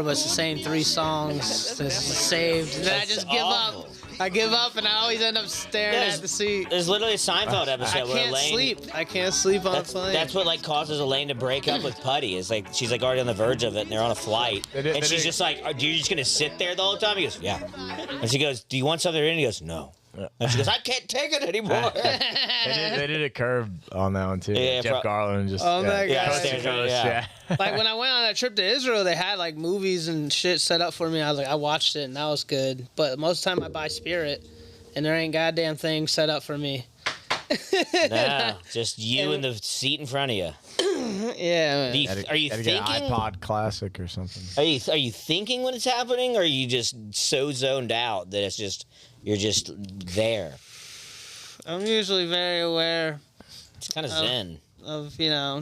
but it's the same 3 songs. It's saved. And then I just give up. I give up, and I always end up staring at the seat. There's literally a Seinfeld I episode where can't Elaine. sleep. I can't sleep on a plane. That's what like causes Elaine to break up with Putty. Is like she's like already on the verge of it, and they're on a flight, and she's just like, "Are you just gonna sit there the whole time?" He goes, "Yeah," and she goes, "Do you want something?" And he goes, "No." And she goes, "I can't take it anymore." They did a curve on that one too. Yeah, Jeff Garland just. Oh, that guy. coast to Yeah, coast, yeah. Like when I went on that trip to Israel, they had like movies and shit set up for me. I was like, I watched it, and that was good. But most of the time, I buy Spirit, and there ain't goddamn thing set up for me. No, just you in the seat in front of you. Yeah. Do you, are you Gotta thinking? get an iPod Classic or something. Are you thinking when it's happening, or are you just so zoned out that it's just you're just there? I'm usually very aware It's kind of zen. of,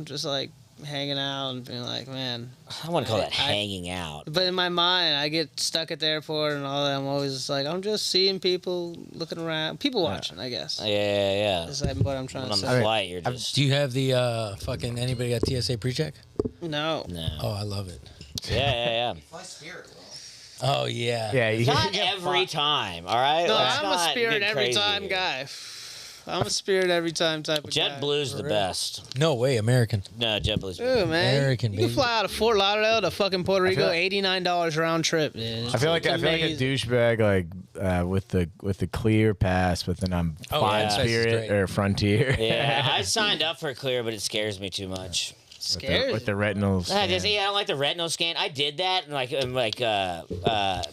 just like hanging out and being like, man. I want to call that hanging out. But in my mind, I get stuck at the airport and all that. I'm always just like, I'm just seeing people looking around, people watching, I guess. Yeah. That's what I'm trying When to on the say. flight, you're just Do you have the fucking anybody got TSA pre-check? No. no. Oh, I love it. Yeah. Fly Spirit, bro. Oh yeah. Yeah, you Not get every time, all right? No, Let's I'm a not Spirit get every crazy time here. guy. I'm a Spirit every time type of guy. JetBlue's the real? best. No way, American. No, JetBlue's Ooh, man. American, you can baby. fly out of Fort Lauderdale to fucking Puerto Rico, like- $89 round trip, dude. I feel like a amazing. douchebag with the clear pass, but then I'm Oh, flying yeah. Spirit Great. or Frontier. Yeah, I signed up for Clear, but it scares me too much. Scares with the retinals. I don't like the retinal scan. I did that, and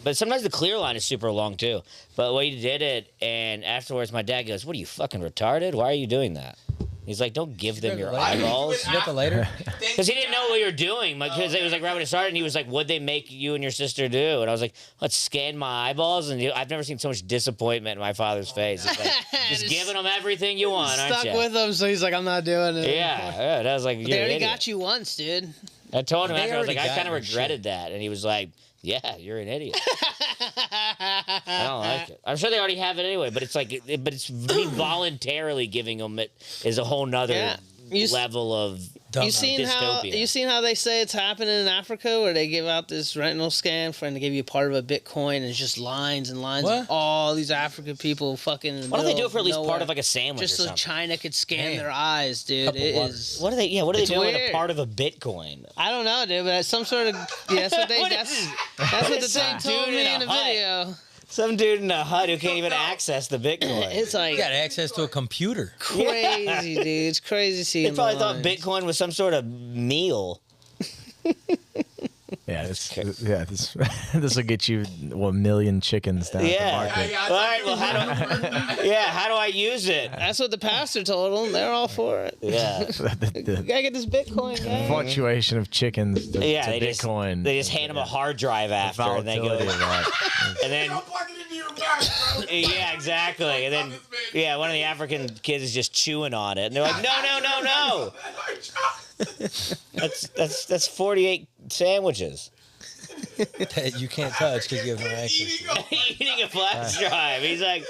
but sometimes the Clear line is super long too. But we did it, and afterwards, my dad goes, "What are you fucking retarded? Why are you doing that?" He's like, "Don't give them your eyeballs." You got the lighter? Because he didn't know what we were doing. Because it was like right when it started, and he was like, "What'd they make you and your sister do?" And I was like, "Let's scan my eyeballs." And I've never seen so much disappointment in my father's face. It's like, just giving them everything you want, aren't stuck you? with him, so he's like, I'm not doing it. Yeah. And I was like, They "You're an already idiot." got you once, dude. I told him They after, I was already like, I got kind of your regretted that. And he was like, "Yeah, you're an idiot." I don't like it. I'm sure they already have it anyway, but it's like, but it's me voluntarily giving them it is a whole nother Yeah. You s- level of You seen how dystopia. they say it's happening in Africa, where they give out this retinal scan for and they give you part of a Bitcoin, and it's just lines and lines What? of all these African people fucking. In the Why don't they do middle it for at least of part of nowhere, like a sandwich just or so something? China could scan Man. their eyes, dude? Cup of It water. is. What are they? Yeah, what are they It's doing with a weird. part of a Bitcoin? I don't know, dude, but some sort of that's what they What that's, is- that's what the Some thing told dude me in a in the hut. video. Some dude in a hut who can't even access the Bitcoin. It's like You got access to a computer. crazy, dude. It's crazy seeing. They probably the thought lines. Bitcoin was some sort of meal. Yeah, this will get you 1 million chickens down Yeah. at the market. Yeah, All right, well, how do I use it? That's what the pastor told them. They're all for it. Yeah. You gotta get this Bitcoin, guy. Fluctuation of chickens to, Yeah, to they Bitcoin. just hand them a hard drive after, and they go, volatility of that. and then Don't plug it into your back, bro. yeah, exactly, and then yeah, one of the African kids is just chewing on it, and they're like, no, that's 48 sandwiches. That you can't touch because you have no access. Eating a flash drive. He's like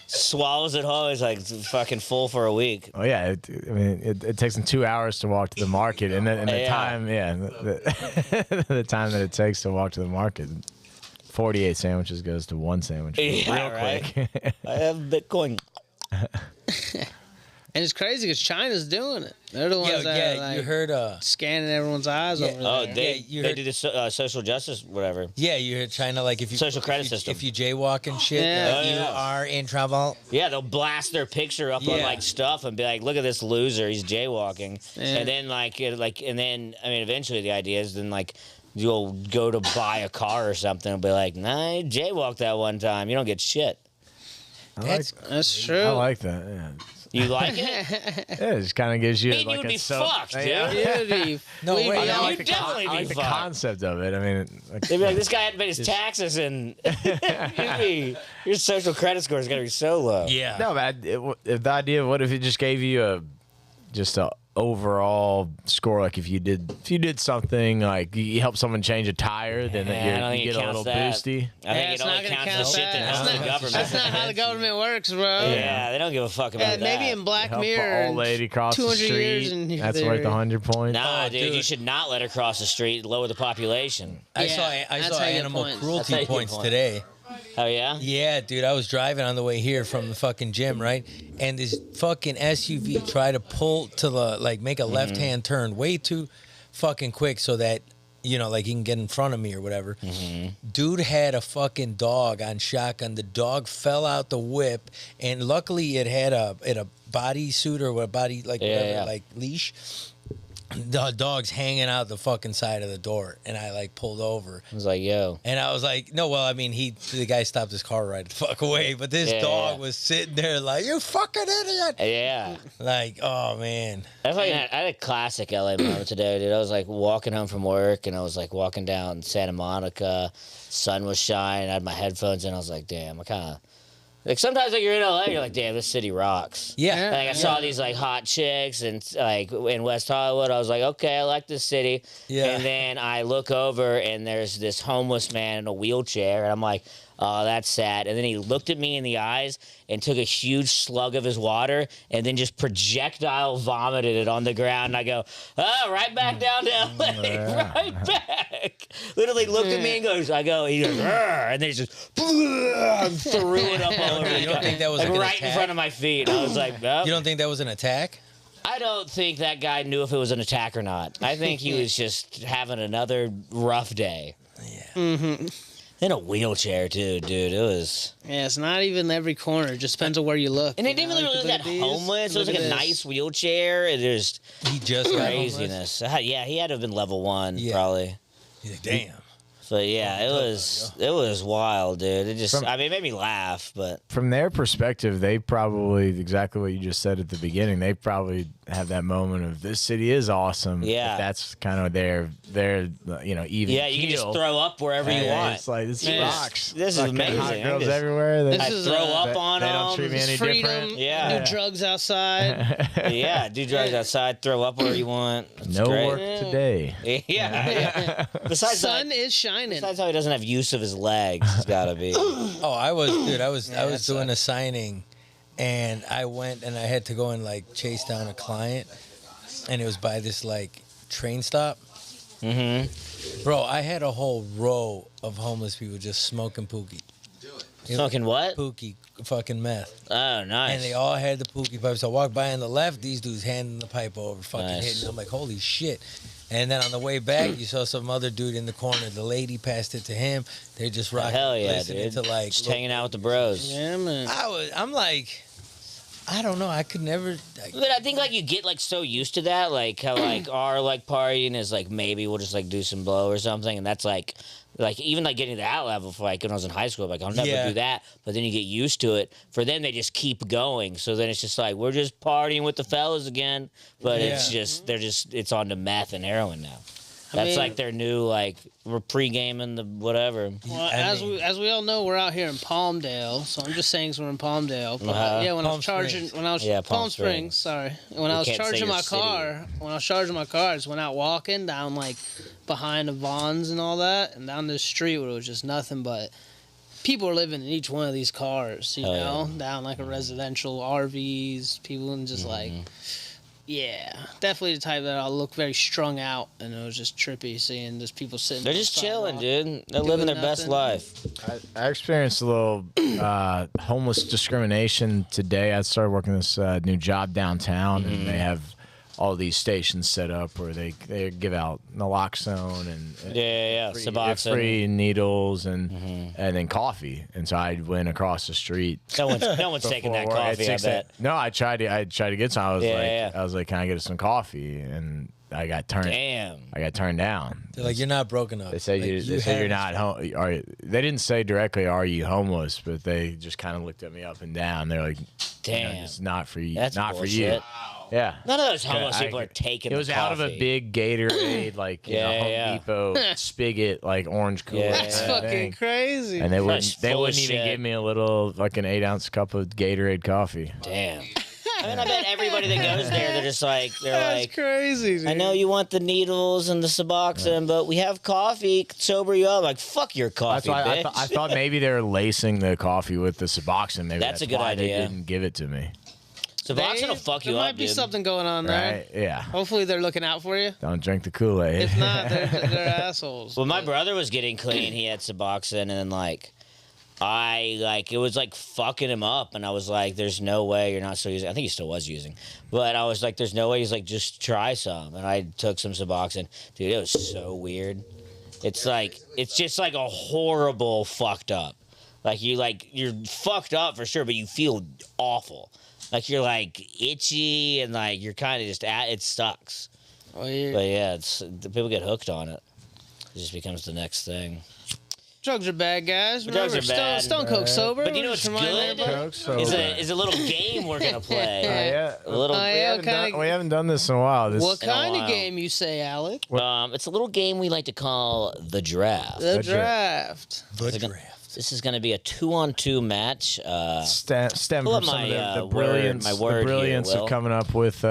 swallows it whole. He's like fucking full for a week. Oh yeah, it takes them 2 hours to walk to the market, and the Yeah. time, the time that it takes to walk to the market, 48 sandwiches goes to 1 sandwich Yeah, real right. quick. I have Bitcoin. And it's crazy because China's doing it. They're the ones that are, like, you heard scanning everyone's eyes over Oh, there. they Yeah, you they heard- do the social justice whatever. Yeah, you heard China like if you Social credit if you, system. If you jaywalk and shit, Yeah. like, Oh, you yeah. are in trouble. Yeah, they'll blast their picture up on Yeah. like stuff and be like, "Look at this loser, he's jaywalking." Yeah. And then and then I mean, eventually the idea is then like you'll go to buy a car or something and be like, "Nah, I jaywalked that one time. You don't get shit." That's That's true. I like that. Yeah, You like it? yeah, it just kind of gives you Man, you like would a be fucked, dude. Dude, No we way. be I all- like You'd the definitely I be like the fucked. concept of it. I mean, like, They'd be like, "This guy hadn't paid his taxes, and your social credit score is gonna be so low." yeah. no, but if the idea, what if it just gave you overall score. Like if you did something like you help someone change a tire, then I don't think you it get a counts little that. boosty. I think it's it not only gonna counts count as shit that. that helps the government. That's not how the government works, bro. Yeah, they don't give a fuck about that. Maybe in Black Help Mirror. an old lady cross the 200 years street. and That's they're- worth 100 points. Nah, Oh, dude, you dude. should not let her cross the street. Lower the population. I Yeah, saw I that's saw how you get animal points. That's how cruelty you get points points. today. Oh yeah. Yeah, dude, I was driving on the way here from the fucking gym, right? And this fucking SUV tried to pull to the make a left-hand turn way too fucking quick so that like he can get in front of me or whatever. Dude had a fucking dog on shotgun. The dog fell out the whip, and luckily it had a body suit or a body whatever leash. The dog's hanging out the fucking side of the door, and I pulled over. I was like, yo. And I was like, no, well, I mean, the guy stopped his car right the fuck away, but this Yeah, dog yeah. was sitting there like, you fucking idiot. Yeah. Like, oh, man. I had a classic LA moment today, dude. I was like walking home from work, and I was like walking down Santa Monica. Sun was shining. I had my headphones in. I was like, damn, I kind of like sometimes you're in LA, you're like, damn, this city rocks. Yeah. Like I saw these hot chicks and like in West Hollywood. I was like, okay, I like this city. Yeah. And then I look over and there's this homeless man in a wheelchair, and I'm like, oh, that's sad. And then he looked at me in the eyes and took a huge slug of his water and then just projectile vomited it on the ground. And I go, oh, right back down to LA, right back. Literally looked at me and goes, he goes, "Arr," and then he just threw it up all over. You don't think that was like like an right in attack? front of my feet. And I was like, oh. You don't think that was an attack? I don't think that guy knew if it was an attack or not. I think he was just having another rough day. Yeah. In a wheelchair, too, dude. It was. Yeah, it's not even every corner. It just depends on where you look. And it you didn't know? even You look could that at these, homeless. It was look like a at this. nice wheelchair. It just He just got homeless? craziness. Yeah, he had to have been level 1, Yeah. probably. He's like, damn. But yeah, it was wild, dude. It just, From- it made me laugh, but From their perspective, they probably exactly what you just said at the beginning. They probably have that moment of this city is awesome. Yeah. If that's kind of their even. yeah, you can just keel. throw up wherever you Yeah, want. It's like this Yeah. rocks. This is Fucking amazing. Hot I'm girls just- everywhere. They, This I is, throw up they- on they them. don't treat me any Freedom. different. Yeah. Do drugs outside. Yeah, do drugs outside, throw up wherever you want. It's no great. work today. Yeah. Besides Sun that, is shining. besides how he doesn't have use of his legs, it's gotta be. Oh, I was that doing a signing, and I went and I had to go and chase down a client, and it was by this train stop. Mm-hmm. Bro, I had a whole row of homeless people just smoking pookie. Smoking what? Pookie, fucking meth. Oh, nice. And they all had the pookie pipes. I walked by on the left, these dudes handing the pipe over, fucking Nice. hitting. I'm like, holy shit. And then on the way back, you saw some other dude in the corner. The lady passed it to him. They're just rocking, Hell yeah, listening dude. to Just hanging out with the bros. Yeah, man. I'm like, I don't know. I could never. But I think you get so used to that, how our partying is maybe we'll just do some blow or something, and that's even getting to that level for when I was in high school, I'll never Yeah. do that. But then you get used to it. For them, they just keep going. So then it's just we're just partying with the fellas again, but it's Yeah. just it's on to meth and heroin now. That's mean- their new we're pre-gaming the whatever. Well, I as mean- we all know, we're out here in Palmdale, so I'm just saying 'cause we're in Palmdale. But Uh-huh. yeah, when I Palm was charging, Springs. when I was Yeah, Palm Palm Springs, Springs. sorry, when You I was can't say charging your my city. car, I just went out walking down behind the Vons and all that, and down this street where it was just nothing but people are living in each one of these cars, you Oh, yeah. know, down a residential RVs, people and just yeah, definitely the type that I'll look very strung out, and it was just trippy seeing just people sitting. They're on the just chilling, sidewalk. dude. They're living their best nothing. life. I experienced a little homeless discrimination today. I started working this new job downtown, and they have all these stations set up where they give out naloxone and Yeah. free, Suboxone. free needles and then coffee. And so I went across the street. No one's taking that before work at coffee. I 6 bet. No, I tried to get some. Yeah. I was like, can I get some coffee? And I got turned. Damn. I got turned down. They're like, you're not broken up. They say you're not home. They didn't say directly, "Are you homeless?" But they just kind of looked at me up and down. They're like, Damn. it's not for you. That's not for you." bullshit. Yeah. None of those homeless I- people are taking It was the out of a coffee. big Gatorade, Home Depot spigot, orange cooler. Yeah. That's kind of fucking thing. crazy. And they That's wouldn't full of even shit. give me a little an 8-ounce cup of Gatorade coffee. Damn. I mean, I bet everybody that goes there, they're just like, That's crazy, dude. I know you want the needles and the Suboxone, but we have coffee, could sober you up. Like, fuck your That's coffee, why bitch. I thought maybe they were lacing the coffee with the Suboxone. Maybe That's a good why idea. They didn't give it to me. Suboxone will fuck you there up, might be dude. something going on there. Right? Yeah. Hopefully they're looking out for you. Don't drink the Kool-Aid. If not, they're assholes. When my brother was getting clean, he had Suboxone, and then it was like fucking him up, and I was like, "There's no way you're not still using." I think he still was using, but I was like, "There's no way." He's like, "Just try some," and I took some Suboxone. Dude, it was so weird. It's just like a horrible fucked up. You're fucked up for sure, but you feel awful. Like you're like itchy and like you're kind of just it sucks. Weird. But yeah, people get hooked on it. It just becomes the next thing. Drugs are bad, guys. Drugs Remember, are bad. Stone Coke sober. But you know what's Just remind good? everybody. Coke, so Is a little game we're gonna play. yeah. A little. Oh, yeah. We haven't done this in a while. This What in a kind of while. game you say, Alec? It's a little game we like to call the draft. The The draft. The gonna- draft. This is going to be a 2-on-2 match. stem Pull from up some my, of the word- brilliance, my word the here, brilliance Will. of coming up with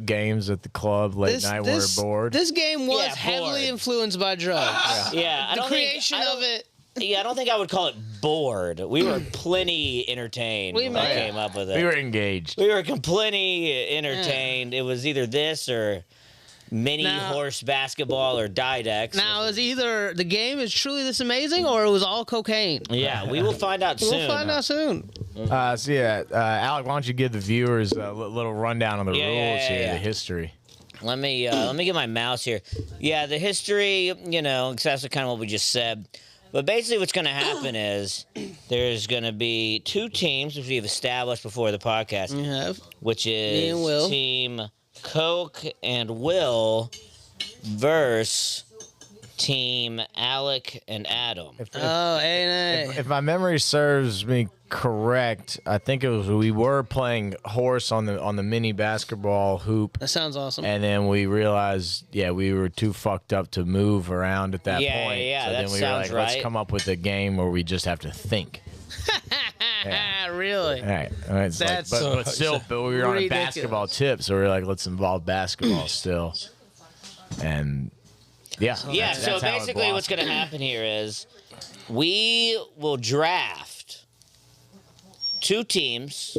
games at the club late night when we're bored. This game was Yeah, heavily bored. influenced by drugs. Yeah, I The don't creation think, I of don't- it. Yeah, I don't think I would call it bored. We were plenty entertained We when I might- came up with it. we were engaged. We were plenty entertained. It was either this or mini Now- horse basketball or Didex. Now, is either the game is truly this amazing or it was all cocaine? Yeah, we will find out soon. We'll find out soon. Alec, why don't you give the viewers a little rundown on the Yeah, rules yeah, here, yeah. the history. Let me get my mouse here. Yeah, the history, exactly kind of what we just said. But basically what's going to happen is there's going to be two teams, which we've established before the podcast, You have. which Me is and Will. Team Coke and Will versus Team Alec and Adam. Oh, A&A. If my memory serves me correct, I think we were playing horse on the mini basketball hoop. That sounds awesome. And then we realized, we were too fucked up to move around at that Yeah, point. yeah, so that then we sounds were like, let's right. come up with a game where we just have to think. Really? All right. It's like- That's but we were on a ridiculous. basketball tip, so we were like, let's involve basketball still. And yeah. Yeah, that's so how it basically what's blossomed. going to happen here is we will draft two teams.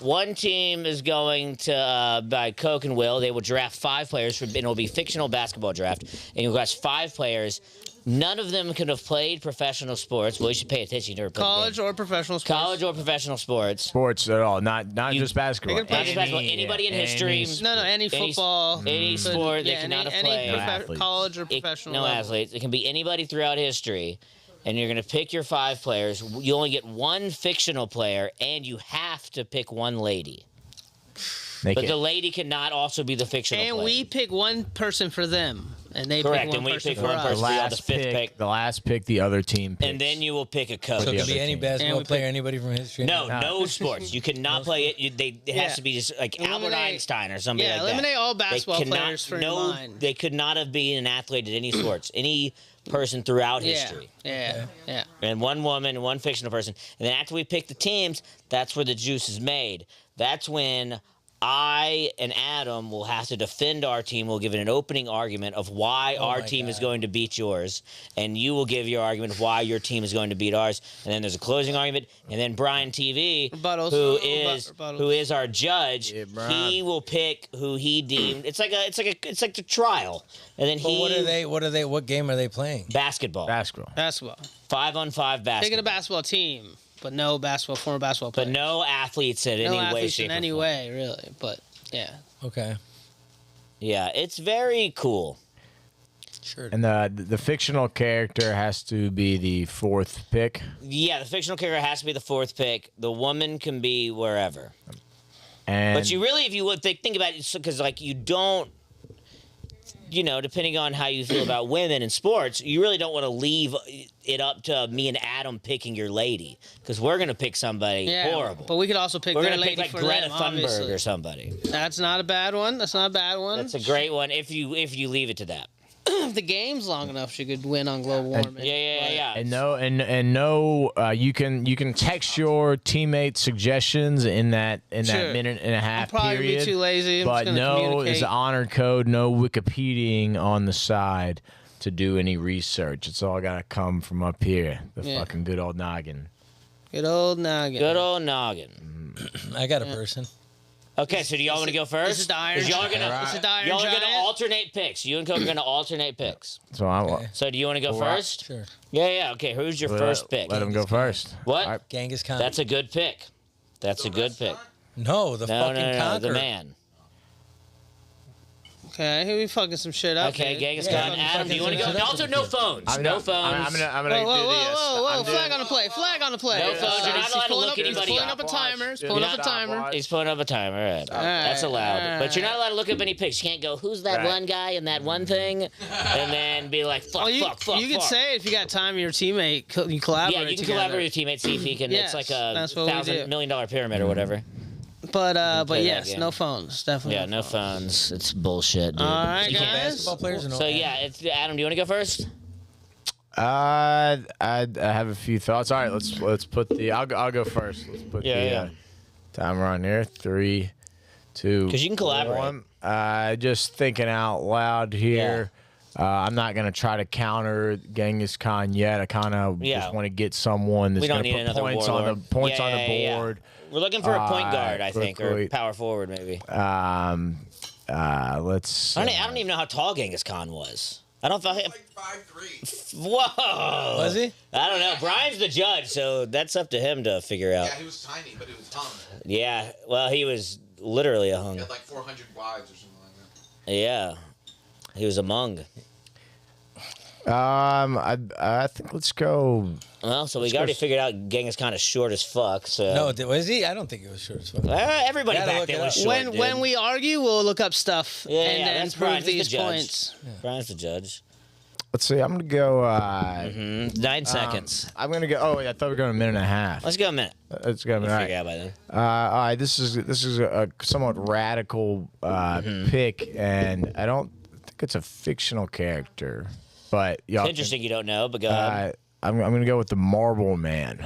One team is going to, by Coke and Will, they will draft 5 players, and it'll be fictional basketball draft, and you'll have 5 players. None of them could have played professional sports. Well, you should pay attention. You never played the College game. or professional sports? College or professional sports. Sports at all, not You- just basketball. They can play Not just basketball. Anybody in history. No, any football. Any sport they yeah, cannot have any played. No athletes. college or It- professional. no level. athletes. It can be anybody throughout history. And you're going to pick your 5 players. You only get 1 fictional player, and you have to pick 1 lady. They But can- the lady cannot also be the fictional And player. we pick one person for them, and they Correct, pick one and we person pick for one us. person. the We are last the 5th pick. the last pick, the other team picks. And then you will pick a coach. So it the could be other any team. basketball And we player, anybody from history. No sports. You cannot play it. It has Yeah. to be just like Albert Eliminate- Einstein or somebody Yeah, like that. eliminate all They basketball cannot- players for no, mine. They could not have been an athlete at any sports. Any person throughout history. Yeah. And 1 woman, 1 fictional person. And then after we pick the teams, that's where the juice is made. That's when I and Adam will have to defend our team. We'll give it an opening argument of why our my team is God. going to beat yours. And you will give your argument of why your team is going to beat ours. And then there's a closing argument. And then Brian TV, Rebuttals. who is our judge, Yeah, Brian. he will pick who he deemed. It's like the trial. And then But he what game are they playing? basketball. basketball. Basketball. 5-on-5 basketball. Picking a basketball team, but no former basketball But players. no athletes in No any way, athletes shape, in or any form. way, really. But yeah. Okay. Yeah, it's very cool. Sure. And the fictional character has to be the 4th pick. Yeah, the fictional character has to be the 4th pick. The woman can be wherever. And But you really, if you would think about it, because like you don't, depending on how you feel about women in sports, you really don't want to leave it up to me and Adam picking your lady, because we're gonna pick somebody Yeah. horrible. But we could also pick We're their gonna lady pick like for Greta them, Thunberg obviously. or somebody. That's not a bad one. That's not a bad one. That's a great one if you leave it to that. if the game's long enough, she could win on global warming. Yeah. And no, you can text your teammates suggestions in that Sure. minute and a half Probably period. be too lazy. I'm But just gonna no, communicate. it's an honor code. No Wikipediaing on the side to do any research. It's all got to come from up here. The Yeah. fucking good old noggin. Good old noggin. Good old noggin. I got a person. Okay, so do y'all want to go first? This is the Iron 'Cause y'all are Giant. gonna, This is the Iron y'all are gonna Giant. alternate picks. You and Coke are gonna alternate picks. So I Okay. So do you want to go Alright. first? Sure. Yeah. Okay, who's your first pick? Let him go first. What? All right. Genghis Khan. That's a good pick. That's a good pick. No, the No, fucking no, conqueror. the man. Okay, here we fucking some shit up. Okay, dude. Genghis Yeah, Khan. I'm Adam, do you want to go? fucking- Also, no phones. I'm No gonna- phones. I'm gonna Whoa, whoa, do whoa, this. whoa, I'm whoa! doing- Flag on the play. Flag on the play. No phones. You're not allowed to pulling look up, anybody He's pulling up. up a timer. He's pulling up a timer. He's putting up a timer. All right. That's allowed. But you're not allowed to look up any picks. You can't go, who's that Right. one guy and that one thing? And then be like, fuck, Well, you fuck. could say if you got time, your teammate, you collaborate. Yeah, you can together. collaborate with your teammate, see if he can. Yes, it's like a that's what we do. $1,000 million pyramid or whatever. But play that yes, game. no phones. Definitely. Yeah, no phones. It's bullshit, dude. All right, You can't- guys. Basketball players or no? So yeah, it's Adam. Do you want to go first? I have a few thoughts. All right, let's put the. I'll go first. Let's put Yeah, the timer on here. 3, 2. 'Cause you can collaborate. 1. Just thinking out loud here. I'm not gonna try to counter Genghis Khan yet. I kind of Yeah. just want to get someone that's We don't gonna need put another points warlord. on the points Yeah, on the yeah, yeah. board. We're looking for a point guard, I think, or quickly. power forward maybe. Let's. I don't even know how tall Genghis Khan was. I don't. Like 5'3". Whoa. Was he? I don't know. Brian's the judge, so that's up to him to figure out. Yeah, he was tiny, but he was hung. Yeah. Well, he was literally a hung. He had like 400 wives or something like that. Yeah. He was a mung. I think let's go. Well, so we already figured out Genghis Khan is short as fuck. So No, was he? I don't think he was short as fuck. everybody Gotta back look then it was up. short. When dude. we argue, we'll look up stuff Yeah, and yeah, then that's Brian. prove He's the these judge. points. Brian's the judge. Let's see. I'm gonna go. 9 seconds. I'm gonna go. Oh, yeah, I thought we were going a minute and a half. Let's go a minute. Let's go. All We'll right. figure it out by then. All right. This is a somewhat radical pick, and I don't think it's a fictional character, but y'all. It's interesting you don't know, but go ahead. I'm gonna go with the Marble Man.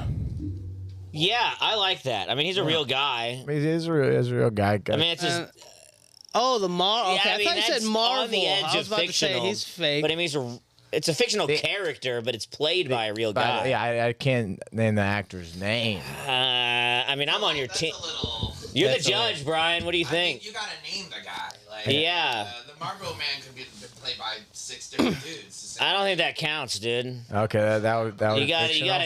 Yeah, I like that. I mean, he's a real guy. I mean, he's a real guy. I mean, it's just. Oh, the Marvel. Yeah, Okay, I I mean, thought you said that's Marvel. on the edge I was of about to say fictional, he's fake. But I mean, it's a fictional character, but it's played by a real guy. Yeah, I can't name the actor's name. I mean, I'm on your That's team. a little. You're the That's a little- judge, Brian. What do you I think? think you gotta name the guy. Like, Yeah. The Marlboro Man could be played by 6 different dudes. I don't think that counts, dude. Okay, that was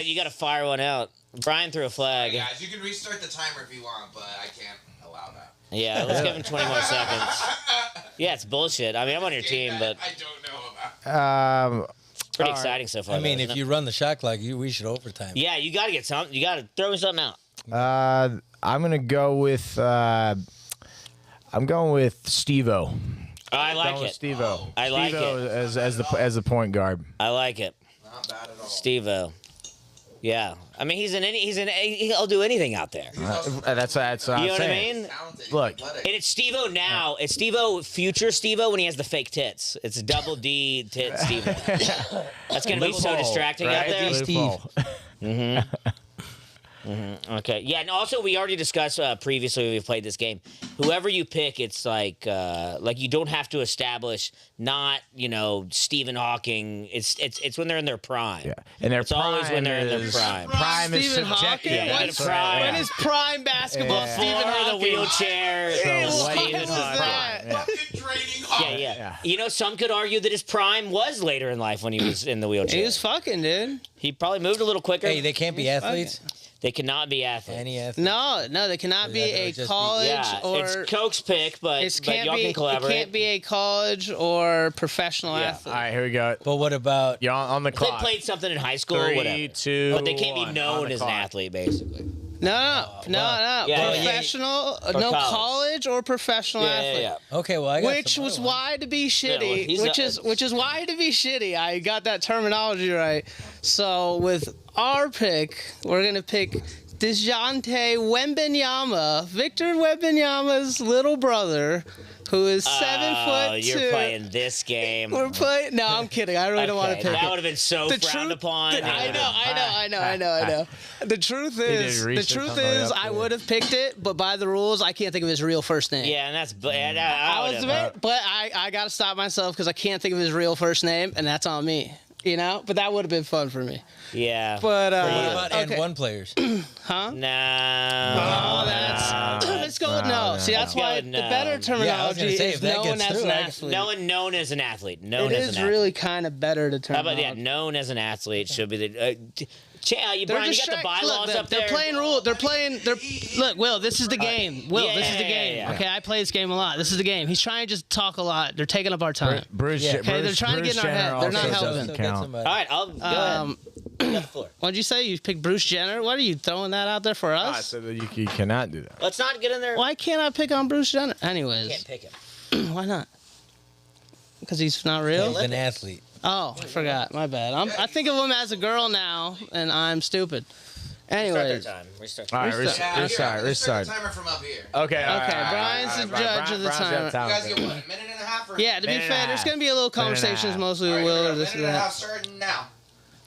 You got to fire one out. Brian threw a flag. Guys, you can restart the timer if you want, but I can't allow that. Yeah, let's give him 20 more seconds. Yeah, it's bullshit. I mean, I'm on your Game team, that but I don't know about. pretty all right. exciting so far. I mean, though, if isn't you run the shot clock, we should overtime. it? Yeah, you got to get something. You got to throw me something out. I'm gonna go with. I'm going with Steve-O. I like Going with it. Steve-O. I like Steve-O it. as the point guard. I like it. Not bad at all. Steve-O. Yeah. I mean, he'll do anything out there. He's also That's what You I'm know what I saying. mean? talented. Look. athletic. And it's Steve-O now. It's Steve-O, future Steve-O, when he has the fake tits. It's double D tit Steve-O. That's going to be so Loophole, distracting out right? there. Steve. Mm-hmm. Okay. Yeah, and also we already discussed previously when we played this game. Whoever you pick, it's like you don't have to establish not Stephen Hawking. It's when they're in their prime. Yeah, and their It's always when they're in their is- prime. Prime is Stephen subjective. Hawking? Yeah, When's that's right. when is prime basketball Yeah. Stephen Before the Hawking? wheelchair. Hey, So what Stephen is Hawking. that? Yeah. Fucking draining Yeah, hard. yeah. You know, some could argue that his prime was later in life when he was in the wheelchair. He was fucking, dude. He probably moved a little quicker. Hey, they can't be athletes. They cannot be athletes. Any athlete. No, they cannot be Or a just be- college Yeah, or it's Coke's pick, but can't y'all be can collaborate. it can't be a college or professional Yeah. athlete. All right, here we go. But what about? You're on the If they clock. played something in high school, 3, whatever. 2, But they can't be 1, on known the as an clock. athlete, basically. No. Yeah, Professional, Or no college. college or professional athlete. Okay, well I got Which some was other ones. why to be well, shitty. he's which is why to be shitty. I got that terminology right. So with our pick, we're gonna pick DeJounte Wembanyama, Victor Wembanyama's little brother, who is 7 Oh, foot you're 2. playing this game. We're playing. No, I'm kidding. I really don't want to Okay, pick that it. would have been so The frowned truth- upon. I know. The truth is, research on the way up I there. would have picked it, but by the rules, I can't think of his real first name. Yeah, and that's. I was but I got to stop myself because I can't think of his real first name, and that's on me. You know, but that would have been fun for me. Yeah. But What about okay. and one players? No. Oh, that's. Let's go with no. See, that's why Go the with no. better Yeah, I was terminology gonna say, is if that known gets as through, an I- athlete. No one known as an athlete. Known It as is an athlete. really kind of better to How terminology. about known as an athlete should be the. You They're Brian, you got the distract- bylaws look, up there. They're playing rules. They're playing. Look, Will. This is the game. Will, Yeah, this is the yeah, game. yeah. Okay, I play this game a lot. This is the game. He's trying to just talk a lot. They're taking up our time. Bruce, Yeah. Okay, they're trying to get in our head. They're not helping. Doesn't count. All right, I'll go ahead. You got the floor. What'd you say? You picked Bruce Jenner? What are you throwing that out there for I us? said that you cannot do that. Let's not get in there. Why can't I pick on Bruce Jenner? Can't Anyways, pick him. why not? Because he's not real. He's an athlete. Oh, I forgot. My bad. I think of him as a girl now, and I'm stupid. Anyways. Start their time. Restart. All right, Restart. restart. Let's start the timer from up here. Okay. Okay, Brian's the judge of the timer. You guys get what? A minute and a half? Or Yeah, to be Minute and a fair, there's half. gonna be a little Minute and a conversations half. mostly All with right, Will here or we go. this or Minute and a that. half starting now.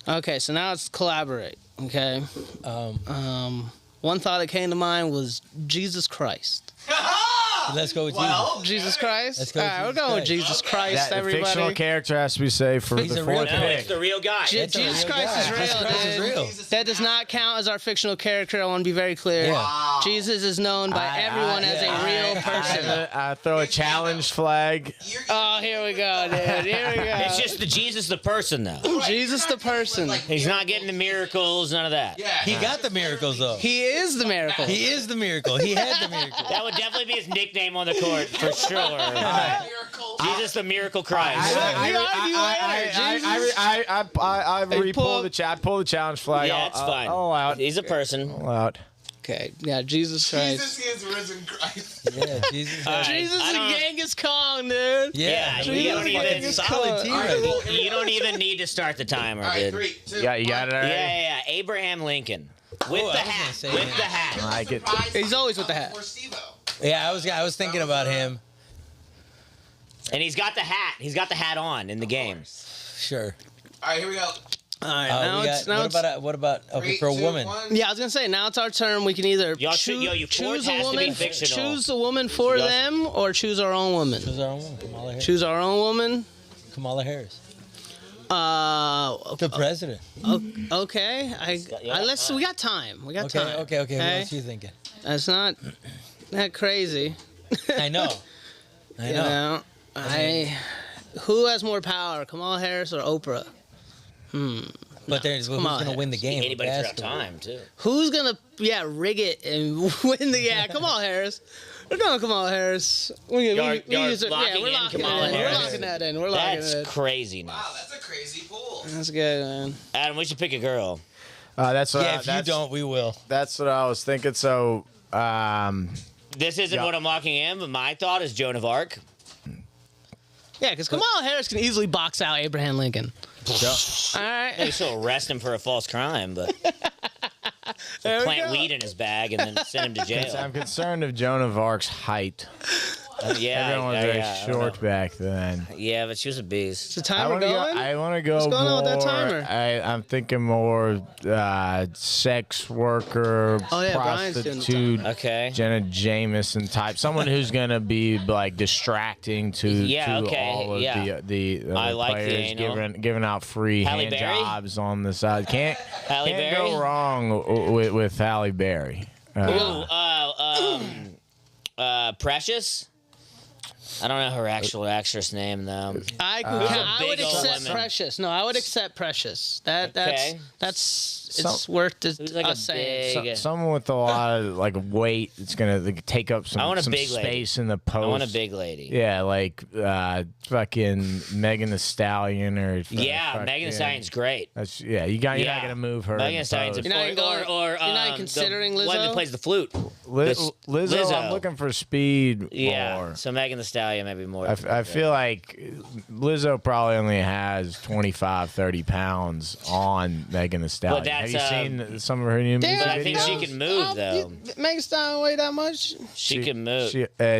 Okay, so now it's collaborate. Okay. Um, One thought that came to mind was Jesus Christ. let's go with Well, Jesus Christ. Let's go All with right, we're Jesus going with Christ. Jesus Okay. Christ. That fictional Everybody. character has to be saved for He's the a real fourth No, pick. it's the real guy. It's a Jesus real Christ guy. is real. Jesus Christ is dude. real. That does not count as our fictional character. I want to be very clear. Yeah. Jesus is known by everyone as a real person. I throw a challenge flag. Oh, here we go, dude. Here we go. It's just the Jesus the person though. Jesus the person. He's not getting the miracles, none of that. Yeah. He got the miracles though. He is the miracle. He is the miracle. He had the miracle. That would definitely be his nickname on the court for sure. Miracle. Jesus the miracle Christ. I Hey, pull- pull the challenge flag. Yeah, it's fine. All out. He's a person. All out. Okay, yeah, Jesus Christ. Jesus is risen Christ. Yeah, Jesus. All right. Jesus I and don't- Genghis Kong, dude. Yeah, he you got don't a even- fucking solid team All right, right well, there. here we You go. don't even need to start the timer, All right, dude. 3, 2, Yeah, you got it already? Yeah. Abraham Lincoln. With Oh, the I was gonna hat. say With that. the hat. I get- He's always with the hat. For Steve-O. Yeah, I was thinking about him. And he's got the hat. He's got the hat on in the game. Sure. All right, here we go. All right, now We it's got, now what it's. about what about okay 3, for a 2, woman? 1. Yeah, I was gonna say now it's our turn. We can either Y'all should- yo, your fourth choose a has to be woman, fictional. choose a woman for Y'all- them, or choose our own woman. Choose our own woman, Kamala Harris. Choose our own woman. Kamala Harris, Uh, the president. okay. Let's. We got time. We got Okay, time. okay. What else you thinking? That's not that crazy. I know. I You know. know, who has more power, Kamala Harris or Oprah? But there's who's Kamala gonna win the game? Anybody of throughout basketball? time, too. Who's gonna rig it and win the? Yeah, Kamala Harris. We're going Kamala Harris. We You're use it. Yeah, locking we're in locking Kamala it in. We're Harris. locking that in. We're locking That's it in. craziness. Wow, that's a crazy pool. That's good, man. Adam, we should pick a girl. That's what Yeah, if you don't, we will. That's what I was thinking. So, This isn't Yeah. what I'm locking in, but my thought is Joan of Arc. Yeah, because Kamala Harris can easily box out Abraham Lincoln. All right. Maybe she'll arrest him for a false crime, but There we plant go. weed in his bag and then send him to jail. I'm concerned of Joan of Arc's height. Yeah, Everyone was yeah, very yeah, I don't short know. back then. Yeah, but she was a beast. Is the timer going? I want to go What's going more. on with that timer? I'm thinking more sex worker, Oh, yeah, Brian's doing the prostitute, Okay. Jenna Jameson type. Someone who's gonna be like distracting to, Yeah, to okay, all of yeah. the I like the players, anal. giving out free Halle hand Berry? jobs on the side. Can't Halle can't Berry? go wrong with Halle Berry. Precious? I don't know her actual actress name though. I would big old accept women. Precious. No, I would accept Precious. Okay. That's it's So- worth Who's like a us saying. big- Someone with a lot of like weight. It's gonna take up some, I want a some big lady. space in the post. I want a big lady. Yeah, like fucking Megan Thee Stallion or Yeah, fucking- Megan Thee Stallion's great. That's you're not gonna move her. in Megan Thee the Stallion's a post. You're not even going- or you're not considering the one that Lizzo? plays the flute. Lizzo, Lizzo. I'm looking for speed Yeah. more. So Megan Thee Stallion maybe more. I feel like Lizzo probably only has 25, 30 pounds on Megan Thee Stallion. Have that's, you seen some of her new music But I think videos? she can move though. Megan Thee Stallion weigh that much? She can move.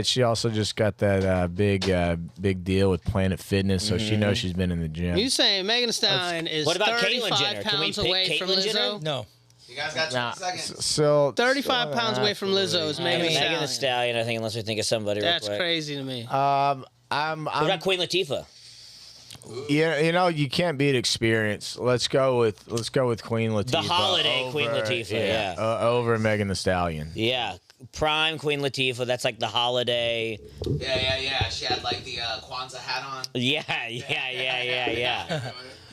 She also just got that big deal with Planet Fitness, so she knows she's been in the gym. You saying Megan Thee Stallion is What about Caitlyn 35 Jenner? Can we pounds pick away from Caitlyn Jenner? Lizzo? No. You guys got 20 Nah, seconds. so 35 pounds away from Lizzo is Megan Thee Megan Stallion. Thee Stallion, I think, unless we think of somebody real That's quick. crazy to me. I'm What about Queen Latifah? you know you can't beat experience. Let's go with Queen Latifah. The holiday Queen Latifah, yeah. Over Megan Thee Stallion. Yeah. Prime Queen Latifah. That's like the holiday. Yeah. She had like the Kwanzaa hat on. Yeah.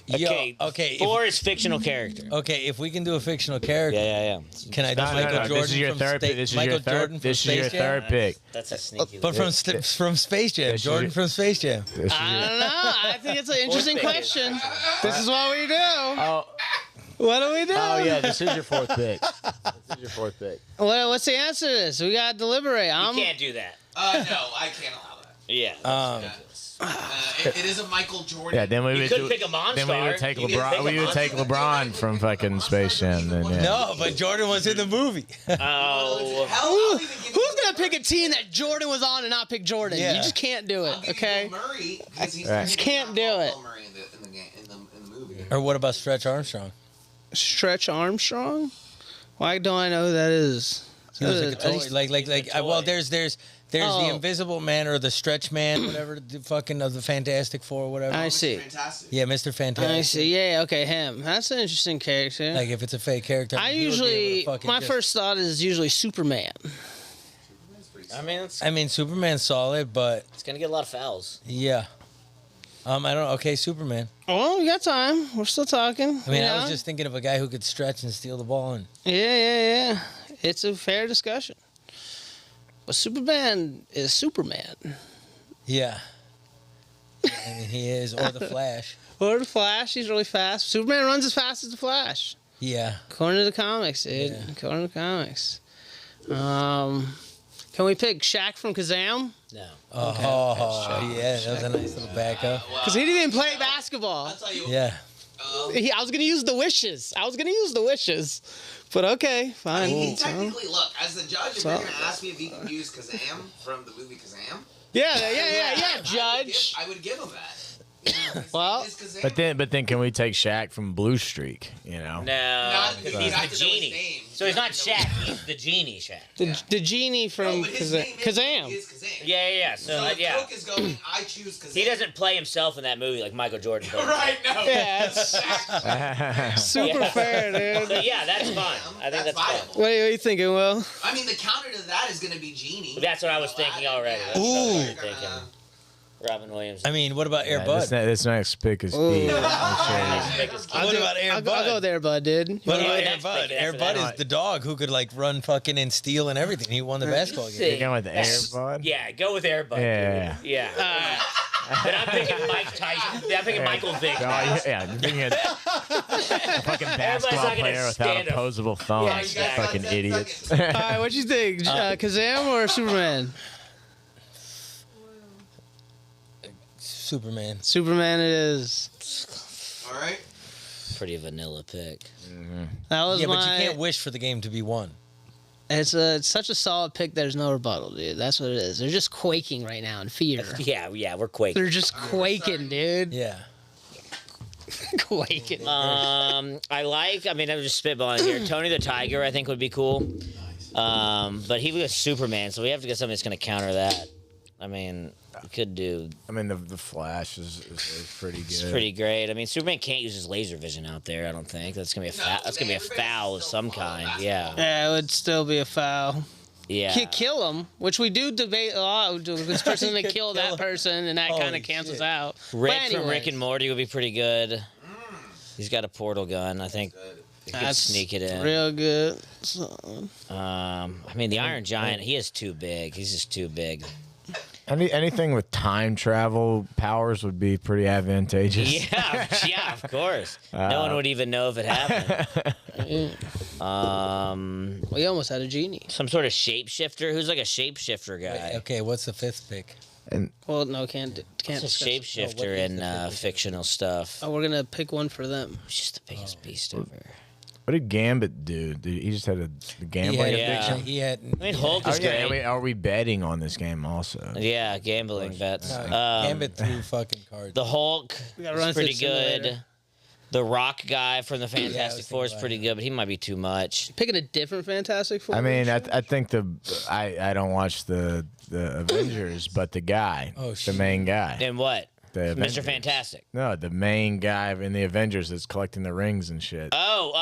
Yo, Okay. okay. Four is fictional character. Okay, if we can do a fictional character, Yeah. can I do No, Michael Jordan This is your from third. Sta- This is Michael your third. Jordan from This is your Space Jam? third pick. That's a sneaky. But from Space Jam, This is Jordan your- from Space Jam. This is I your- don't know. I think it's an interesting pick. question. This is what we do. Oh, What do we do? yeah. This is your fourth pick. This is your fourth pick. What's the answer to this? We gotta deliberate. You can't do that. No, I can't allow that. Yeah. It is a Michael Jordan. Yeah, then we You would could do- pick a Monster. Then we would take You could LeBron. pick a We would take Monster. LeBron from fucking Space Jam. Then yeah. No, but Jordan was in the movie. Oh. Hell, I'll even give Who's you gonna pick a team that Jordan was on and not pick Jordan? Yeah. You just can't do it. I'll give Okay. you Bill Murray because he's Right. he's Can't not do called it. Bill Murray in the game in the movie. Or what about Stretch Armstrong? Stretch Armstrong. Why don't I know who that is? He was like a toy. Well, there's the Oh. Invisible Man or the Stretch Man, whatever the fucking of the Fantastic Four, whatever. I Mr. see. Fantastic. Yeah, Mr. Fantastic. I see. Yeah. Okay. Him. That's an interesting character. Like if it's a fake character, I he would be able to usually fucking my just- first thought is usually Superman. I mean, I mean, Superman's solid, but it's gonna get a lot of fouls. yeah. I don't. Okay, Superman. Oh, we got time. We're still talking. I mean, you I know? was just thinking of a guy who could stretch and steal the ball. And Yeah. It's a fair discussion. But Superman is Superman. yeah. I mean, he is, or the Flash. Or the Flash, he's really fast. Superman runs as fast as the Flash. Yeah. According to the comics, dude. Yeah. According to the comics. Can we pick Shaq from Kazam? No. Oh, yeah. That was a nice little backup. Because he didn't even play basketball. I'll tell you. Yeah. I was gonna use the wishes. But okay, fine. He technically, look, as the judge, if So- you're going to ask me if he can use Kazam from the movie Kazam, Yeah, Judge. I would give him that. You know, Well, it's Kazam. But then can we take Shaq from Blue Streak? You know. No. Not- Because you he's have the to know his genie. name. So he's You not have to know Shaq. his name. He's the genie Shaq. the genie No, from but his name Kazam. is Kazam. Yeah. So, So if yeah. Cook is going, I choose Kazam. He doesn't play himself in that movie like Michael Jordan does. Right, no. Yeah, it's super fair, So dude. yeah, that's fine. I think that's fine. viable. What are you thinking, Will? I mean, the counter to that is going to be Genie. That's what I was thinking already. Yeah, That's what I was you're thinking. gonna- Robin Williams. I mean, what about Air Yeah, Bud? this next pick is Steve. I'm sure. Pick his kid. I'll go there, Bud, dude. What Yeah, about Air that's Bud? thinking Air after Bud that. is the dog who could like run fucking and steal and everything. He won the basketball game. You're going with Air Bud? Yeah, go with Air Bud. Yeah. dude. Yeah. Then I'm picking Mike Tyson. Then I'm picking Michael Vick. Yeah, you're thinking a fucking basketball not gonna player without stand up. opposable thumbs. Yeah, You guys got Fucking 10 idiots. seconds. All right, what you think? Kazam or Superman? Superman. Superman it is. All right. Pretty vanilla pick. That was Yeah, my. but you can't wish for the game to be won. It's such a solid pick. There's no rebuttal, dude. That's what it is. They're just quaking right now in fear. Yeah, we're quaking. They're just quaking, dude. Yeah. Quaking. I mean, I'm just spitballing here. Tony the Tiger, I think, would be cool. But he was Superman, so we have to get something that's going to counter that. I mean, we could do. I mean, the Flash is pretty good. It's pretty great. I mean, Superman can't use his laser vision out there. I don't think that's gonna be that's gonna be a foul of some kind. Yeah, Yeah, it would still be a foul. yeah. Kill him, which we do debate a lot. This person to kill that person, and that Holy kind of cancels shit. out. Rick But from Rick anyways, and Morty would be pretty good. He's got a portal gun. I think he could that's sneak it in. real good. So, I mean, the Iron Giant. He is too big. He's just too big. Anything with time travel powers would be pretty advantageous. Yeah, of course. No one would even know if it happened. We almost had a genie. Some sort of shapeshifter. Who's like a shapeshifter guy? Okay, what's the fifth pick? Well, no, can't It's a discuss. shapeshifter is in the fifth fictional stuff. Oh, we're gonna pick one for them. He's just the biggest beast ever. What did Gambit do? He just had a gambling Yeah. addiction. He had. I mean, Hulk is great. Are we betting on this game also? Yeah, gambling bets. Gambit threw fucking cards. The Hulk gotta is run pretty through the simulator. good. The Rock guy from the Fantastic was Four is thinking pretty about good, but he might be too much. Picking a different Fantastic Four. I mean, version? I think I don't watch the Avengers, but the guy, Oh, the shit. main guy, And what? the Mr. Avengers. Fantastic. No, the main guy in the Avengers that's collecting the rings and shit. Oh,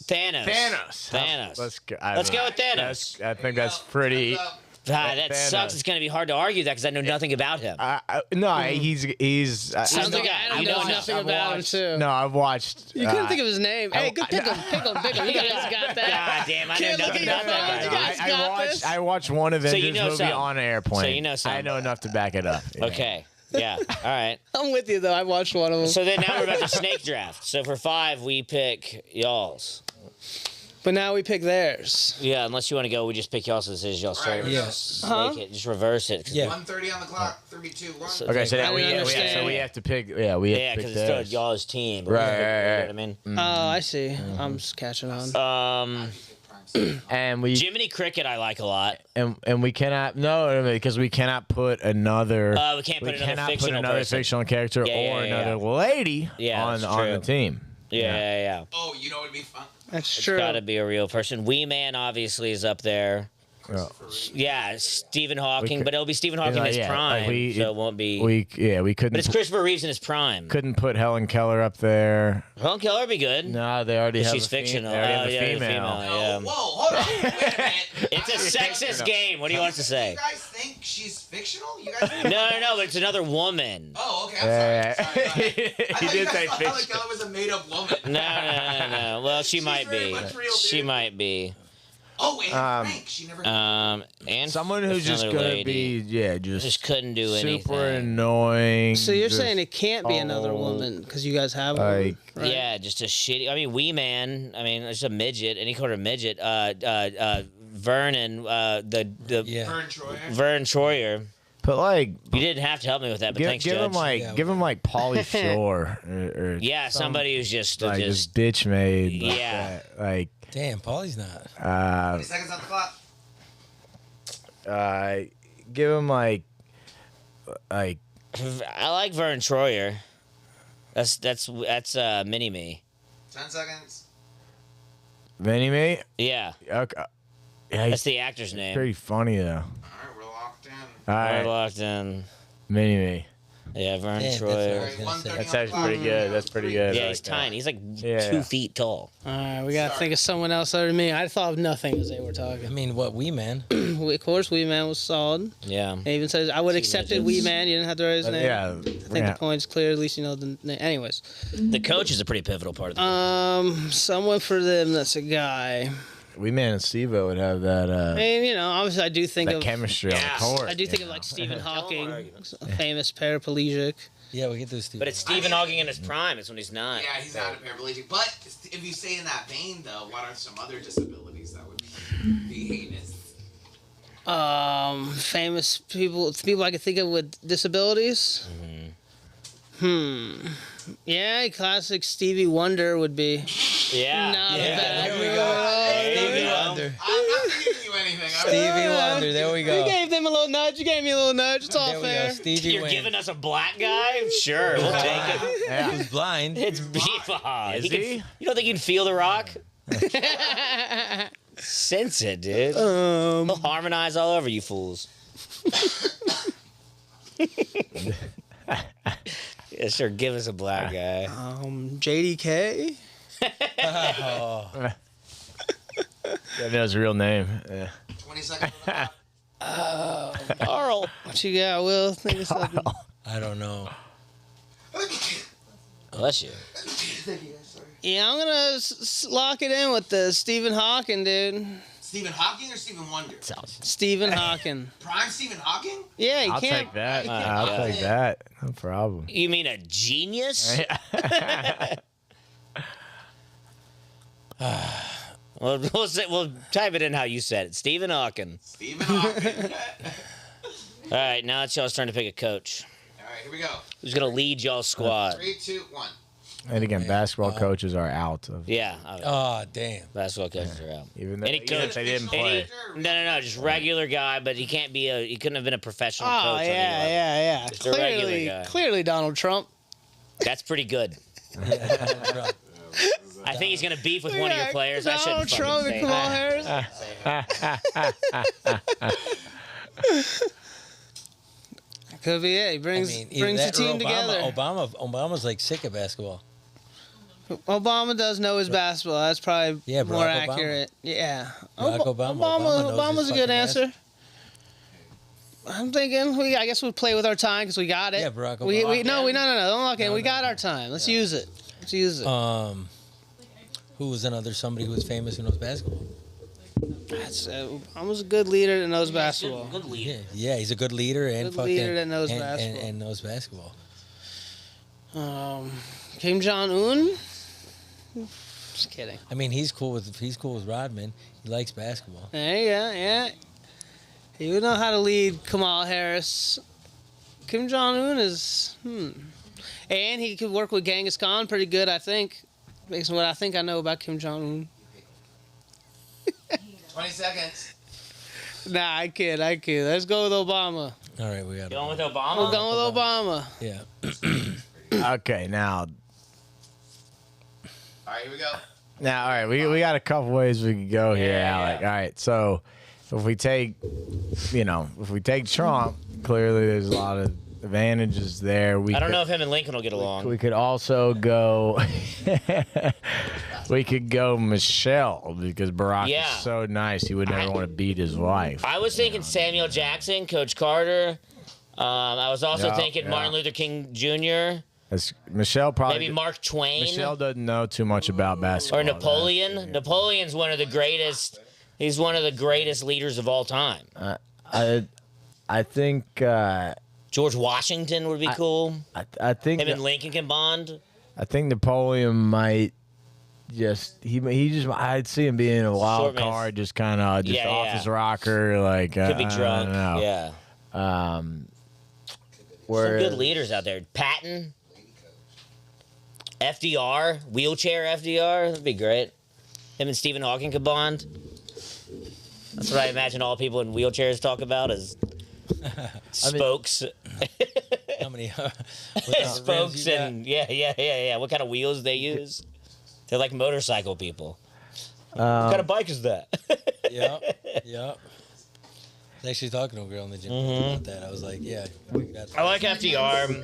Thanos. Thanos. Let's go. Let's go with Thanos. I think that's pretty. That Thanos. sucks. It's going to be hard to argue that because I know nothing about him. No, he's. Sounds like I Adam know knows enough. nothing I've about him watched- too. No, I've watched. You couldn't think of his name. Hey, good pick him, pick him, pick him. You guys got that. God damn, I know Kid, look nothing at about your that phones. You guy. guys got this. I watched one Avengers you know movie some. on an airplane. So you know some. I know enough to back it up. Yeah. Okay. Yeah. All right. I'm with you though. I watched one of them. So then now we're about to snake draft. So for 5, we pick y'all's. But now we pick theirs. Yeah, unless you want to go, we just pick y'all's. So this is y'all's Right, turn. yeah. Snake it. Just reverse it. 'Cause- Yeah. 1:30 on the clock. 3, 2, 1. Okay, so I now we, didn't so understand. we have to pick. Yeah, we have Yeah, to because pick it's theirs. still y'all's team. Right, You know right, what I mean? Oh, I see. I'm just catching on. And we Jiminy Cricket, I like a lot. and we cannot because we cannot put another. We can't put another cannot fictional another person. fictional character Yeah, yeah, or yeah, another lady Yeah, on that's the true. team. Yeah. Oh, you know what would be fun? That's It's true. got to be a real person. Wee Man obviously is up there. Yeah. Yeah, Stephen Hawking, could- but it'll be Stephen Hawking in his yeah, prime, so it won't be. We couldn't. but it's Christopher Reeves in his prime. couldn't put Helen Keller up there. Helen Keller would be good. No, they already have. She's a fem- fictional. They already have Oh, a yeah, the female. female. Oh, Yeah. whoa, hold on. Wait a minute. It's a sexist game. What do you want us to say? You guys think she's fictional? You guys think No, but it's another woman. Oh, okay. I'm Yeah. sorry. Sorry. He I thought did you guys say thought Helen fictional. Keller was a made-up woman. No. Well, she She's might very be. much real, She dude. might be. Oh, and Frank. She never. And Someone who's just another gonna lady. be Just couldn't do anything. super annoying. So you're just, saying it can't be another oh, woman because you guys have one, like- right? Yeah, just a shitty. I mean, Wee Man. I mean, it's a midget. Any kind of midget. Vernon. The Yeah. Vern Troyer. Vern Troyer. But like, You didn't have to help me with that, but give, thanks, give Judge. him like, Yeah, give him like Pauly Shore or yeah, some- somebody who's just like just just bitch made. Like Yeah. that. Like Damn, Paulie's not. 20 seconds on the clock. give him like I like Vern Troyer. That's Mini Me. 10 seconds. Vinny Me. Yeah, Okay. Yeah, that's he's the actor's name. pretty funny though. All right, we're locked in. All We're right, locked in. Mini Me. Yeah, Vern Damn, that's Troyer. what I All was right, gonna 1:30 say. on That's the actually clock. pretty good. That's pretty good. Yeah, I he's like that. tiny. He's like Yeah. 2 feet tall. All right, we gotta think of someone else other than me. I thought of nothing as they were I talking. mean, what Wee Man? Of course, Wee Man was solid. Yeah. It even says I would accept it. Wee Man. You didn't have to write his name. Yeah, I think the point's clear. At least you know the name. Anyways, The coach is a pretty pivotal part of the someone for them that's a guy. We Man and Steve-O would have that I mean, you know, obviously I do think that of. chemistry on Yeah. the court. I do think you of like know? Stephen Hawking, arguments. a famous paraplegic. Yeah, we can do Steve. But it's Stephen Hawking in his prime. It's when he's not. Yeah, he's not a paraplegic. But if you say in that vein, though, what are some other disabilities that would be heinous? Famous people I could think of with disabilities. Yeah, classic Stevie Wonder would be Yeah. not yeah. a bad there we move go. at all. There you go. Wonder. I'm not giving you anything. Stevie Wonder. There we You go. gave them a little nudge. You gave me a little nudge. It's all There we go. fair. Stevie You're Wonder. giving us a black guy? Sure, we'll take it. Yeah. Who's blind? It's Is he? he? You don't think you can feel the rock? Sense it, dude. He'll harmonize all over you fools. Yeah, sure. Give us a black guy. JDK. Oh, That was his real name. Yeah. 20 seconds on the clock. Carl. What you got, Will? Think of something. I don't know. Bless you. Thank you guys. Sorry. Yeah, I'm gonna lock it in with the Stephen Hawking, dude. Stephen Hawking or Stephen Wonder? Stephen Hawking. Prime Stephen Hawking? Yeah, you I'll can't. take that. My I'll God. take that. No problem. You mean a genius? We'll type it in how you said it. Stephen Hawking. Stephen Hawking. All right, now it's y'all's turn to pick a coach. All right, here we go. Who's gonna lead y'all's squad? 3, 2, 1. And again, basketball coaches are out. Yeah, Oh, damn. basketball coaches are out. Even though Any even if coach, they didn't any, play. no, just regular guy, but he can't be he couldn't have been a professional Oh, coach. on any level. yeah. Just a regular guy. Clearly Donald Trump. That's pretty good. I think he's gonna beef with one of your players. I Donald shouldn't Trump fucking and say Kamala Harris. Could be it. He brings either the that or team together. Obama's like sick of basketball. Obama does know his basketball. That's probably Yeah, more Barack Obama. accurate. Yeah. Barack Obama. Obama knows Obama's his a good fucking answer. I'm thinking I guess we'll play with our time because we got it. Yeah, Barack We Obama. no. Don't lock in. No, We no, got no. our time. Let's use it. Let's use it. Who was somebody who was famous who knows basketball? Obama's a good leader that knows basketball. Good leader. Yeah, he's a good leader and Good fucking leader that knows and, basketball. and knows basketball. Kim Jong Un. Just kidding. I mean, he's cool with Rodman. He likes basketball. Yeah. He would know how to lead Kamala Harris. Kim Jong Un is and he could work with Genghis Khan pretty good, I think. Based on what I think I know about Kim Jong Un. 20 seconds. Nah, I kid. Let's go with Obama. All right, we got Going with We're Obama? going with Obama. Yeah. Okay, now, All right, here we go. all right, we got a couple ways we can go here, Yeah, Alec. yeah. All right, so if we take Trump, clearly there's a lot of advantages there. I don't know if him and Lincoln will get along. We could also go. We could go Michelle because Barack Yeah. is so nice he would never want to beat his wife. I was thinking Samuel Jackson, Coach Carter. I was also Yeah, thinking yeah. Martin Luther King Jr. Michelle probably. Maybe Mark Twain. Michelle doesn't know too much about basketball. Or Napoleon. Napoleon's one of the greatest. He's one of the greatest leaders of all time. I think. George Washington would be cool. I think. Him and Lincoln can bond. I think Napoleon might just I'd see him being a wild Short man. card, just kind of Yeah, off yeah. his rocker, like Could be I drunk. don't know. Yeah. Some Where good leaders out there. Patton. FDR. Wheelchair FDR. That'd be great. Him and Stephen Hawking could bond. That's what I imagine all people in wheelchairs talk about is spokes. How many? Spokes and yeah. What kind of wheels they use? They're like motorcycle people. What kind of bike is that? Yeah. I was actually talking to a girl in the gym about that. I was like, yeah. I like FDR.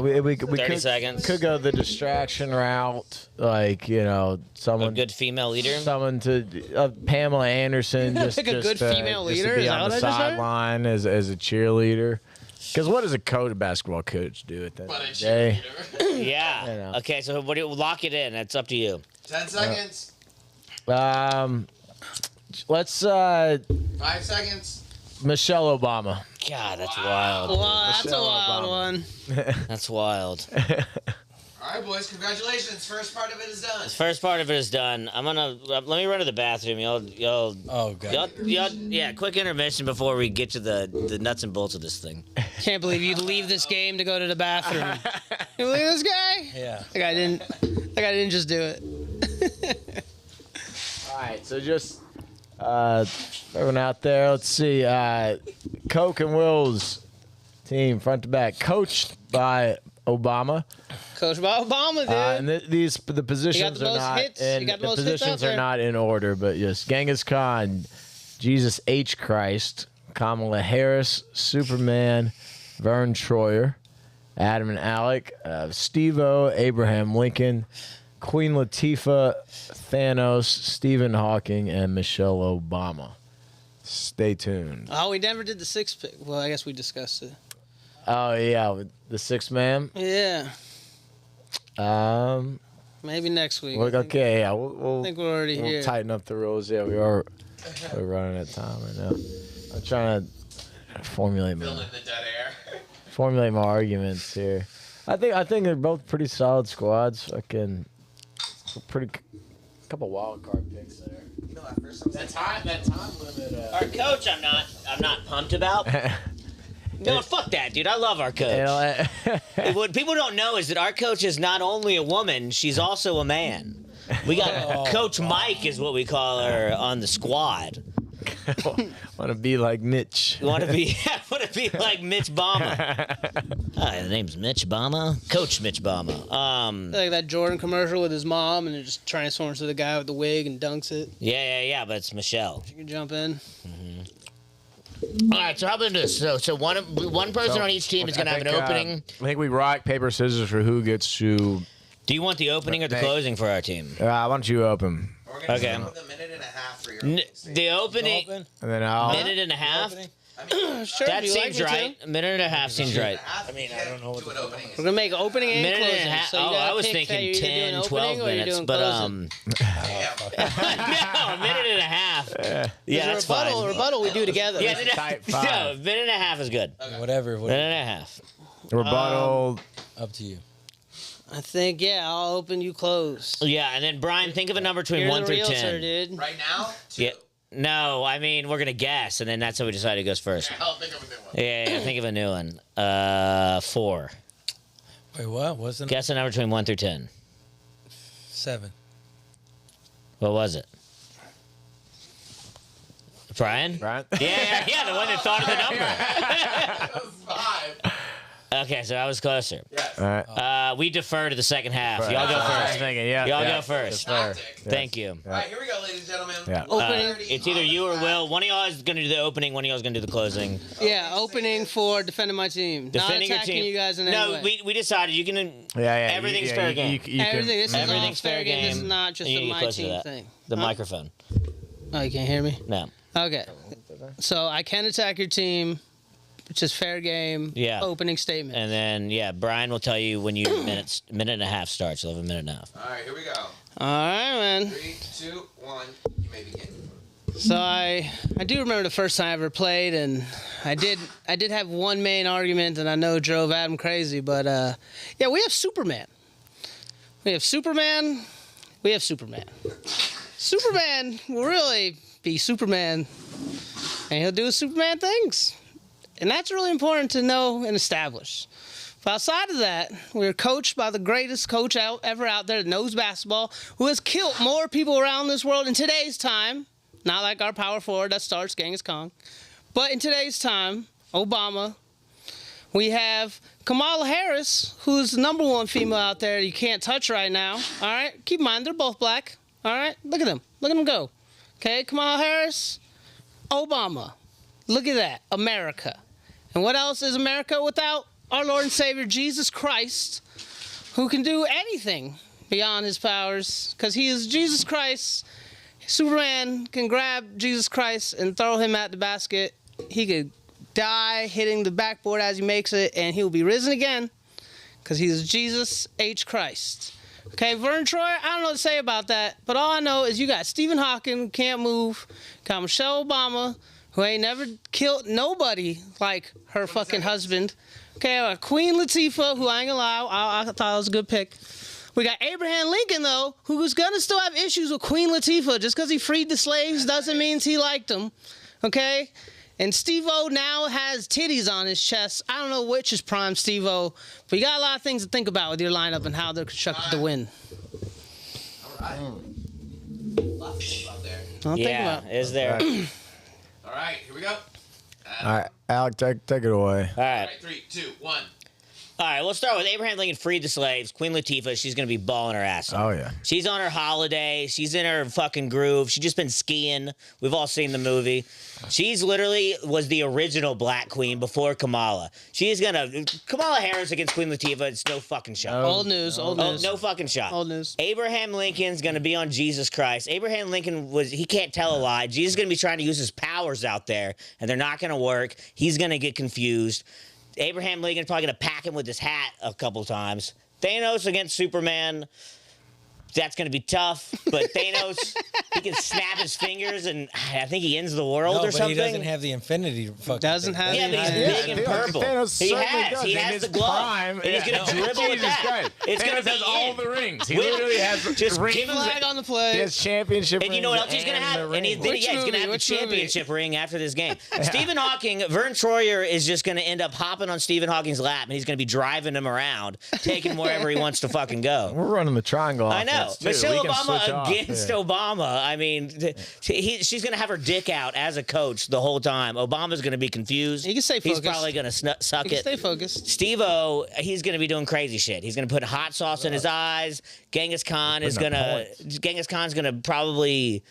we 30 seconds. could go the distraction route, like A someone good female leader. someone to Pamela Anderson just Pick a just good to- female just to leader? be Is that on what the I just heard? sideline as a cheerleader. Because what does a basketball coach do at that But a day? cheerleader. Yeah. You know. Okay, so what do you lock it in? That's up to you. 10 seconds. Let's 5 seconds. Michelle Obama. God, that's wild. Well, that's a Michelle wild Obama. one. That's wild. All right, boys. Congratulations. First part of it is done. First part of it is done. I'm gonna let me run to the bathroom. Y'all. Oh god. Yeah. Quick intermission before we get to the nuts and bolts of this thing. Can't believe you'd leave this game to go to the bathroom. You believe this guy? Yeah. That guy didn't just do it. All right, so just everyone out there, let's see. Coke and Will's team, front to back, coached by Obama. Coach by Obama, dude. And the positions the are most not hits. in He got the the most hits out positions are there. not in order, but yes, Genghis Khan, Jesus H. Christ, Kamala Harris, Superman, Vern Troyer, Adam and Alec, Steve-O, Abraham Lincoln, Queen Latifah, Thanos, Stephen Hawking, and Michelle Obama. Stay tuned. Oh, we never did the six pick. Well, I guess we discussed it. Oh yeah, with the sixth man. Yeah, maybe next week. Look, I think, okay, yeah, I we'll think we're already we'll here. tighten up the rules. Yeah, we're running out of time right now. I'm trying to formulate Building my the dead air. arguments here. I think they're both pretty solid squads. Fucking pretty couple wild card picks there. You know, at first I was like, That time limit. Our coach, I'm not pumped about. No, fuck that, dude. I love our coach. What people don't know is that our coach is not only a woman, she's also a man. We got Coach Mike is what we call her on the squad. Want to be like Mitch. You want to be like Mitch Bama. Hi, the name's Mitch Bama. Coach Mitch Bama. Like that Jordan commercial with his mom, and it just transforms to the guy with the wig and dunks it. Yeah, but it's Michelle. You can jump in. All right, so how about this? So one person on each team is going to have an opening. I think we rock, paper, scissors for who gets to. Do you want the opening or the closing for our team? Why don't you open? we're gonna Okay. start with a minute and a half for your opening statement. The opening, Open? And then I'll. minute and a half. Opening? I mean, Sure, That if you like seems me to. right. A minute and a half seems right. I mean, I don't know what do the an opening. We're gonna make opening and Minute closing. and a half. So you Oh, gotta I was pick, thinking you're either 10, doing 12 opening or you're minutes, doing but closing. no, a minute and a half. Yeah, that's rebuttal, fine. rebuttal we do together. Yeah, Type no, five. a minute and a half is good. Whatever. Minute and a half. Rebuttal. Up to you. I think, yeah, I'll open, you close. Yeah, and then Brian, think of a number between You're 1 the through realtor, 10. dude. Right now, 2. Yeah. No, I mean we're gonna guess, and then that's how we decide who goes first. I'll think of a new one. Yeah, think of a new one. 4. Wait, what? Wasn't Guess a number between 1 through 10. 7? What was it? Brian? Right? Yeah, the one that thought of the number. That was 5. Okay, so I was closer. Yes. All right. We defer to the second half. Y'all go I was first. thinking, yeah. Y'all yeah. go first. Tactic. Thank you. All right, here we go, ladies and gentlemen. Yeah. Opening. It's either you or Will. One of y'all is going to do the opening. One of y'all is going to do the closing. Yeah, opening for defending my team. Defending Not your attacking team. you guys in No, any way. we decided you can. Yeah. Everything's you, fair you, game. You, you Everything. can, This is Everything's all fair game. This is game. not just You a need to my get closer to team that. thing. The Huh? microphone. Oh, you can't hear me? No. Okay. So I can attack your team, which is fair game. Yeah. Opening statement. And then Brian will tell you when your minute and a half starts. You'll have a minute and a half. All right, here we go. All right, man. 3, 2, 1. You may begin. So I do remember the first time I ever played, and I did have one main argument, and I know drove Adam crazy, but yeah, we have Superman. We have Superman. We have Superman. Superman will really be Superman, and he'll do Superman things, and that's really important to know and establish. But outside of that, we're coached by the greatest coach ever out there that knows basketball, who has killed more people around this world in today's time. Not like our power forward that starts Genghis Khan. But in today's time, Obama, we have Kamala Harris, who's the number one female out there you can't touch right now. All right? Keep in mind, they're both black. All right? Look at them. Look at them go. Okay? Kamala Harris, Obama. Look at that. America. And what else is America without our Lord and Savior, Jesus Christ, who can do anything beyond his powers? Because he is Jesus Christ. Superman can grab Jesus Christ and throw him at the basket. He could die hitting the backboard as he makes it, and he will be risen again because he is Jesus H. Christ. Okay, Vern Troyer, I don't know what to say about that, but all I know is you got Stephen Hawking, who can't move, got Michelle Obama, who ain't never killed nobody like her fucking husband. Okay, Queen Latifah, who I ain't gonna lie, I thought it was a good pick. We got Abraham Lincoln, though, who's going to still have issues with Queen Latifah. Just because he freed the slaves doesn't mean he liked them, okay? And Steve-O now has titties on his chest. I don't know which is prime Steve-O, but you got a lot of things to think about with your lineup and how they're constructed to win. All right. Lots of things out there. I'll think about it. Is there? All right, here we go. All right, Alec, take it away. All All right. right, 3, 2, 1. All right, we'll start with Abraham Lincoln freed the slaves. Queen Latifah, she's going to be balling her ass off. Oh, yeah. She's on her holiday. She's in her fucking groove. She's just been skiing. We've all seen the movie. She's literally was the original black queen before Kamala. She's going to... Kamala Harris against Queen Latifah, it's no fucking shot. Old news, old Oh, news. no fucking shot. Old news. Abraham Lincoln's going to be on Jesus Christ. Abraham Lincoln he can't tell a lie. Jesus is going to be trying to use his powers out there, and they're not going to work. He's going to get confused. Abraham Lincoln's probably going to pack him with his hat a couple times. Thanos against Superman. That's going to be tough. But Thanos, he can snap his fingers, and I think he ends the world No, or but something. he doesn't have the infinity fucking Doesn't thing. have Yeah, the but he's infinity. big and purple. Thanos He certainly has. does. He In has his the glove. prime, And he's going to dribble with Jesus that. Christ. It's going Thanos to be has all in. the rings. He With- literally has just rings. give him Flag on the He play. has championship And you know what else rings he's going to and have? the And he's, rings. then, Which yeah, he's going to movie? have the Which movie? championship ring after this game. Stephen Hawking, Vern Troyer is just going to end up hopping on Stephen Hawking's lap, and he's going to be driving him around, taking him wherever he wants to fucking go. We're running the triangle I know. offense, too. Michelle We can switch Obama off. against Yeah. Obama. I mean, she's going to have her dick out as a coach the whole time. Obama's going to be confused. He can stay He's focused. probably going to suck You can it. stay focused. Steve-O, he's going to be doing crazy shit. He's going to put hot sauce in his eyes. Genghis Khan is Putting going up to Genghis Khan's going to probably,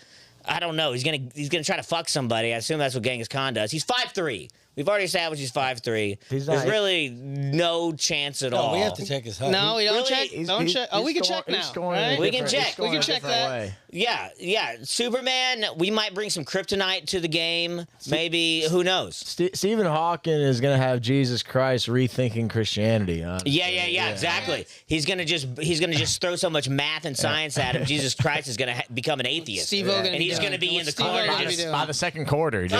I don't know, he's going to try to fuck somebody. I assume that's what Genghis Khan does. He's 5'3". We've already established he's 5'3". He's There's not- really no chance at No, all. we have to check his height. No, we don't Really? check. Don't check. Oh, we can check now. Right? We can check. We can check that. Yeah. Superman, we might bring some kryptonite to the game. Maybe, who knows? Stephen Hawking is going to have Jesus Christ rethinking Christianity. Honestly. Yeah, exactly. He's gonna just throw so much math and science at him. Jesus Christ is gonna become an atheist, Steve-O gonna and be he's doing. gonna be in What's the Steve-O corner. gonna be just- doing? By the second quarter, dude.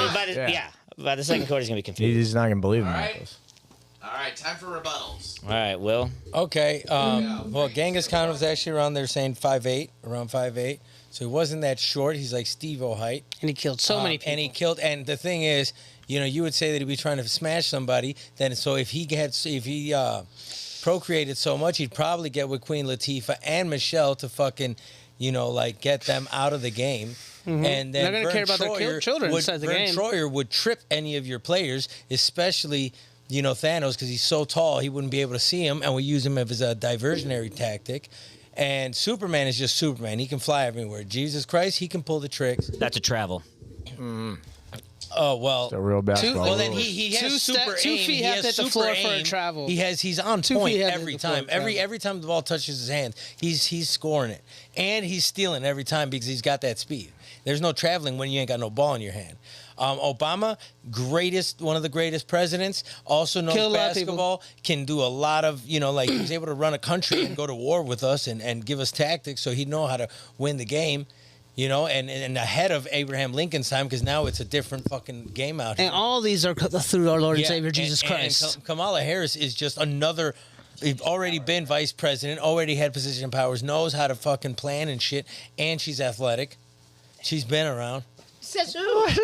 By the second quarter, he's gonna be confused. He's not going to believe in All right. this. All right, time for rebuttals. All right, Will. Okay. Well, Genghis Khan was actually around there saying 5'8", around 5'8". So he wasn't that short. He's like Steve-O height. And he killed so many people. And he killed. And the thing is, you would say that he'd be trying to smash somebody. Then so if he procreated so much, he'd probably get with Queen Latifah and Michelle to fucking, get them out of the game. And then They're gonna Vern care about their Troyer children would, inside the Vern game. Troyer would trip any of your players, especially Thanos, because he's so tall he wouldn't be able to see him, and we use him as a diversionary tactic. And Superman is just Superman. He can fly everywhere. Jesus Christ, he can pull the tricks. That's a travel. Oh well. The real basketball. Well, then rules. he has super 2 aim. feet He have has to hit the super floor for a aim. travel. He's on 2 point feet have to every hit the floor time. for travel. Every time the ball touches his hand, he's scoring it, and he's stealing every time because he's got that speed. There's no traveling when you ain't got no ball in your hand. Obama, one of the greatest presidents, also knows Killed a lot of people. basketball, can do a lot of, he was able to run a country and go to war with us and give us tactics, so he'd know how to win the game. And ahead of Abraham Lincoln's time, because now it's a different fucking game out here. And all these are through our Lord and Savior Jesus and Christ. Kamala Harris is just another. We've already been vice president, already had position powers, knows how to fucking plan and shit, and she's athletic. She's been around. Says who? 20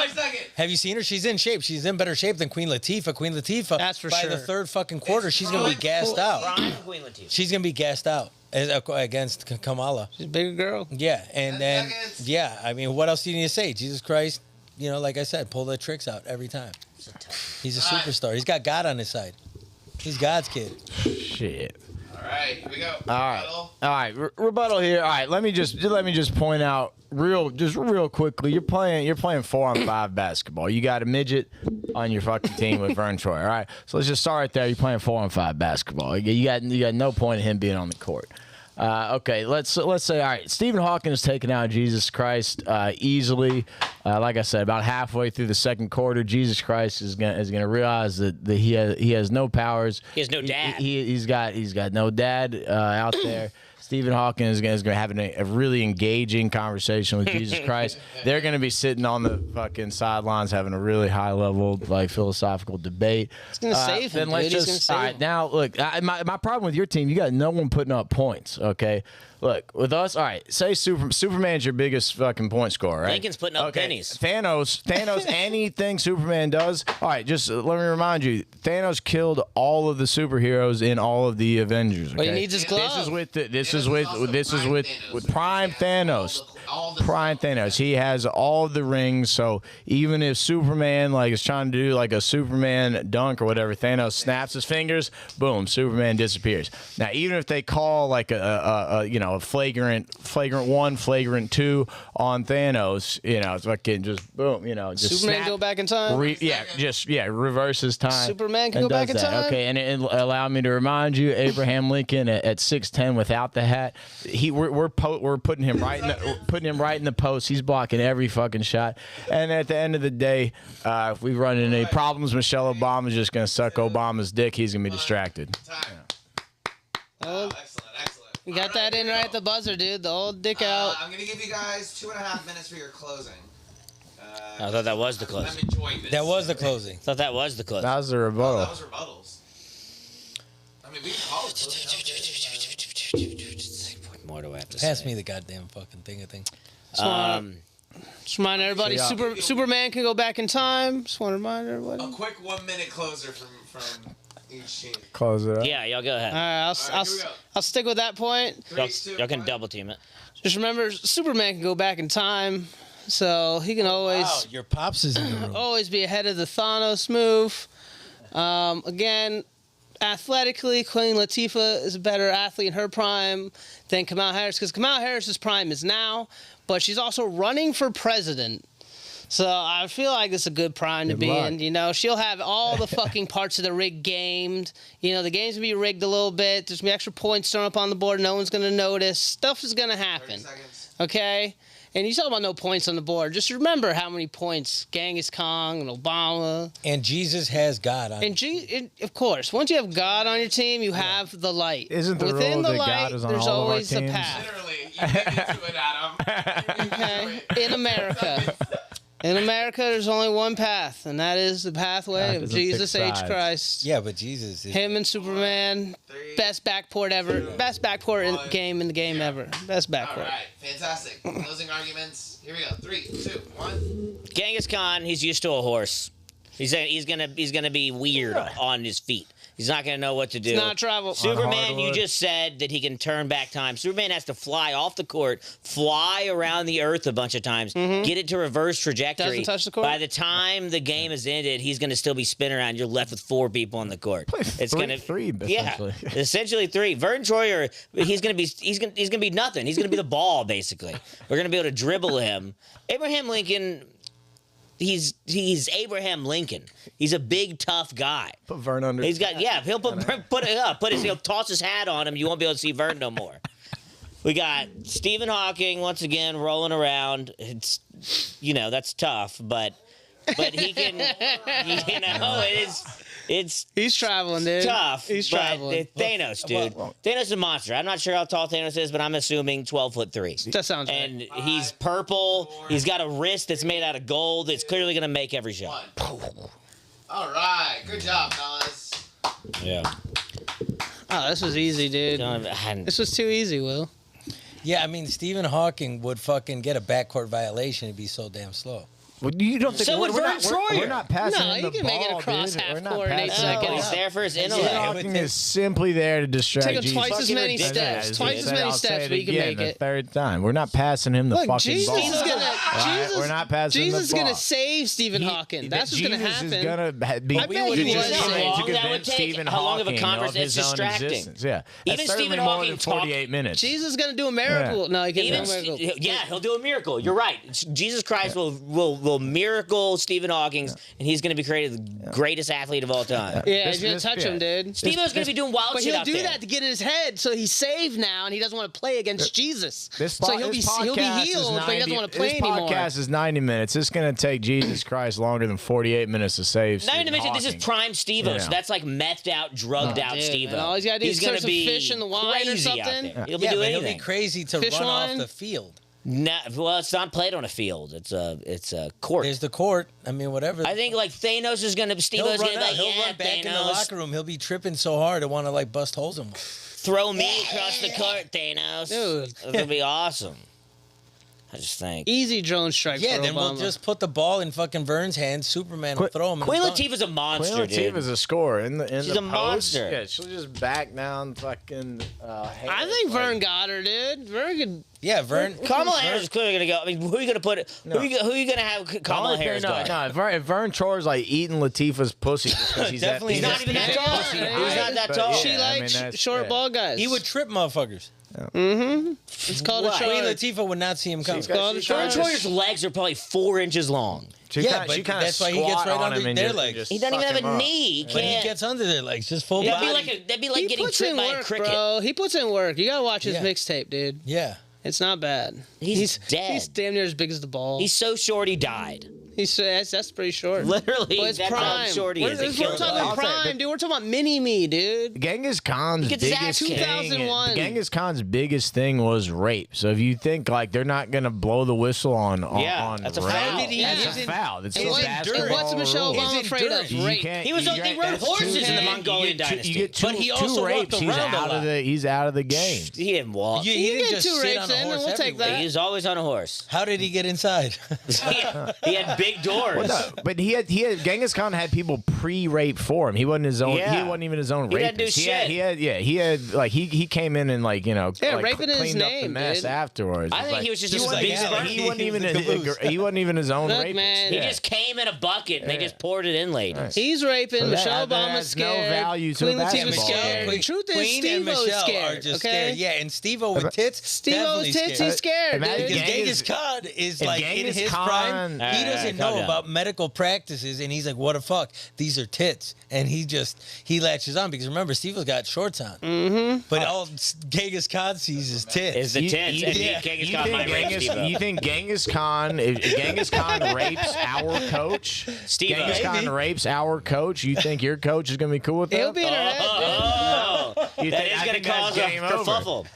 seconds. Have you seen her? She's in shape. She's in better shape than Queen Latifah. Queen Latifah, That's for by sure. the third fucking quarter, she's gonna be gassed out. Queen Latifah. She's gonna be gassed out against Kamala. She's a bigger girl. Yeah, and 10 then seconds. yeah, I mean, what else do you need to say? Jesus Christ, like I said, pull the tricks out every time. He's a superstar. He's got God on his side. He's God's kid. Shit. All right, here we go. All right. Rebuttal here. All right, let me just point out real quickly. You're playing 4-on-5 basketball. You got a midget on your fucking team with Vern Troyer. All right, so let's just start right there. You're playing 4-on-5 basketball. You got no point in him being on the court. Okay, let's say, all right, Stephen Hawking has taken out Jesus Christ easily. Like I said, about halfway through the second quarter, Jesus Christ is gonna realize that he has no powers. He has no dad. He's got no dad out there. Stephen Hawking is going to have a really engaging conversation with Jesus Christ. They're going to be sitting on the fucking sidelines having a really high level, philosophical debate. He's gonna save him, Then let's dude. He's just gonna all save right. him. Now look, my problem with your team, you got no one putting up points. Okay, look with us. All right, say Superman's your biggest fucking point scorer, right? Lincoln's putting up pennies. Thanos, anything Superman does. All right, just let me remind you, Thanos killed all of the superheroes in all of the Avengers. Okay? But he needs his glove. This is with Prime Thanos. All the Prime Thanos. He has all the rings, so even if Superman is trying to do a Superman dunk or whatever, Thanos snaps his fingers, boom, Superman disappears. Now, even if they call a flagrant 1, flagrant 2 on Thanos, it's fucking just boom, just Superman snap, go back in time. reverses time. Superman can and go back does in that. time. Okay, and it allow me to remind you, Abraham Lincoln at 6'10" without the hat, we're putting him right in the post. He's blocking every fucking shot. And at the end of the day, if we run into any problems, Michelle Obama's just gonna suck Obama's dick. He's gonna be distracted. time. Excellent. You got that in right at the buzzer, dude. The old dick out. I'm gonna give you guys 2.5 minutes for your closing. I thought that was the I'm closing. enjoying this. That was the closing. I thought that was the closing. That was the Oh, rebuttal. that was rebuttals. I mean, we can call it closing. What more do I have to Pass say? me the goddamn fucking thing. I think. Just remind everybody, Yeah. Superman can go back in time. Just want to remind A everybody. quick 1 minute closer from each team. Close it up. Yeah, y'all go ahead. All right, All right, here we go. I'll stick with that point. Y'all, 3, 2, y'all can 1. double team it. Just remember, Superman can go back in time, so he can always Wow, your pops is in the room. always be ahead of the Thanos move. Again, athletically, Queen Latifah is a better athlete in her prime than Kamala Harris, because Kamala Harris's prime is now, but she's also running for president. So I feel like it's a good prime to Good be luck. in. You know, she'll have all the fucking parts of the rig gamed. You know, the game's gonna be rigged a little bit. There's gonna be extra points thrown up on the board. No one's gonna notice. Stuff is gonna 30 happen. seconds. Okay? And you talk about no points on the board. Just remember how many points Genghis Khan and Obama And Jesus has God on. and of course, once you have God on your team, you have the light. Isn't the Within rule the that light, God is on there's all of our always a teams? path. Literally, you beat me to it, Adam. Okay? In America. In America, there's only one path, and that is the pathway Path of is a Jesus thick H. side. Christ. Yeah, but Jesus is. Him and Superman, 3. best backport ever. Best backport game in the game ever. Best All backport. right, fantastic. Closing arguments. Here we go. 3, 2, 1. Genghis Khan, he's used to a horse. He's gonna be weird on his feet. He's not gonna know what to do. It's not travel. Superman, you hardwood. just said that he can turn back time. Superman has to fly off the court, fly around the earth a bunch of times, get it to reverse trajectory. Doesn't touch the court? By the time the game is ended, he's going to still be spinning around. You're left with 4 people on the court. It's going to three, yeah, essentially. essentially 3. Vern Troyer, he's going to be nothing. He's going to be the ball basically. We're going to be able to dribble him. Abraham Lincoln. He's Abraham Lincoln. He's a big tough guy. Put Vern under. He's got he'll he'll toss his hat on him. You won't be able to see Vern no more. We got Stephen Hawking once again rolling around. It's that's tough, but he can it's He's traveling, dude. tough. He's but traveling. Thanos, dude. Thanos is a monster. I'm not sure how tall Thanos is, but I'm assuming 12'3". That sounds right. And he's purple. He's got a wrist that's made out of gold. It's clearly gonna make every shot. 1. All right, good job, fellas. Yeah. Oh, this was easy, dude. This was too easy, Will. Yeah, I mean, Stephen Hawking would fucking get a backcourt violation. He'd be so damn slow. Well, you don't think So would we're Vern not, Troyer. we're not passing No, him you the can make it ball, across dude. half We're not court in 8 passing the Oh, seconds. he's there for his Stephen intellect. Hawking is simply there to distract Take him Jesus. twice as many ridiculous. steps. Twice as many I'll say steps, it but you can again, make the it. third time. We're not passing him the Look, fucking Jesus ball. is gonna. Right? Jesus, We're not passing the Jesus is gonna ball. save Stephen Hawking. That's what's gonna Jesus happen. is gonna be I bet he was. just How trying long to that would convince take? Stephen How long of a Hawking conversation? his It's own distracting. existence. Yeah, Even That's Stephen certainly more Hawking than 48 minutes. Jesus is gonna do a miracle. No, he can't do a miracle. He'll do a miracle. You're right. Jesus Christ will miracle Stephen Hawking, and he's going to be created the greatest athlete of all time. Yeah, This- he's gonna this- touch yeah. him, dude. Stephen's going to be doing wild But shit he'll out do there. that to get in his head, so he's saved now, and he doesn't want to play against Jesus. This So he'll be podcast is healed, but he doesn't want to play this anymore. podcast is 90 minutes. It's going to take Jesus Christ longer than 48 minutes to save Not even to Stephen mention, this is Hawking. prime Steve-O, Yeah. so that's like methed out, drugged out Dude, Steve-O. man, all he's gotta do is gonna serve some be fish in the wine or crazy out something. there. He'll be Yeah, doing but he'll be anything. crazy to Fish run wine? off the field. Well, it's not played on a field. It's a court. There's the court. I mean, whatever. I think like Thanos is going to, he'll Steve-O's run going to out. be like, He'll yeah, run back in the Thanos, locker room. He'll be tripping so hard to want to like bust holes in him. throw me across the court, Thanos. Dude. It's going to be awesome. I just think. Easy drone strike. Yeah, for then we'll Obama. just put the ball in fucking Vern's hands. Superman will Quit- throw him. and Queen it's done. Latifah's a monster, Queen dude. Latifah's a scorer in the She's the a monster. Yeah, she'll just back down fucking. I think Vern got her, dude. Vern could. Yeah, Vern. Kamala Harris is clearly going to go. I mean, who are you going to put? No. Who are you going to have Kamala Harris no, guard? no. If Vern Troyer's like eating Latifah's pussy, just 'cause he's Definitely he's not even that tall. pussy He's height, not that but tall. yeah, She I mean, likes that's- short yeah. ball guys. He would trip motherfuckers. It's called What? a Queen short. Latifah would not see him coming. She's got- called a she's Vern short. Troyer's legs are probably 4 inches long. She Yeah, kinda- but she kinda that's why he gets squat right on under him and their just- legs. just He doesn't even fuck have him a up. knee. He But he can't. gets under their legs, just full That'd body. be like He getting puts tripped in by a work, cricket. bro. He puts in work. You gotta watch his Yeah. mixtape, dude. Yeah. It's not bad. He's dead. He's damn near as big as the ball. He's so short he died. That's pretty short. Literally, But it's that's how prime. short he is. He We're killed talking it. I'll say, prime, but- dude. We're talking about mini-me, dude. Genghis Khan's gets his biggest ass thing. kicked. 2001. Genghis Khan's biggest thing was rape. So if you think like they're not gonna blow the whistle on Yeah, that's a rape, foul. Did he- that's is a it- foul. It's is a it basketball And what's Michelle rule. Obama Is afraid of? endurance. You Rape. can't- He was you they got- rode that's horses too- in the you Mongolian get two- dynasty. You get two, But he two also rapes. walked He's around a out lot. of the. He's out of the game. He didn't walk. He You didn't get just two sit rapes on a in, horse we'll take everywhere. that. He was always on a horse. How did he get inside? He had big doors. No, but he had Genghis Khan had people pre-rape for him. He wasn't his own. Yeah. He wasn't even his own He rapist. didn't do shit. He had like he came in and like Yeah, like, raping in his cleaned up the name, mess dude. afterwards. I It's think like, he was just he a wasn't big even- sperm. He wasn't even He's a caboose. he wasn't even his own Look, rapist. man. He Yeah. just came in a bucket and they just poured it in ladies. He's raping. So Michelle that Obama's adds no scared. value to Queen the Latifah's basketball scared. game. The truth is, Queen and Steve-O's Michelle scared. are just okay? scared. Yeah, and Steve-O with tits, Steve-O's definitely tits, scared. he's scared, Imagine dude. Because Genghis Genghis- Khan is if like in Genghis his Khan- prime. He Alright, doesn't calm know down. about medical practices, and he's like, "What the fuck? These are tits," and he latches on because remember, Steve-O's got shorts on. Mm-hmm. But all Genghis Khan sees is tits. Is the tits. And yeah. Genghis You Khan might rape think Steve-O. you think Genghis Khan, if Genghis Khan rapes our coach, Steve-O. Genghis Khan Maybe. rapes our coach, you think your coach is going to be cool with that? He'll be in her head, Oh, You that think- is I going to think that's cause a game over. kerfuffle.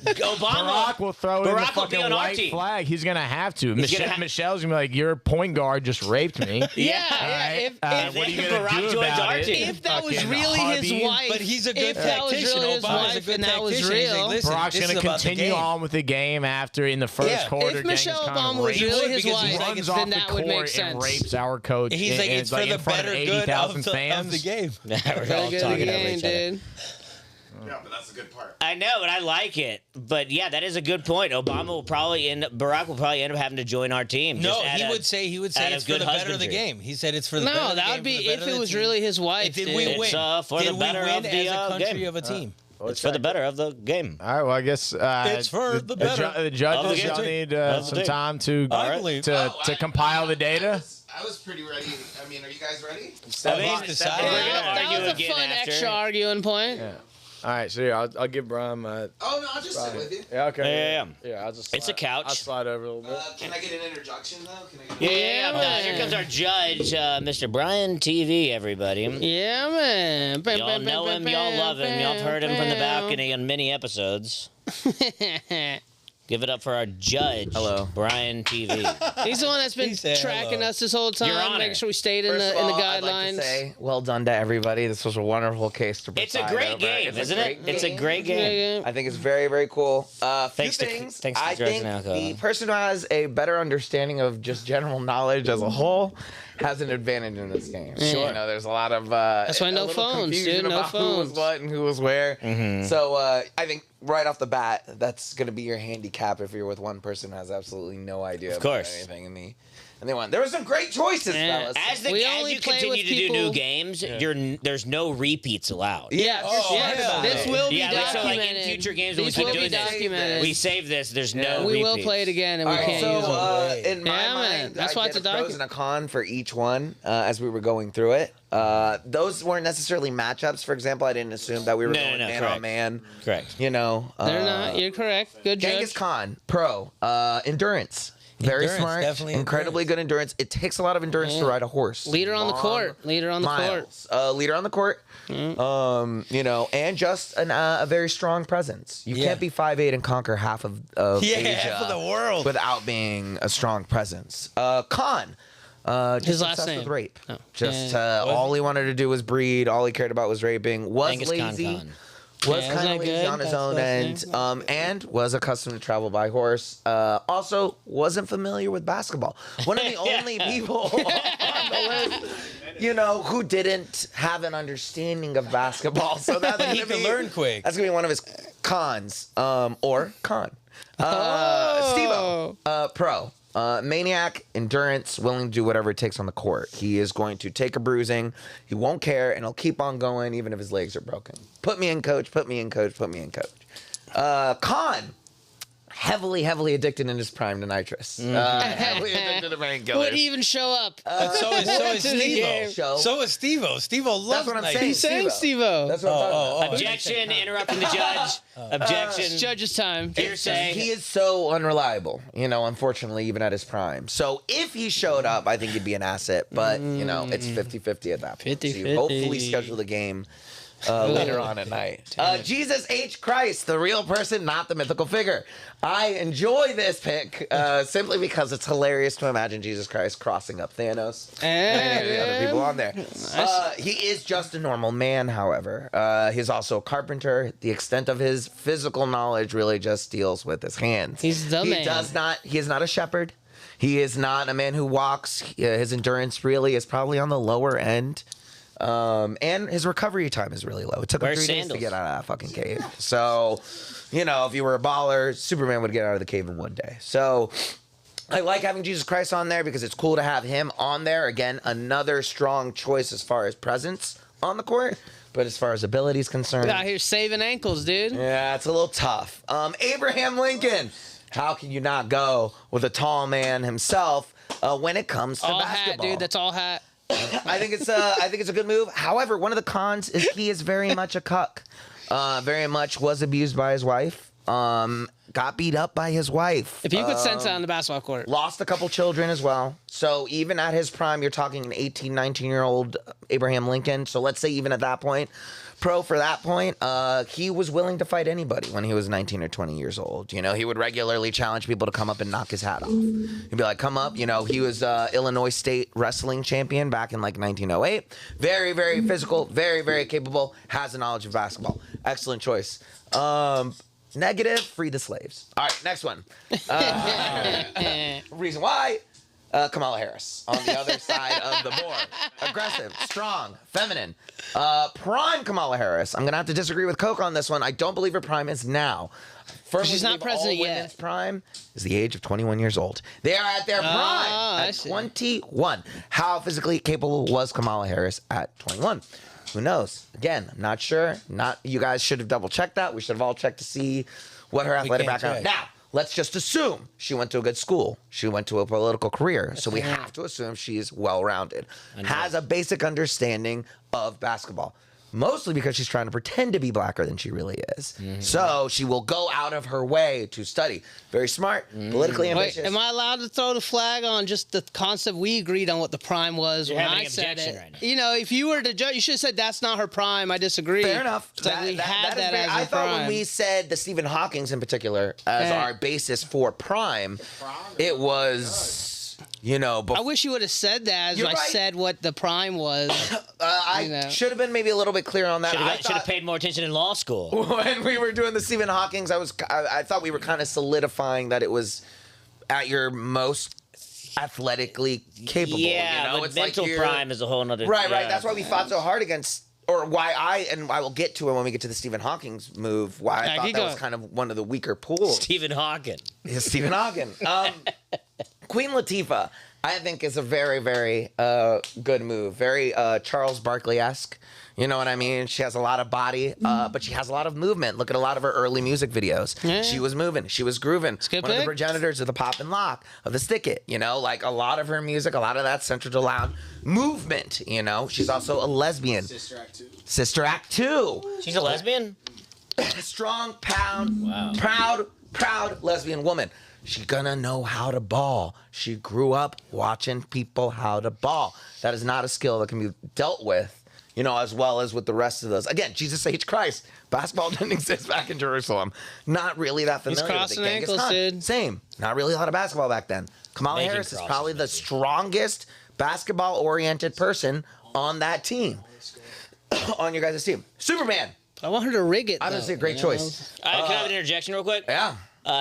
Obama. Barack will throw in the Barack will be fucking on our white team. flag. He's going to have to. gonna ha- Michelle's going to be like, your point guard just raped me. Yeah, All yeah. right, If what are you If going Barack to do joins about our it? team. if that was Fucking really his hubby. wife, But he's a good if that was tactician. really his Obama's a wife, good and that was tactician. He's like, real. listen, Barack's this going is to about the continue game. on with the game after in the first Yeah, if quarter. if Michelle Genghis Khan Obama was rapes- really would, his because he's wife, like, runs then off that the would make court sense. and rapes our coach. He's like, and it's for in the front of better good 80,000 of the fans. game. We're all Very good talking over game, each other. dude. Yeah, but that's the good part. I know, but I like it. But yeah, that is a good point. Barack will probably end up having to join our team. No, just he out would say out of it's for good the better of the husbandry. game. He said it's for the better No, of the that game, would be for the if better it of was the team. really his wife. Did dude. we It's, win? for the Did we better win of the, as a country game. of a team? It's for the better of the game. All right, well, I guess It's for the better. The judges, Of the y'all game. need Of the some game. time to I believe. compile the data. I was pretty ready. I mean, are you guys ready? I mean, he's decided. we're Yeah, gonna that argue was a again fun after. extra arguing point. Yeah. All right, so here, I'll give Brian my. Oh no, I'll just sit with you. Yeah, okay. Yeah. I'll just. It's a couch. I'll slide over a little bit. Can I get an introduction though? Can I get? Yeah, man. here comes our judge, Mr. Brian TV, everybody. Yeah, man. Y'all know him, y'all love him, y'all have heard him from the balcony on many episodes. Give it up for our judge, Hello. Brian TV. He's the one that's been He said tracking hello. us this whole time, Your Honor. making sure we stayed in First the of in the all, I'd guidelines. like to say, well done to everybody. This was a wonderful case to It's a preside great over. game, It's a isn't it? great It's a game. great game. I think it's very, very cool. Thanks Few to- things. thanks to I drugs think and alcohol. the person who has a better understanding of just general knowledge as a whole has an advantage in this game. Sure. You know, there's a lot of That's why no a little phones, confusion dude, no about who was phones. what and who was where. Mm-hmm. So I think right off the bat, that's going to be your handicap if you're with one person who has absolutely no idea Of about course. anything. And they won. There were some great choices, Yeah. fellas. We As only you play continue with to do people- new games, there's no repeats allowed. Yeah, Oh, yeah. yeah. This will be Yeah, like, so, like, documented. in future games when we These keep will doing be this, documented. We save this. There's no we will repeats. play it again, and we All right, can't so use them. in my Yeah, man. mind, That's I why did it's a a pros docu- and a con for each one as we were going through it. Those weren't necessarily matchups. For example, I didn't assume that we were No, going no, man correct. on man. Correct. You know, They're not. You're correct. Good Genghis judge. Khan, pro, endurance. Very Endurance, smart, definitely incredibly good endurance. It takes a lot of endurance to Yeah. ride a horse. Leader on the Long court. Leader on the court. miles. Leader on the court. You know, and just a very strong presence. You Yeah. can't be 5'8" and conquer half of Yeah, Asia half of the world. without being a strong presence. Khan. Just His last obsessed name. with rape. Oh. Just Yeah. all he wanted to do was breed. All he cared about was raping. Was Genghis Khan lazy. Khan. Was Yeah, kind isn't of that lazy good? on his That's own last end, name. and was accustomed to travel by horse. Also, wasn't familiar with basketball. One of the only people on the list, you know, who didn't have an understanding of basketball. So that's But he gonna can be, learn quick. That's gonna be one of his cons, or con. Oh. Steve-O, pro. Maniac, endurance, willing to do whatever it takes on the court. He is going to take a bruising. He won't care, and he'll keep on going even if his legs are broken. Put me in, coach. Put me in, coach. Put me in, coach. Con. heavily addicted in his prime to nitrous. Heavily addicted to painkillers. Would he even show up? So is To the game. Steve-O. So is Steve-O. Steve-O loves That's what I'm nitrous. saying. He's saying Steve-O. That's what I'm talking about. Objection, interrupting the judge. Objection. It's judge's time. Hearsay. He is so unreliable, unfortunately, even at his prime. So if he showed up, I think he'd be an asset. But, it's 50-50 at that point. So you 50-50. hopefully schedule the game later on at night. Jesus H. Christ, the real person, not the mythical figure. I enjoy this pick simply because it's hilarious to imagine Jesus Christ crossing up Thanos and the other people on there. He is just a normal man, however. He's also a carpenter. The extent of his physical knowledge really just deals with his hands. He's the man. He is not a shepherd. He is not a man who walks. His endurance really is probably on the lower end. And his recovery time is really low. It took him 3 days to sandals? get out of that fucking cave. So, if you were a baller, Superman would get out of the cave in 1 day. So, I like having Jesus Christ on there because it's cool to have him on there. Again, another strong choice as far as presence on the court. But as far as ability is concerned, Out here saving ankles, dude. yeah, it's a little tough. Abraham Lincoln. How can you not go with a tall man himself when it comes to All basketball? hat, dude. That's all hat. I think it's a good move. However, one of the cons is he is very much a cuck. Very much was abused by his wife. Got beat up by his wife. If you could sense that on the basketball court. Lost a couple children as well. So even at his prime, you're talking an 18, 19-year-old Abraham Lincoln. So let's say even at that point, for that point, he was willing to fight anybody when he was 19 or 20 years old. He would regularly challenge people to come up and knock his hat off. He'd be like, come up. He was Illinois State wrestling champion back in 1908. Very, very physical, very, very capable, has a knowledge of basketball. Excellent choice. Negative, free the slaves. All right, next one. Reason why? Kamala Harris on the other side of the board. Aggressive, strong, feminine. Prime Kamala Harris. I'm going to have to disagree with Coke on this one. I don't believe her prime is now. Firmly She's not believe all president yet. women's prime is the age of 21 years old. They are at their prime I at see. 21. How physically capable was Kamala Harris at 21? Who knows? Again, I'm not sure. You guys should have double checked that. We should have all checked to see what her athletic can't background. check. Now, let's just assume she went to a good school. She went to a political career. So we have to assume she's well-rounded. Has a basic understanding of basketball. Mostly because she's trying to pretend to be blacker than she really is. So she will go out of her way to study. Very smart, politically Wait, ambitious. am I allowed to throw the flag on just the concept we agreed on what the prime was You're when having I an said objection it? right now. If you were to judge, you should have said that's not her prime. I disagree. Fair enough. It's like we had is that fair. as I her thought when prime. we said the Stephen Hawking's in particular as Yeah. our basis for prime, it was, I wish you would have said that as You're I right. said what the prime was. I should have been maybe a little bit clear on that. Should I have thought paid more attention in law school. when we were doing the Stephen Hawking's, I thought we were kind of solidifying that it was at your most athletically capable. Yeah, but It's mental you're- prime is a whole nother. Right. yeah. That's why we fought so hard against, or why I will get to it when we get to the Stephen Hawking's move. Why I Yeah, thought keep that going. was kind of one of the weaker pools. Stephen Hawking. Is Stephen Hawking. Queen Latifah, I think, is a very, very good move. Very Charles Barkley-esque. You know what I mean? She has a lot of body, but she has a lot of movement. Look at a lot of her early music videos. Yeah. She was moving. She was grooving. good One of the pick. progenitors of the pop and lock, of the stick it. A lot of her music, a lot of that centered around movement. She's also a lesbian. Sister Act 2. Sister Act 2. She's a lesbian. Strong, proud lesbian woman. She gonna know how to ball. She grew up watching people how to ball. That is not a skill that can be dealt with, as well as with the rest of those. Again, Jesus H. Christ. Basketball didn't exist back in Jerusalem. Not really that familiar with it. crossing Genghis ankles, Khan, dude. Same. Not really a lot of basketball back then. Kamala Making Harris is crosses, probably the maybe. strongest basketball-oriented person on that team. On your guys' team. Superman. I want her to rig it. Honestly, a though, great you know? choice. Can I have an interjection real quick? Yeah.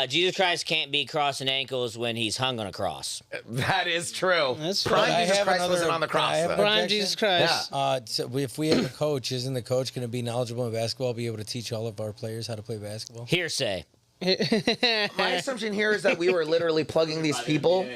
Jesus Christ can't be crossing ankles when he's hung on a cross. That is true. That's Prime right. Jesus I have Christ another- wasn't on the can I cross. have though. a- Prime Objection? Jesus Christ. So if we have a coach, isn't the coach going to be knowledgeable in basketball, be able to teach all of our players how to play basketball? Hearsay. My assumption here is that we were literally plugging these people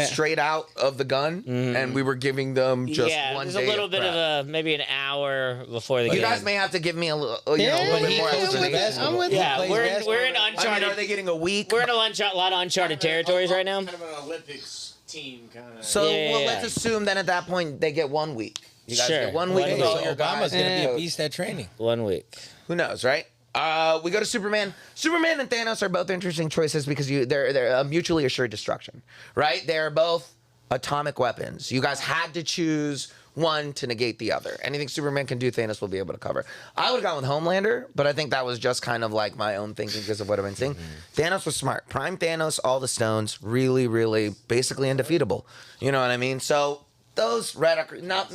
straight out of the gun, and we were giving them just yeah, one there's day a little of bit prep. of maybe an hour before the You game. guys may have to give me a little, a Yeah, little bit he more plays explanation. basketball. I'm with yeah, plays we're in basketball. uncharted I mean, are they getting a week? We're in a lot of uncharted territories right now. Kind of an Olympics team, kind of. So Yeah. let's assume then at that point they get 1 week. You guys Sure. get 1 week. 1 with week. all your Obama's guys. gonna be a Yeah. beast at training. 1 week. Who knows, right? We go to Superman. Superman and Thanos are both interesting choices because they're a mutually assured destruction, right? They're both atomic weapons. You guys had to choose one to negate the other. Anything Superman can do, Thanos will be able to cover. I would have gone with Homelander, but I think that was just kind of like my own thinking because of what I've been seeing. Thanos was smart. Prime Thanos, all the stones, really, really, basically undefeatable. You know what I mean? So those not.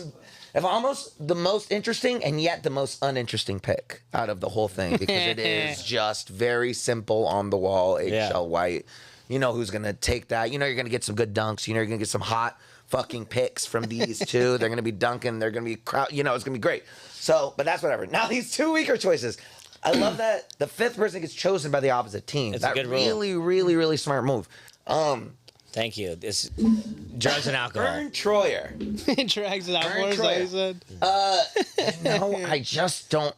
If almost the most interesting and yet the most uninteresting pick out of the whole thing because it is just very simple on the wall, eggshell white. You know who's gonna take that. You know you're gonna get some good dunks. You know you're gonna get some hot fucking picks from these two. They're gonna be dunking. They're gonna be you know it's gonna be great. So, but that's whatever. Now these 2 weaker choices. I love that the fifth person gets chosen by the opposite team. It's a that good rule. really, really, really smart move. Thank you. This drugs and alcohol. Vern Troyer. It drags it out Vern more, is that what you said? No, I just don't.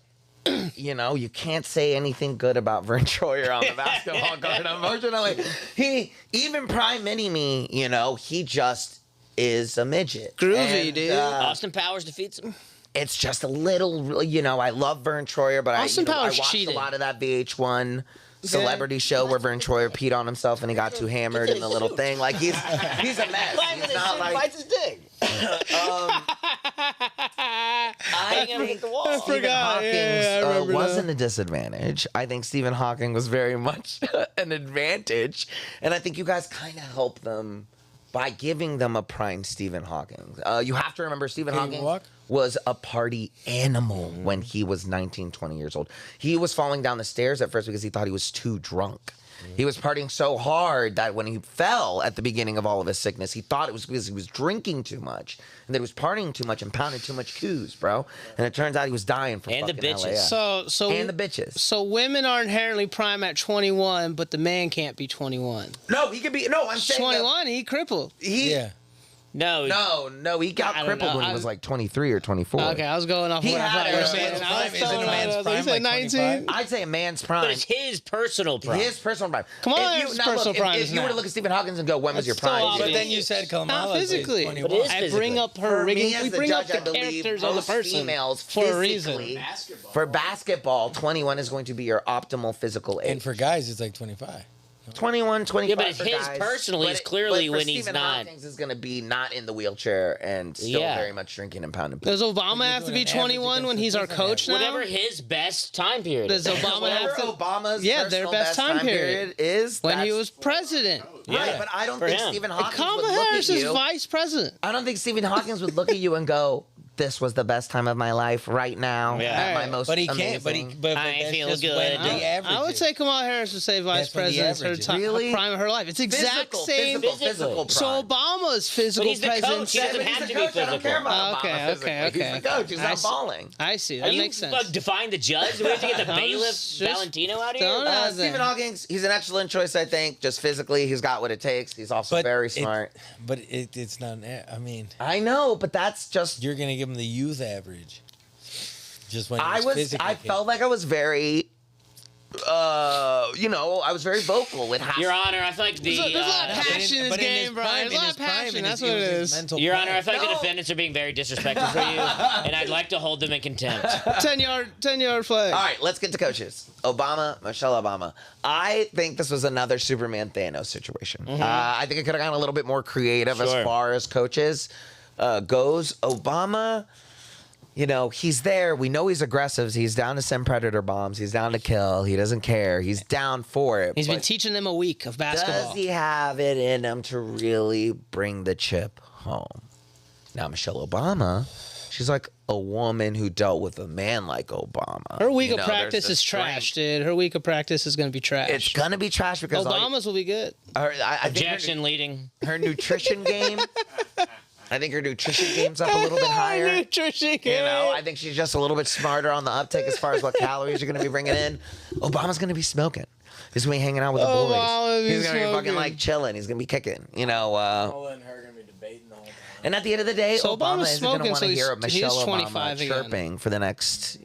You know, you can't say anything good about Vern Troyer on the basketball court. Unfortunately, even Prime Mini Me, you know, he just is a midget. Groovy, dude. Austin Powers defeats him. It's just a little, you know, I love Vern Troyer, but Austin I Powers watched cheated. a lot of that VH1 celebrity show where Vern Troyer peed on himself and he got too hammered in the little thing. Like he's a mess. He's not like. his dick. I think I Stephen forgot. Hawking Yeah, I remember wasn't a disadvantage. I think Stephen Hawking was very much an advantage, and I think you guys kind of helped them by giving them a prime Stephen Hawking. You have to remember Stephen Can he Hawking walk? was a party animal when he was 19, 20 years old. He was falling down the stairs at first because he thought he was too drunk. He was partying so hard that when he fell at the beginning of all of his sickness, he thought it was because he was drinking too much and that he was partying too much and pounding too much coos, bro. And it turns out he was dying from And the fucking bitches. LAX. So And the bitches. So women are inherently prime at 21, but the man can't be 21. No, he could be. No, I'm saying 21, he crippled. He. Yeah. No. No, he got I don't crippled know. when he was like 23 or 24. Okay, I was going off He what I had thought you were a saying. man's I prime. was Isn't a telling man's you, prime you said like 19. 25? I'd say a man's prime. But it's his personal prime. His personal prime. Come on, If his now personal look, prime If is you were to now. look at Stephen Hawkins and go, when was That's your still prime? obvious. But then you said Not Kamala. physically. But it is I bring physically. up her For me rigging. as We the bring up judge, I the believe characters of the most person females for a reason. physically, for basketball, 21 is going to be your optimal physical age. And for guys, it's like 25. 21, 25 Yeah, but it's for his guys. personally But is it- clearly but for when he's Stephen not. Hawkins is going to be not in the wheelchair and still Yeah. very much drinking and pounding. Does Obama have to be doing an average 21 when against he's a our different coach now? Whatever his best time period Does is. Obama Whatever have to? Obama's Yeah, their personal best time period is When he that's- was president. right. Yeah, But I don't for think him. Stephen Hawkins would Kamala look Harris at is you. vice president. I don't think Stephen Hawkins would look at you and go, "This was the best time of my life right now. Yeah. At my Right. most But he amazing." can't. But I that's feel just good. when the average I would is. say Kamala Harris would say vice That's when the president is her average is. time, Really? prime of her life. It's exact same. physical So prime. Obama's physical But he's the presence. coach. He doesn't But he's have the to be coach. I don't care physical. about Okay, Obama physically. okay. He's the coach. He's I not see. balling. I see. Are That you makes sense. define the judge? Do we have to get the bailiff just- Valentino out here? don't- Stephen Hawkins, he's an excellent choice, I think. Just physically, he's got what it takes. He's also But very it- smart. But it's not. I mean, I know, but that's just. you're gonna give him the youth average. Just when I he's was. physically I felt like I was very. I was very vocal. It has. Your Honor, I feel like the. There's a lot of But passion in this but game, bro. There's a lot of passion. That's what it is. Your Honor, I feel like No. the defendants are being very disrespectful for you, and I'd like to hold them in contempt. 10-yard flag. All right, let's get to coaches. Michelle Obama. I think this was another Superman Thanos situation. I think it could have gone a little bit more creative Sure. as far as coaches goes. Obama, he's there. We know he's aggressive. He's down to send predator bombs. He's down to kill. He doesn't care. He's down for it. He's been but teaching them a week of basketball. does he have it in him to really bring the chip home? Now, Michelle Obama, she's like a woman who dealt with a man like Obama. Her week You of know, practice there's the is trash, strength. dude. Her week of practice is going to be trash. It's gonna be trash because Obama's will be good. I think Objection leading. her nutrition game. I think her nutrition game's up a little bit higher. Nutrition. I think she's just a little bit smarter on the uptake as far as what calories you're gonna be bringing in. Obama's gonna be smoking. He's gonna be hanging out with the Obama boys. be He's gonna be fucking smoking. like chilling. He's gonna be kicking. Paula and her are gonna be debating the whole time. And at the end of the day, So Obama Obama's isn't going to smoking, want so to he's- hear he's Michelle 25 Obama again. chirping for the next,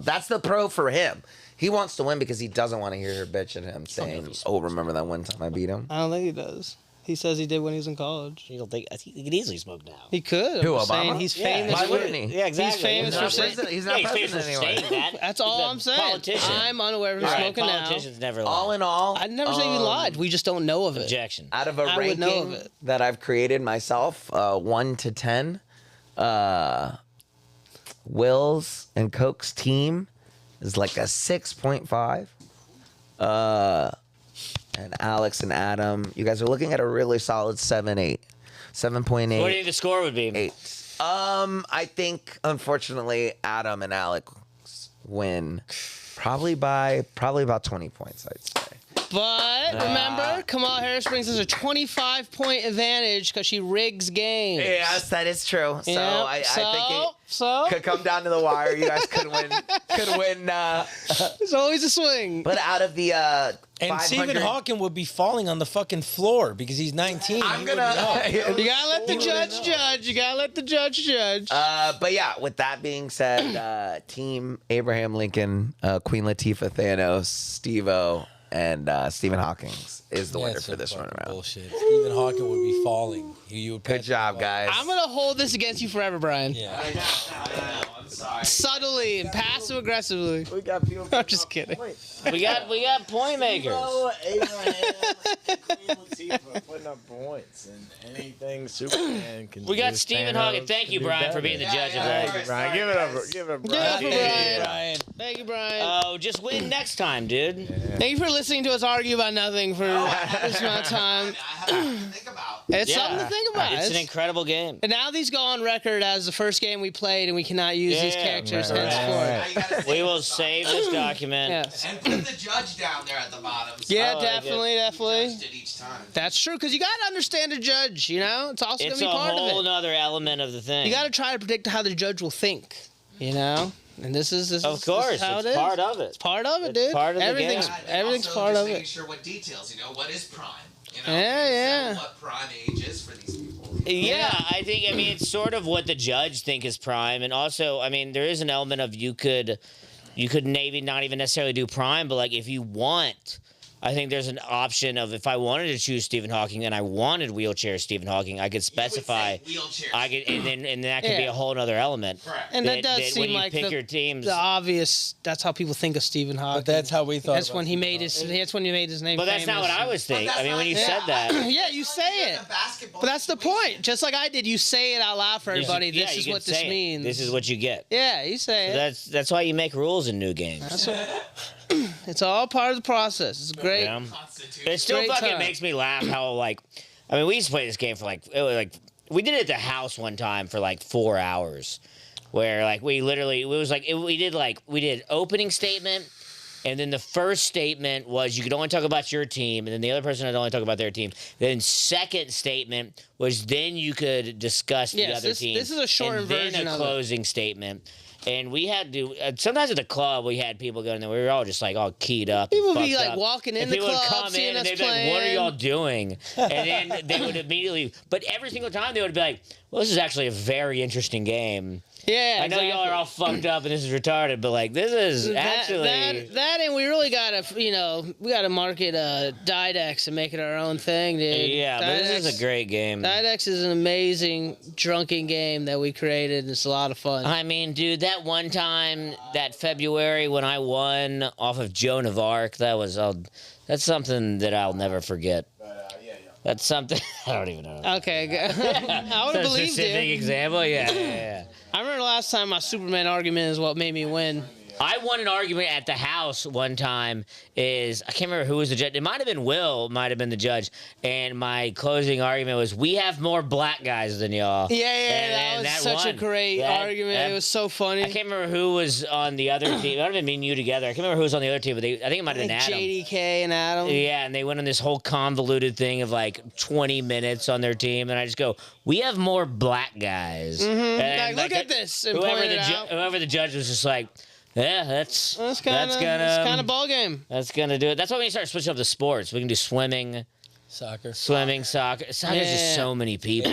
that's the pro for him. He wants to win because he doesn't want to hear her bitch at him saying, "Oh, remember that one time I beat him." I don't think he does. He says he did when he was in college. You don't think he could easily smoke now? He could. Who, I'm just saying Obama? he's Yeah. famous. Why for wouldn't he? Yeah, exactly. He's famous for saying. He's not famous president for anyway. saying that. That's all He's a I'm saying. Politician. I'm unaware of him All right, smoking now. politicians never lie. All in all, I'd never say he lied. We just don't know of it. Objection. out of a I would know of ranking it. that I've created myself, 1 to 10, Will's and Coke's team is like a 6.5. And Alex and Adam, you guys are looking at a really solid 7.8. 7.8. What do you think the score would be? 8. I think unfortunately Adam and Alex win probably about 20 points, I'd say. But remember, Kamala Harris brings us a 25-point advantage because she rigs games. Yes, that is true. So Yep. I think So it could come down to the wire. You guys could win. there's always a swing. But out of the And 500, Stephen Hawking would be falling on the fucking floor because he's 19. I'm He gonna. wouldn't know. You gotta let the judge judge. You gotta let the judge judge. But yeah, with that being said, Team Abraham Lincoln, Queen Latifah Thanos, Steve-O, and Stephen Hawkins is the winner That's for some this one fucking around. Bullshit. Stephen Hawking would be falling. You would Good pass job, him by. guys. I'm gonna hold this against you forever, Brian. Yeah. I know. I'm sorry. Subtly and passive aggressively. We got people. I'm just kidding. We got point makers. Abraham, Queen Latifah putting up points and anything Superman can We do. got Stephen Hawking. Thank you, Brian, for being the judge of that. Yeah, Thank you, Brian. Give it up. Give it up, Brian. Give it up for Hey, Brian. Brian. Thank you, Brian. Oh, just win next time, dude. Thank you for listening to us argue about nothing for this amount of time. I have something to think about. It's something to think about. It's an incredible game. And now these go on record as the first game we played, and we cannot use these Yeah, characters right, henceforth. Now you gotta We save will them some. save this document. Yes. And put the judge down there at the bottom. So Yeah, Oh, definitely, he definitely. judged it each time. That's true, because you got to understand a judge, you know? It's also going It's to a be part whole of it. other element of the thing. You got to try to predict how the judge will think, you know? And this is Of course, how it's it is. part of it. It's part of it, It's dude. part of the everything's game. And everything's also part just of making it. sure what details, what is prime? You know, Yeah, so yeah. what prime age is for these people. Yeah, I mean, it's sort of what the judge think is prime, and also, I mean, there is an element of you could maybe not even necessarily do prime, but like if you want, I think there's an option of if I wanted to choose Stephen Hawking and I wanted wheelchair Stephen Hawking, I could specify. Wheelchairs. I could, and that could be Yeah. a whole other element. Correct. And that does when seem you like pick the, your teams. the obvious. That's how people think of Stephen Hawking. But that's how we thought. That's about when he Stephen made his. Hawking. That's when he made his name. But that's not famous. what I was thinking. I mean, when you said that. Yeah, you say it. But that's the point. Just like I did, you say it out loud for everybody. Yeah, This you is could what this say it. means. This is what you get. Yeah, you say it. That's why you make rules in new games. That's what, it's all part of the process. It's great. Yeah. Constitution. It still Great fucking time. makes me laugh how I mean we used to play this game for we did it at the house one time for like 4 hours, where we did opening statement, and then the first statement was you could only talk about your team, and then the other person had only talk about their team. Then second statement was then you could discuss the Yes, other team. this is a shortened and then version a of it. closing statement. And we had to sometimes at the club we had people going there. We were all just all keyed up. People and would be fucked like up. walking in And the people would club, come seeing in us and they'd be like, "What are playing." y'all doing?" And then they would immediately. But every single time they would be like, "Well, this is actually a very interesting game." Yeah, I know y'all are all fucked up and this is retarded, but this is actually. that and we really gotta we gotta market Didex and make it our own thing, dude. Yeah, but this is a great game. Didex is an amazing drunken game that we created. And it's a lot of fun. I mean, dude, that one time, that February when I won off of Joan of Arc, that's something that I'll never forget. That's something I don't even know. Okay, I would have A believed specific you. example, yeah. I remember the last time my Superman argument is what made me win. I won an argument at the house one time. I can't remember who was the judge. It might have been Will. Might have been the judge. And my closing argument was, "We have more black guys than y'all." Yeah, And that was such a won. great argument. It was so funny. I can't remember who was on the other team. It might have been me and you together. I can't remember who was on the other team, but I think it might have been Adam. JDK and Adam. Yeah, and they went on this whole convoluted thing of 20 minutes on their team, and I just go, "We have more black guys." And Look at this. And Whoever pointed the, it out. whoever the judge was just like, "Yeah, that's Kind of ball game. that's gonna do it." That's why we start switching up the sports. We can do swimming, Soccer. soccer. Soccer's just Yeah. so many people.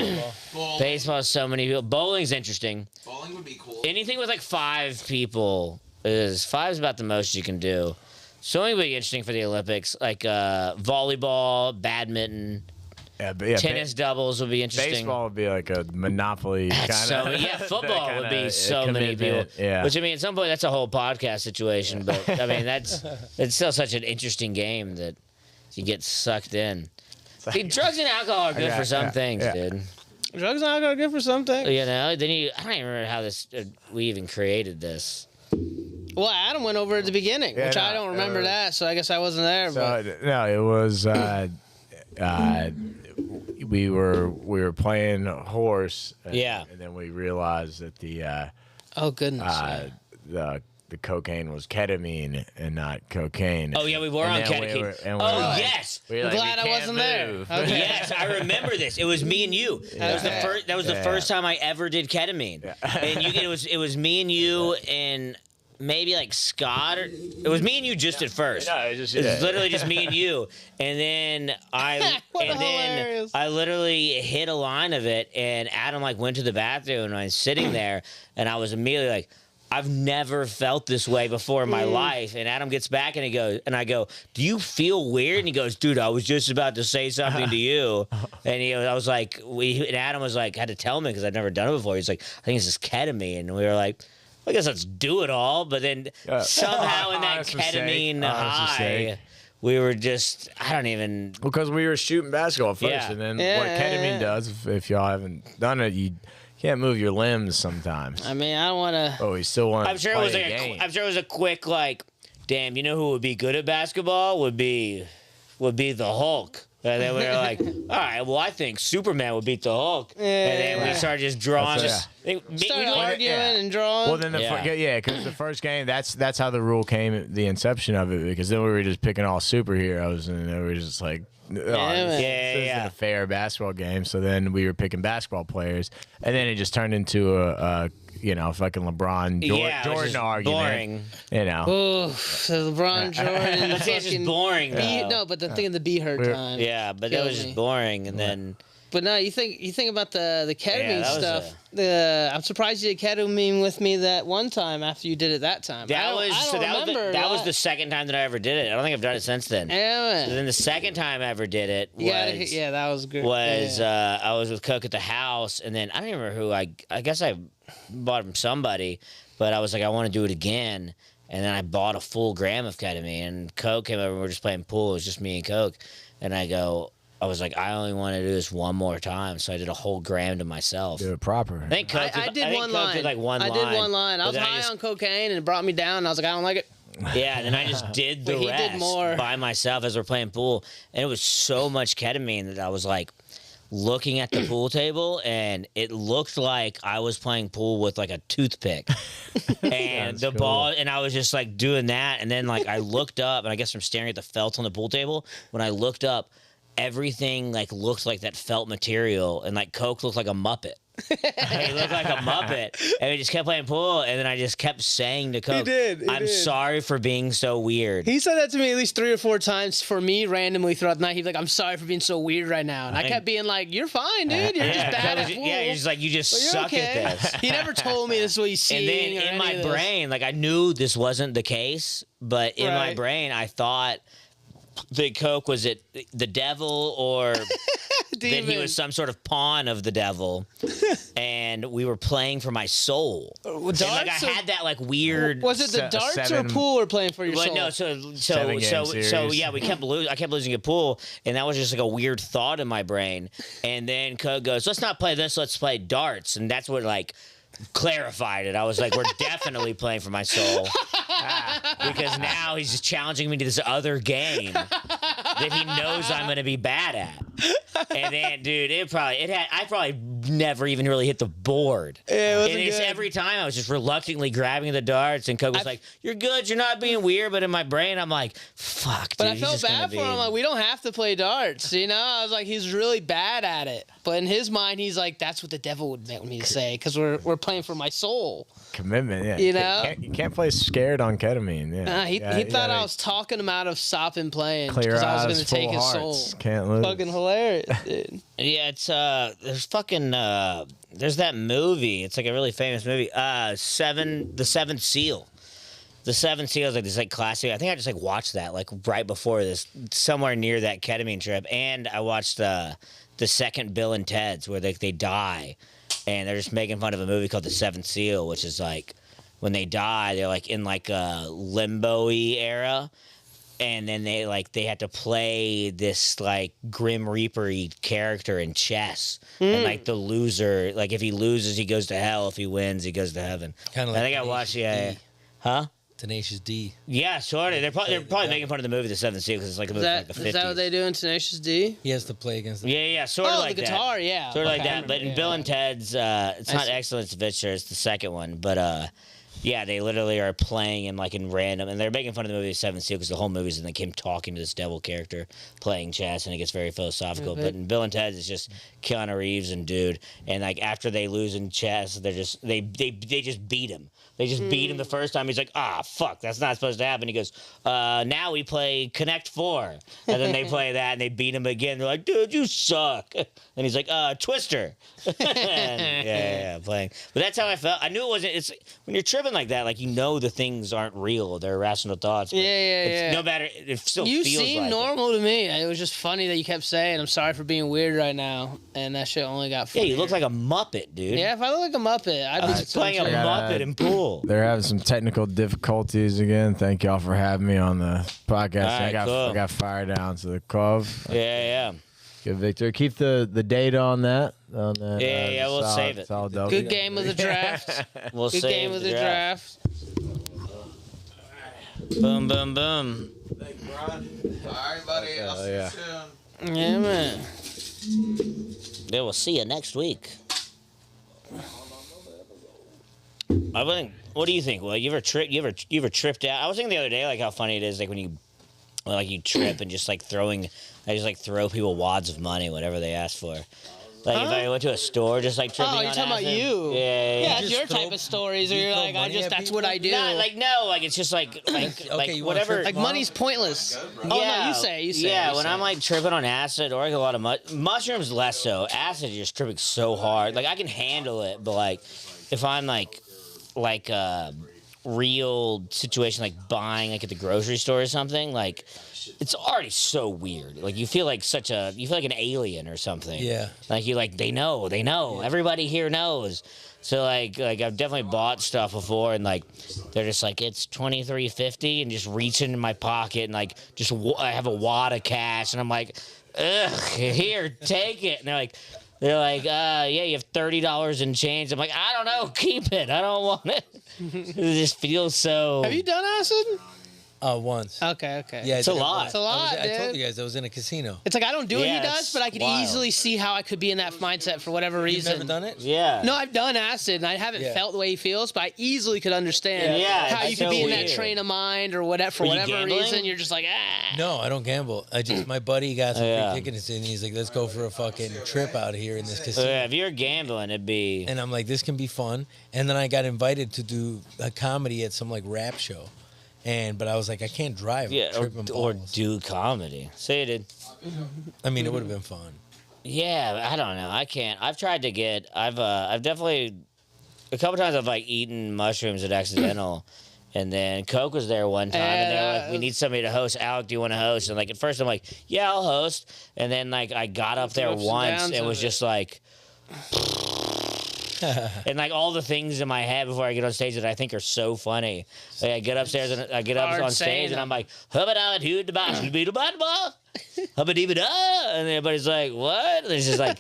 Bowling. Baseball is so many people. Bowling's interesting. Bowling would be cool. Anything with 5 people five's about the most you can do. Swimming would be interesting for the Olympics, like volleyball, badminton, Yeah, but yeah, tennis doubles would be interesting. baseball would be like a monopoly kind So of. yeah, football would be so many people. Yeah. Which I mean, at some point, that's a whole podcast situation. But I mean, it's still such an interesting game that you get sucked in. See, drugs and alcohol are good for some things, dude. Drugs and alcohol are good for something. You know, then I don't even remember how we even created this. Well, Adam went over at the beginning, Yeah, which I no, don't remember that, so I guess I wasn't there. So, But no, it was we were playing horse. And, Yeah. and then we realized that oh goodness, the cocaine was ketamine and not cocaine. Oh yeah, we were And on then ketamine. Yes. we were I'm like, glad we I can't wasn't there. move. Okay. Yes, I remember this. It was me and you. That was the Okay. first. That was the Yeah. first time I ever did ketamine. And it was me and you and maybe like Scott. It was me and you just at first. No, it was just- It was yeah. literally just me and you. And then What I hilarious. literally hit a line of it, and Adam like went to the bathroom, and I was sitting there, and I was immediately like, I've never felt this way before in my life. And Adam gets back and I go, do you feel weird? And he goes, dude, I was just about to say something to you. And I was like, and Adam was like, had to tell me because I'd never done it before. He's like, I think it's just ketamine. And we were like, I guess let's do it all. But then somehow in that Honest mistake. ketamine Honest high, mistake. we were just, I don't even. Because we were shooting basketball first, Yeah. and then Yeah, what yeah, ketamine yeah. does, if y'all haven't done it, you can't move your limbs sometimes. I mean, I don't want to. Oh, we still want. I'm sure it was like I'm sure it was a quick like, damn, you know who would be good at basketball would be the Hulk. And then we were like, all right, well, I think Superman would beat the Hulk. And then we Yeah. started just drawing. That's- Started arguing yeah. and drawing. Well, then because the first game, that's how the rule came, the inception of it, because then we were just picking all superheroes, and they were just like, oh, this isn't a fair basketball game. So then we were picking basketball players, and then it just turned into a fucking LeBron Yeah, it was Jordan just argument. boring. You know, oh, so LeBron Jordan. But see, it's just fucking boring. B, though. no, but the thing of the B hurt We're- time. Yeah, but that Killed was just me. boring. And then But no, you think about the ketamine that was stuff. I'm surprised you did ketamine with me that one time after you did it that time. that was that was the the second time that I ever did it. I don't think I've done it since then. yeah, So then the second time I ever did it was yeah, that was good. was yeah. I was with Coke at the house, and then I don't even remember who I guess I bought from somebody, but I was like, I want to do it again, and then I bought a full gram of ketamine, and Coke came over, and we were just playing pool. It was just me and Coke, and I was like, I only want to do this one more time, so I did a whole gram to myself. do it proper. I think Coke I did think one Coke line. Did like one I line. did one line. I but was then high just- on cocaine and it brought me down. And I was like, I don't like it. Yeah, and then I just did the But he did rest more. by myself as we're playing pool, and it was so much ketamine that I was like looking at the pool table, and it looked like I was playing pool with like a toothpick, and the cool. ball, and I was just like doing that, and then like I looked up, and I guess from staring at the felt on the pool table, when I looked up, everything like looked like that felt material, and like Coke looked like a Muppet. He looked like a Muppet, and we just kept playing pool, and then I just kept saying to Coke, did, I'm sorry for being so weird. He said that to me at least 3 or 4 times for me randomly throughout the night. He's like, I'm sorry for being so weird right now. And I kept being like, you're fine, dude. You're just bad at pool. Yeah, you're just like, you just But you're suck okay. at this. He never told me this is what he's And seeing. then or in any my of this. brain, like I knew this wasn't the case, but in my Right. brain, I thought that Coke was the devil or that he Demon. was some sort of pawn of the devil, and we were playing for my soul. And like I Darts or- had that like weird. Was it the darts seven- or pool or playing for your But soul? no, Seven game series. yeah, we kept losing. I kept losing at pool, and that was just like a weird thought in my brain. And then Coke goes, "Let's not play this. Let's play darts." And that's what like clarified it. I was like, "We're definitely playing for my soul," because now he's just challenging me to this other game that he knows I'm gonna be bad at. And then, dude, I probably never even really hit the board. Yeah, it wasn't And it's good. every time I was just reluctantly grabbing the darts, and Coke was like, "You're good. You're not being weird." But in my brain, I'm like, "Fuck, dude." But I he's felt just gonna bad for him. Like, we don't have to play darts, you know? I was like, he's really bad at it. But in his mind, he's like, that's what the devil would want me to say because we're playing for my soul. Commitment, yeah. You know? You can't play scared on ketamine. Yeah. He Yeah, thought I yeah, was talking him out of stopping playing clear because I was eyes, going to take full his hearts. soul. Can't lose. Fucking hilarious, dude. Yeah, it's there's fucking there's that movie. It's like a really famous movie. The Seventh Seal. The Seven Seals, like this like classic. I think I just like watched that like right before this, somewhere near that ketamine trip, and I watched the second Bill and Ted's where they die, and they're just making fun of a movie called The Seventh Seal, which is like when they die, they're like in like a limbo-y era. And then they had to play this like Grim Reaper-y character in chess, and like the loser, like if he loses, he goes to hell. If he wins, he goes to heaven. Kind of like I think I watched, yeah. D. Huh? Tenacious D. Yeah, sort of. They're probably making fun of the movie The Seventh Seal because it's like a movie from like the 50s. Is that what they do in Tenacious D? He has to play against the Yeah, sort of Oh, like the that. guitar, yeah. Sort of like Okay, I that. But in remember, Bill yeah. and Ted's, it's not see. Excellence Adventure, it's the second one. But yeah, they literally are playing in random, and they're making fun of the movie The Seventh Seal because the whole movie is like him talking to this devil character playing chess, and it gets very philosophical. But in Bill and Ted's, it's just Keanu Reeves and dude, and like after they lose in chess, they're just they just beat him. They just beat him the first time. He's like, fuck, that's not supposed to happen. He goes, now we play Connect 4. And then they play that, and they beat him again. They're like, dude, you suck. And he's like, Twister. And yeah, playing. But that's how I felt. I knew it wasn't, it's when you're tripping like that, like, you know the things aren't real. They're irrational thoughts. But Yeah. no matter, it still You feels seem like normal to me. It was just funny that you kept saying, I'm sorry for being weird right now. And that shit only got Yeah, funnier. you look like a Muppet, dude. Yeah, if I look like a Muppet, I'd be Playing a I gotta Muppet add- in pool. They're having some technical difficulties again. Thank y'all for having me on the podcast. All right, cool. I got fired down to the club. Yeah. Good victory. Keep the data on that. Yeah, we'll save it. Solid W. Good game of the draft. We'll Good save game of the draft. Boom, boom, boom. Thanks, Ron. All right, buddy. I'll see yeah. you soon. Yeah, man. Yeah, we'll see you next week. I think. What do you think? Well, you ever tripped out? I was thinking the other day, like how funny it is, like when you trip and just like I just like throw people wads of money, whatever they ask for. Like if I went to a store, just like tripping. Oh, you're on talking about acid. you. Yeah. Yeah, just it's your throw- type of stories where you you're throw like, money at that's people? what I do. Like it's just like you wanna whatever. trip Like, money's pointless. Oh, no, you say. Yeah, you when say. I'm like tripping on acid or like a lot of mushrooms, less so. Acid, you're just tripping so hard. Like I can handle it, but like if I'm like a real situation, like buying like at the grocery store or something, like it's already so weird. Like you feel like an alien or something. Yeah. Like they know. Everybody here knows. So like I've definitely bought stuff before, and like they're just like, it's $23.50, and just reach into my pocket and like just I have a wad of cash, and I'm like, ugh, here, take it. And they're like, yeah, you have $30 in change. I'm like, I don't know, keep it. I don't want it. It just feels so. Have you done acid? Once. Okay. Yeah, It's a lot. It's a lot, I told dude. you guys I was in a casino. It's like I don't do what he Yeah, does, it's but I could wild. easily see how I could be in that mindset for whatever You've reason. never done it? Yeah. No, I've done acid, and I haven't Yeah. felt the way he feels, but I easily could understand Yeah, how it's you could so be in that weird. train of mind or whatever for Were you whatever gambling? reason. You're just like, No, I don't gamble. My buddy got some Yeah. free tickets and he's like, let's go for a fucking trip out here in this casino. If you're gambling, it'd be. And I'm like, this can be fun. And then I got invited to do a comedy at some like rap show. But I was like, I can't drive. Yeah, Tripping or balls. do comedy. Say it, dude. I mean, it would have been fun. Yeah, I don't know. I can't. I've tried to get. I've definitely a couple times I've like eaten mushrooms at accidental, and then Coke was there one time, and they were like, "We need somebody to host. Alec, do you want to host?" And like at first I'm like, "Yeah, I'll host," and then like I got up there Ups and once downs and of was it. just like. And like all the things in my head before I get on stage that I think are so funny. Like I get upstairs and I get up Hard on saying stage and I'm them. like, and everybody's like, what? There's just like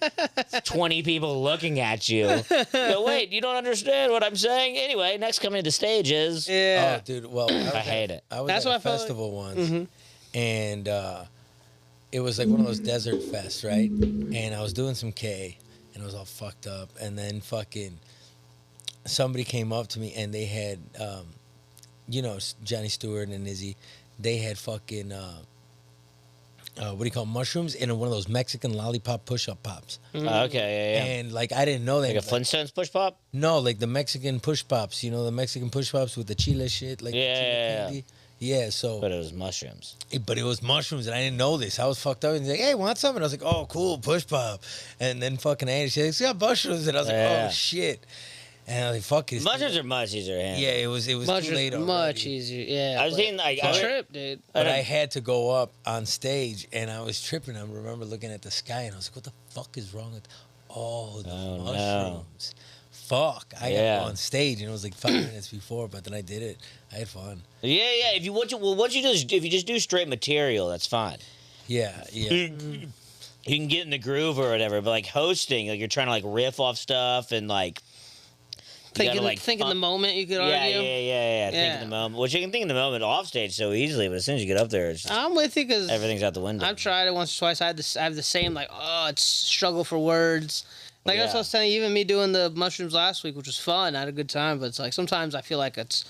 20 people looking at you. Go, wait, you don't understand what I'm saying? Anyway, next coming to stage is. yeah. Oh, dude. Well, I hate it. I was That's at what a I felt like- festival once, and it was like one of those desert fests, right? And I was doing some K, and I was all fucked up. And then fucking somebody came up to me, and they had, Johnny Stewart and Izzy, they had fucking what do you call them? Mushrooms in one of those Mexican lollipop push-up pops. Okay, yeah. And like I didn't know that. Like a Flintstones push pop? No, like the Mexican push pops. You know the Mexican push pops with the chile shit, like the Yeah, chile yeah, yeah. candy. Yeah, so But it was mushrooms. but it was mushrooms, and I didn't know this. I was fucked up, and he's like, "Hey, want some?" And I was like, "Oh, cool, push pop." And then fucking Andy, she's like, "It's got mushrooms," and I was like, Yeah. "Oh shit." And I was like, fuck it. Mushrooms are much easier to handle. Yeah, it was too Much, late already. much easier. Yeah. I was thinking like It's a trip, dude. But I had to go up on stage, and I was tripping. I remember looking at the sky, and I was like, "What the fuck is wrong with the no. mushrooms?" Fuck! I Yeah. got on stage, and it was like 5 minutes before, but then I did it. I had fun. Yeah. If you just do straight material, that's fine. Yeah, yeah. You can get in the groove or whatever, but like hosting, like you're trying to like riff off stuff and like you Think gotta, in, like think in the moment, you could yeah, argue. Think Yeah. in the moment, which you can think in the moment off stage so easily, but as soon as you get up there, it's just, I'm with you because everything's out the window. I've tried it once or twice. I have the same like, oh, it's struggle for words. Like that's Yeah. what I was telling you. Even me doing the mushrooms last week, which was fun. I had a good time, but it's like sometimes I feel like it's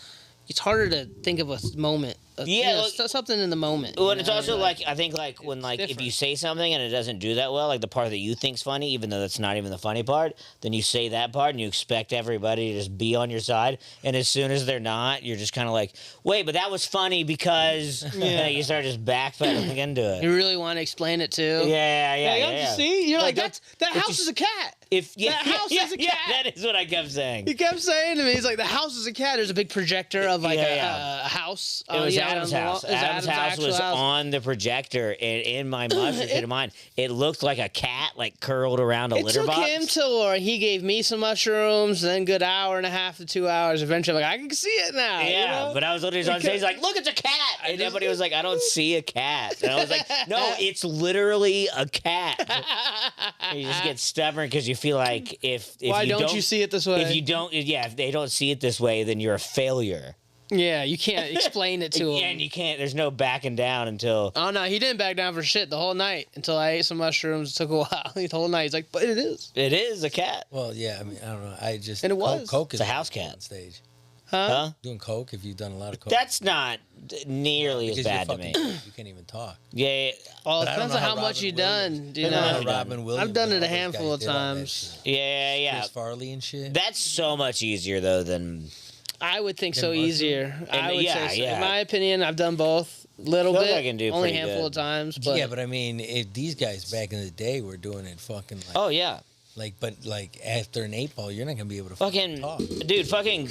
harder to think of a moment. Yeah, something in the moment. Well, you and it's know? also like I think like when like if you different. say something and it doesn't do that well, like the part that you think's funny, even though that's not even the funny part, then you say that part and you expect everybody to just be on your side, and as soon as they're not, you're just kind of like, wait, but that was funny because you start just backpedaling into it. you really want to explain it too. Yeah. You see, you're like Like, that but house you- is a cat. If That house is a cat. that is what I kept saying. He kept saying to me, he's like, the house is a cat. There's a big projector of like Yeah, a house. It was you know, Adam's on the wall. house. It was Adam's house actual was house. on the projector, and in my mushroom state of mind, it looked like a cat like curled around a It litter took box. him till where he gave me some mushrooms, then good hour and a half to 2 hours. Eventually, I'm like, I can see it now. Yeah, you know? but I was literally on stage like, look, it's a cat. And everybody was like, I don't see a cat. And I was like, no, it's literally a cat. And you just get stubborn because you feel like if Why you don't you see it this way? If you don't, if they don't see it this way, then you're a failure. Yeah, you can't explain it to him. And you can't. There's no backing down until. Oh no, he didn't back down for shit the whole night until I ate some mushrooms. It took a while. The whole night, he's like, "But it is, It is a cat. Well, yeah. I mean, I don't know. I just And it was. Coke is It's a house fun cat. on stage. huh?" Huh? Doing coke if you've done a lot of coke. That's not nearly as Because you're bad to me. fucking- You can't even talk. Yeah, Well, it But I don't depends know on how how much Robin you Williams- done. Do you I don't know know? how I've Robin Williams. I've done and it a all those handful guys of did all that times. shit. yeah. Chris Farley and shit. That's so much easier though than. I would think so mushroom? easier. I would yeah, say so. yeah. In my opinion, I've done both. Little Feel bit, like I can do only a pretty handful good. of times. But yeah, but I mean, if these guys back in the day were doing it fucking like, Oh yeah. but after an 8-ball, you're not gonna be able to Fucking talk. dude, fucking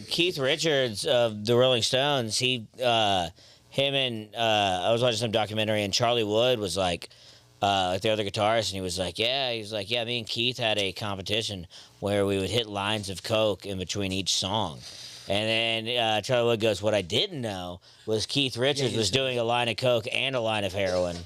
Keith Richards of the Rolling Stones. Him and I was watching some documentary, and Charlie Wood was like the other guitarist, and he was like, yeah, me and Keith had a competition where we would hit lines of coke in between each song. And then Charlie Wood goes, what I didn't know was Keith Richards was doing a line of coke and a line of heroin.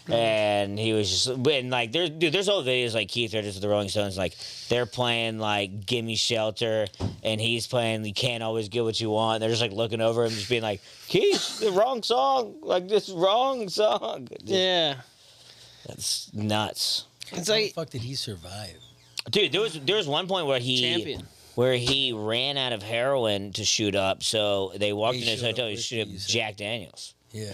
And he was just, and like, there's old videos like Keith Richards of the Rolling Stones, like they're playing like "Gimme Shelter," and he's playing "You Can't Always Get What You Want." They're just like looking over him, just being like, "Keith, the wrong song, like this wrong song." yeah, That's nuts, it's How the like fuck did he survive? dude. There was one point champion. where he ran out of heroin to shoot up, so they walked He in his shoot up hotel to whiskey, shoot up you said. Jack Daniels. Yeah.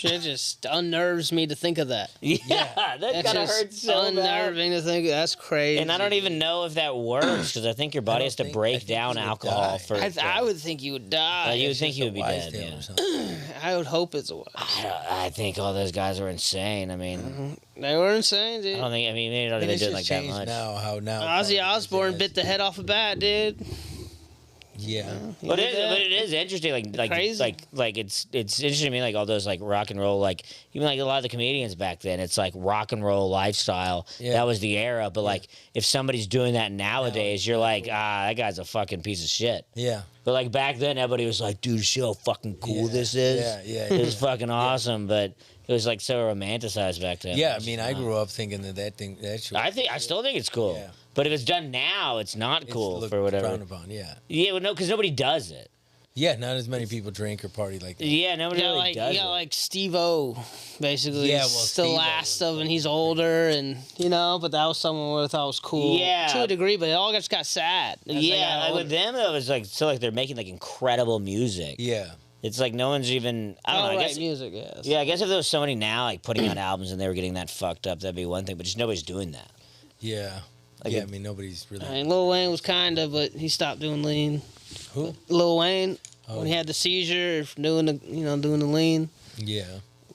It just unnerves me to think of that. Yeah, that That's kind of just hurts so bad. unnerving to think. That's crazy. And I don't even know if that works because I think your body don't has to think- I break think down you would alcohol die. for. I would think you would die. you would It's think just you a would be wise dead. tale Yeah. or something. I would hope it's a wise. I think all those guys are insane. I mean, They were insane, dude. I don't think. I mean, they don't And even it's do it just like that changed much. now. How now? Ozzy fucking Osbourne is- bit the head off a bat, dude. Yeah. But did that? it is interesting. Like Crazy. like it's interesting to me. Like all those like rock and roll. Like even like a lot of the comedians back then. It's like rock and roll lifestyle. Yeah. That was the era. But like if somebody's doing that nowadays, you're like, that guy's a fucking piece of shit. Yeah. But like back then, everybody was like, dude, see how fucking cool Yeah. this is. Yeah. It was fucking awesome. But it was like so romanticized back then. Yeah, I mean, I grew up thinking that shit. I still think it's cool. Yeah. But if it's done now, it's not it's cool looked for whatever. frowned upon, yeah. Yeah, well, no, because nobody does it. Yeah, not as many people drink or party like that. Yeah, nobody You got really like does you got it. like Steve-O, basically. Yeah, well, the Steve-O last was of, and he's older, and but that was someone I thought was cool. Yeah. to a degree, but it all just got sad. as they Yeah, got like older. with them, it was like still like they're making like incredible music. Yeah. It's like no one's even. I don't Oh, know. I right, guess. music, yes. Yeah, I guess if there was somebody now like putting out albums and they were getting that fucked up, that'd be one thing. But just nobody's doing that. Yeah. Like yeah, it- I mean, nobody's really. I mean, Lil Wayne was kind of, but he stopped doing lean. Who? Lil Wayne, Oh. when he had the seizure, doing the lean. Yeah.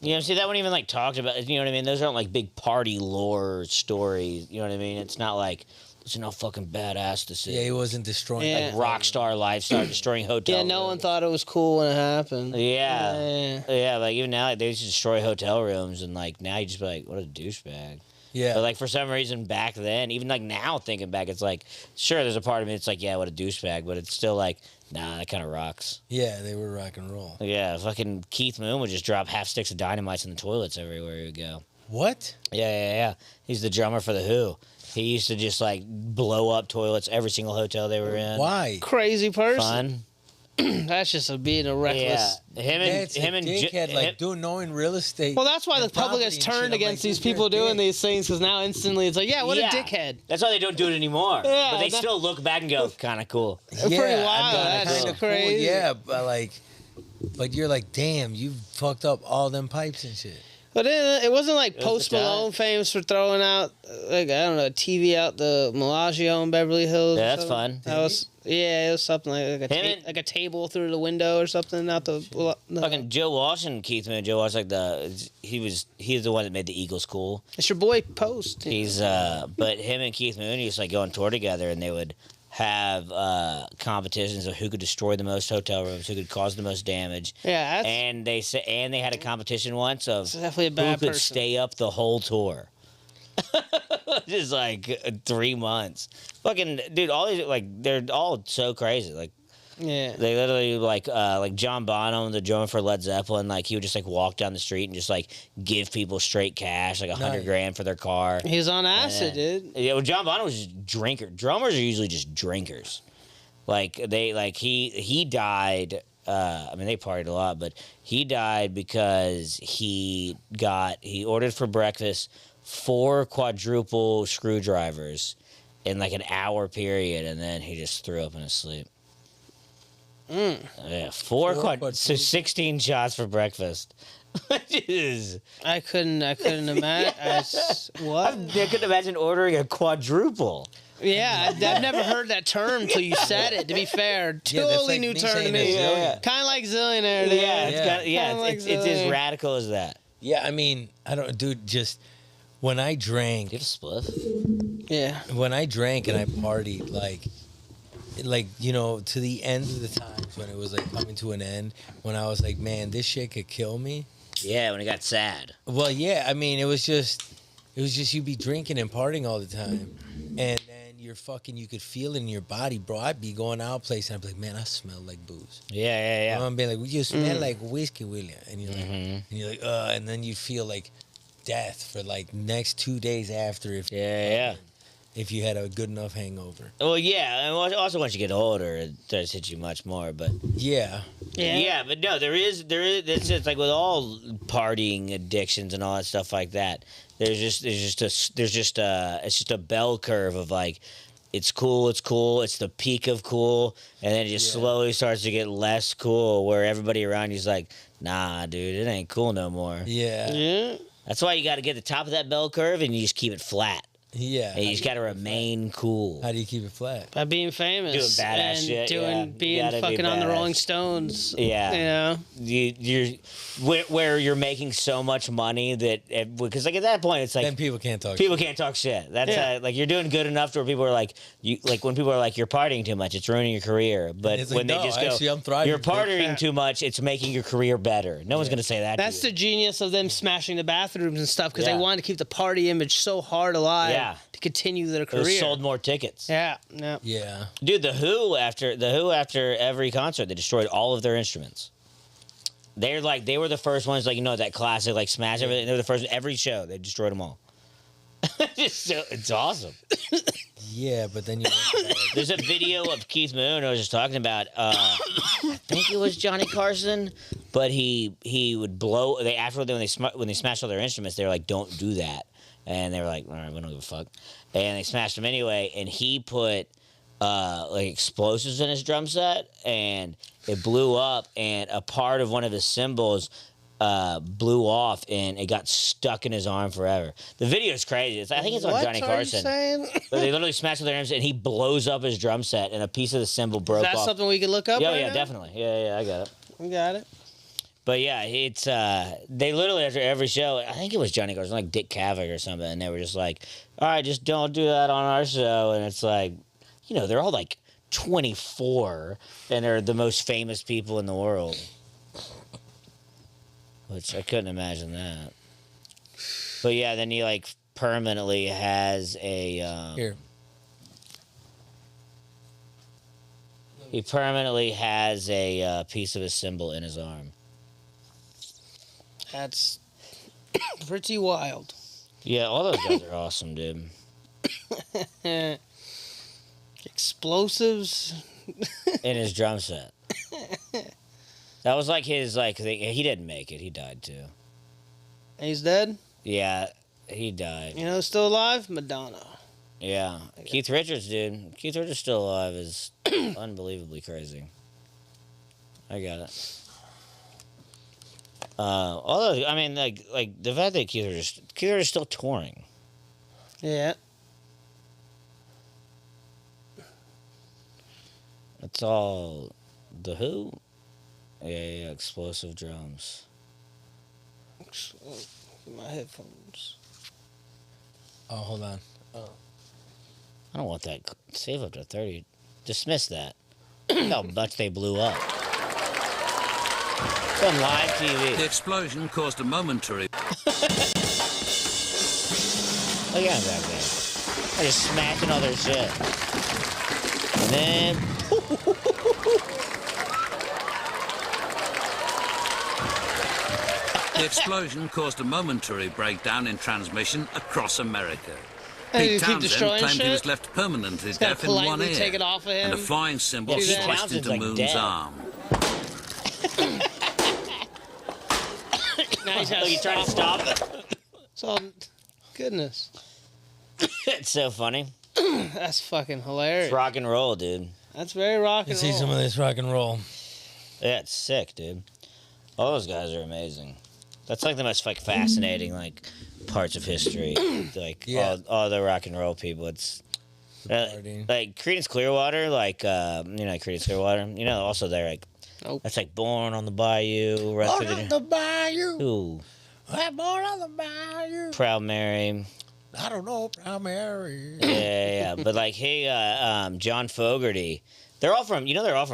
You know, see that one even like talked about. You know what I mean? Those aren't like big party lore stories. You know what I mean? It's not like Listen how fucking badass this is. Yeah, he wasn't destroying. Yeah. Like rock star lifestyle, destroying hotel. Yeah, no one rooms. thought it was cool when it happened. Yeah. Yeah, like even now, like, they used to destroy hotel rooms, and like now you just be like, what a douchebag. Yeah. But like for some reason back then, even like now thinking back, it's like, sure, there's a part of me that's like, yeah, what a douchebag, but it's still like, nah, that kind of rocks. Yeah, they were rock and roll. Yeah, fucking Keith Moon would just drop half sticks of dynamites in the toilets everywhere he would go. What? Yeah. He's the drummer for The Who. He used to just like blow up toilets every single hotel they were in. Why? Crazy person. Fun. That's just being a reckless. Yeah. Him and dickhead, like doing knowing real estate. Well, that's why the and public has property and turned shit. I'm against like, these you're people a doing dick. these things because now instantly it's like, yeah, what Yeah. a dickhead. That's why they don't do it anymore. Yeah, but they that- still look back and go, kind of cool. Pretty wild. That's kinda crazy. Yeah, but you're like, damn, you fucked up all them pipes and shit. But it wasn't like was Post the time. Malone famous for throwing out, like, I don't know, a TV out the Bellagio in Beverly Hills. or Yeah, that's something? fun. That was, yeah, it was something like Him and- like a table through the window or something out the. Fucking Joe Walsh and Keith Moon. Joe Walsh, like he's the one that made the Eagles cool. It's your boy Post. He's but him and Keith Moon used to like go on tour together, and they would have competitions of who could destroy the most hotel rooms, who could cause the most damage. Yeah, that's And they had a competition once of definitely a who bad could person. stay up the whole tour. Just like 3 months. Fucking dude, all these like they're all so crazy. Like Yeah. they literally like John Bonham, the drummer for Led Zeppelin, like he would just like walk down the street and just like give people straight cash, like $100 Nice. grand for their car. He's on acid, Yeah. dude. Yeah, well, John Bonham was just a drinker. Drummers are usually just drinkers. Like he died. I mean, they partied a lot, but he died because he ordered for breakfast 4 quadruple screwdrivers in like an hour period, and then he just threw up in his sleep. Yeah, so 16 shots for breakfast. Jeez. I couldn't imagine. What? I couldn't imagine ordering a quadruple. Yeah, I've never heard that term till you said it. To be fair, Yeah, that's totally like new me term to saying me. a zillion. Kind of like zillionaire. Dude. Yeah, Yeah. it's as Kinda like radical as that. Yeah, I mean, I don't, dude. Just when I drank, Do you have a spliff? Yeah. when I drank and I partied, like you know, to the end of the times when it was like coming to an end, when I was like, man, this shit could kill me. Yeah, when it got sad. Well, yeah, I mean, it was just you be drinking and partying all the time, and then you could feel it in your body, bro. I'd be going out place and I'd be like, man, I smell like booze. Yeah. I'm being like, you smell like whiskey, William, and you're like, and then you feel like death for like next 2 days after if you had a good enough hangover. Well, yeah, and also once you get older, it does hit you much more. But Yeah, Yeah. but no, there is. It's just like with all partying addictions and all that stuff like that. It's just a bell curve of like, it's cool, it's the peak of cool, and then it just slowly starts to get less cool, where everybody around you's like, nah, dude, it ain't cool no more. yeah, Yeah. That's why you got to get the top of that bell curve and you just keep it flat. yeah. And you just got to remain cool. How do you keep it flat? By being famous. Doing badass and shit, yeah. You being gotta be fucking on the badass. Rolling Stones. Yeah. You know? You're where you're making so much money that because like at that point it's like Then people can't talk. people can't talk shit. That's Yeah. like you're doing good enough to where people are like when people are like you're partying too much, it's ruining your career. But It's like, when they no, just go, actually, I'm thriving, you're bitch. partying too much, it's making your career better. No one's gonna say that. That's to the you. genius of them smashing the bathrooms and stuff because Yeah. they wanted to keep the party image so hard alive Yeah. to continue their It career. sold more tickets. Yeah. Yeah. Yeah, Dude, the Who after every concert they destroyed all of their instruments. They were the first ones, like, you know, that classic like smash everything. They were the first every show they destroyed them all. It's awesome. yeah. But then you. There's a video of Keith Moon I was just talking about. I think it was Johnny Carson, but he would blow. When they smashed all their instruments, they were like, "Don't do that," and they were like, "All right, we don't give a fuck," and they smashed them anyway. And he put like explosives in his drum set, and it blew up, and a part of one of his cymbals blew off, and it got stuck in his arm forever. The video is crazy. I think it's on What Johnny are Carson. you saying? But they literally smashed with their arms, and he blows up his drum set, and a piece of the cymbal broke Is that off. something we could look up? Yeah, right yeah, now? definitely. Yeah, I got it. We got it. But yeah, it's they literally after every show, I think it was Johnny Gargano, like Dick Cavett or something, and they were just like, "All right, just don't do that on our show." And it's like, you know, they're all like 24, and they're the most famous people in the world. Which I couldn't imagine that. But yeah, then he like permanently has a Here. he permanently has a piece of his symbol in his arm. That's pretty wild. Yeah, all those guys are awesome, dude. Explosives. In his drum set. That was like his like thing. He didn't make it. He died too. He's dead. Yeah, he died. You know who's still alive? Madonna. Yeah, Keith Richards, dude. Keith Richards still alive is unbelievably crazy. I got it. Although I mean, like the fact that Keith Richards is still touring. Yeah. It's all the Who. Yeah, explosive drums. My headphones. Oh, hold on. I don't want that. Save up to 30. Dismiss that. Look how much they blew up. It's on live The TV. explosion caused a momentary Look at him back there. They're just smashing all their shit. And then. The explosion caused a momentary breakdown in transmission across America. Hey, Pete you keep Townsend destroying claimed he shit? was left permanently gotta deaf in one politely ear, take it off of him. and a flying symbol Yeah, Pete squished Townsend's, into like, Moon's dead. arm. Now he's Look, you trying to stop it? It's all goodness. It's so funny. That's fucking hilarious. It's rock and roll, dude. That's very rock You and see roll. some of this rock and roll. Yeah, it's sick, dude. All those guys are amazing. That's like the most like fascinating like parts of history. Like Yeah. all the rock and roll people. It's Partying. like Creedence Clearwater, like you know Creedence Clearwater. You know, also they're like Nope. that's like Born on the Bayou, right Born through on the bayou. Ooh, I'm born on the bayou. Proud Mary. I don't know, primary. Yeah. But like, hey, John Fogerty. They're all from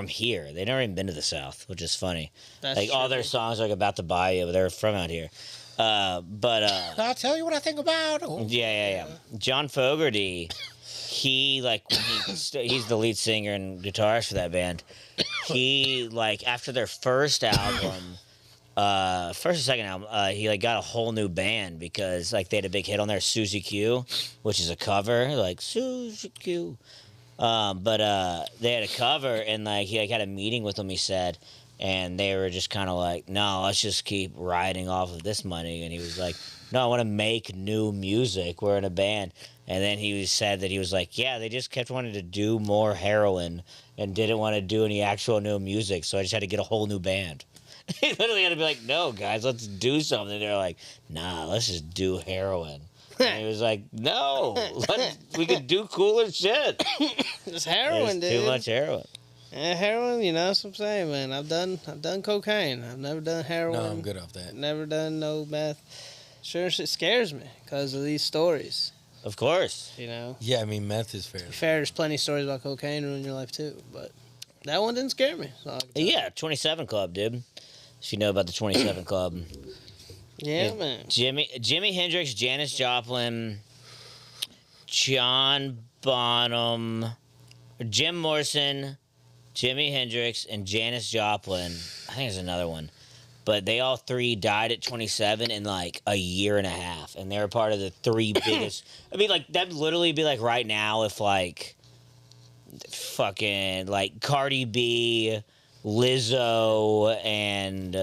here. They've never even been to the South, which is funny. That's Like all their true. songs are like about the bayou, but they're from out here. But I'll tell you what I think about it. yeah. John Fogerty, he like when he's the lead singer and guitarist for that band. He like after their first album, first and second album, he like got a whole new band because like they had a big hit on there, Susie Q, which is a cover like Susie Q. But they had a cover and like he like had a meeting with them. He said. And they were just kind of like, no, let's just keep riding off of this money. And he was like, no, I want to make new music. We're in a band. And then said that he was like, yeah, they just kept wanting to do more heroin and didn't want to do any actual new music. So I just had to get a whole new band. He literally had to be like, no, guys, let's do something. They're like, nah, let's just do heroin. And he was like, no, we could do cooler shit. It's heroin, There's dude. too much heroin. Yeah, heroin, you know what I'm saying, man. I've done cocaine. I've never done heroin. No, I'm good off that. Never done no meth. Sure, shit scares me because of these stories. Of course. You know, Yeah, I mean, meth is fair. fair. There's plenty of stories about cocaine ruining your life too, but that one didn't scare me. So I can tell you. Yeah, 27 Club, dude. If you know about the 27 Club. Yeah, man. Jimi Hendrix, Janis Joplin, John Bonham, Jim Morrison, Jimi Hendrix, and Janis Joplin. I think there's another one. But they all three died at 27 in like a year and a half. And they were part of the three biggest. I mean, like, that'd literally be like right now if like fucking like Cardi B, Lizzo, and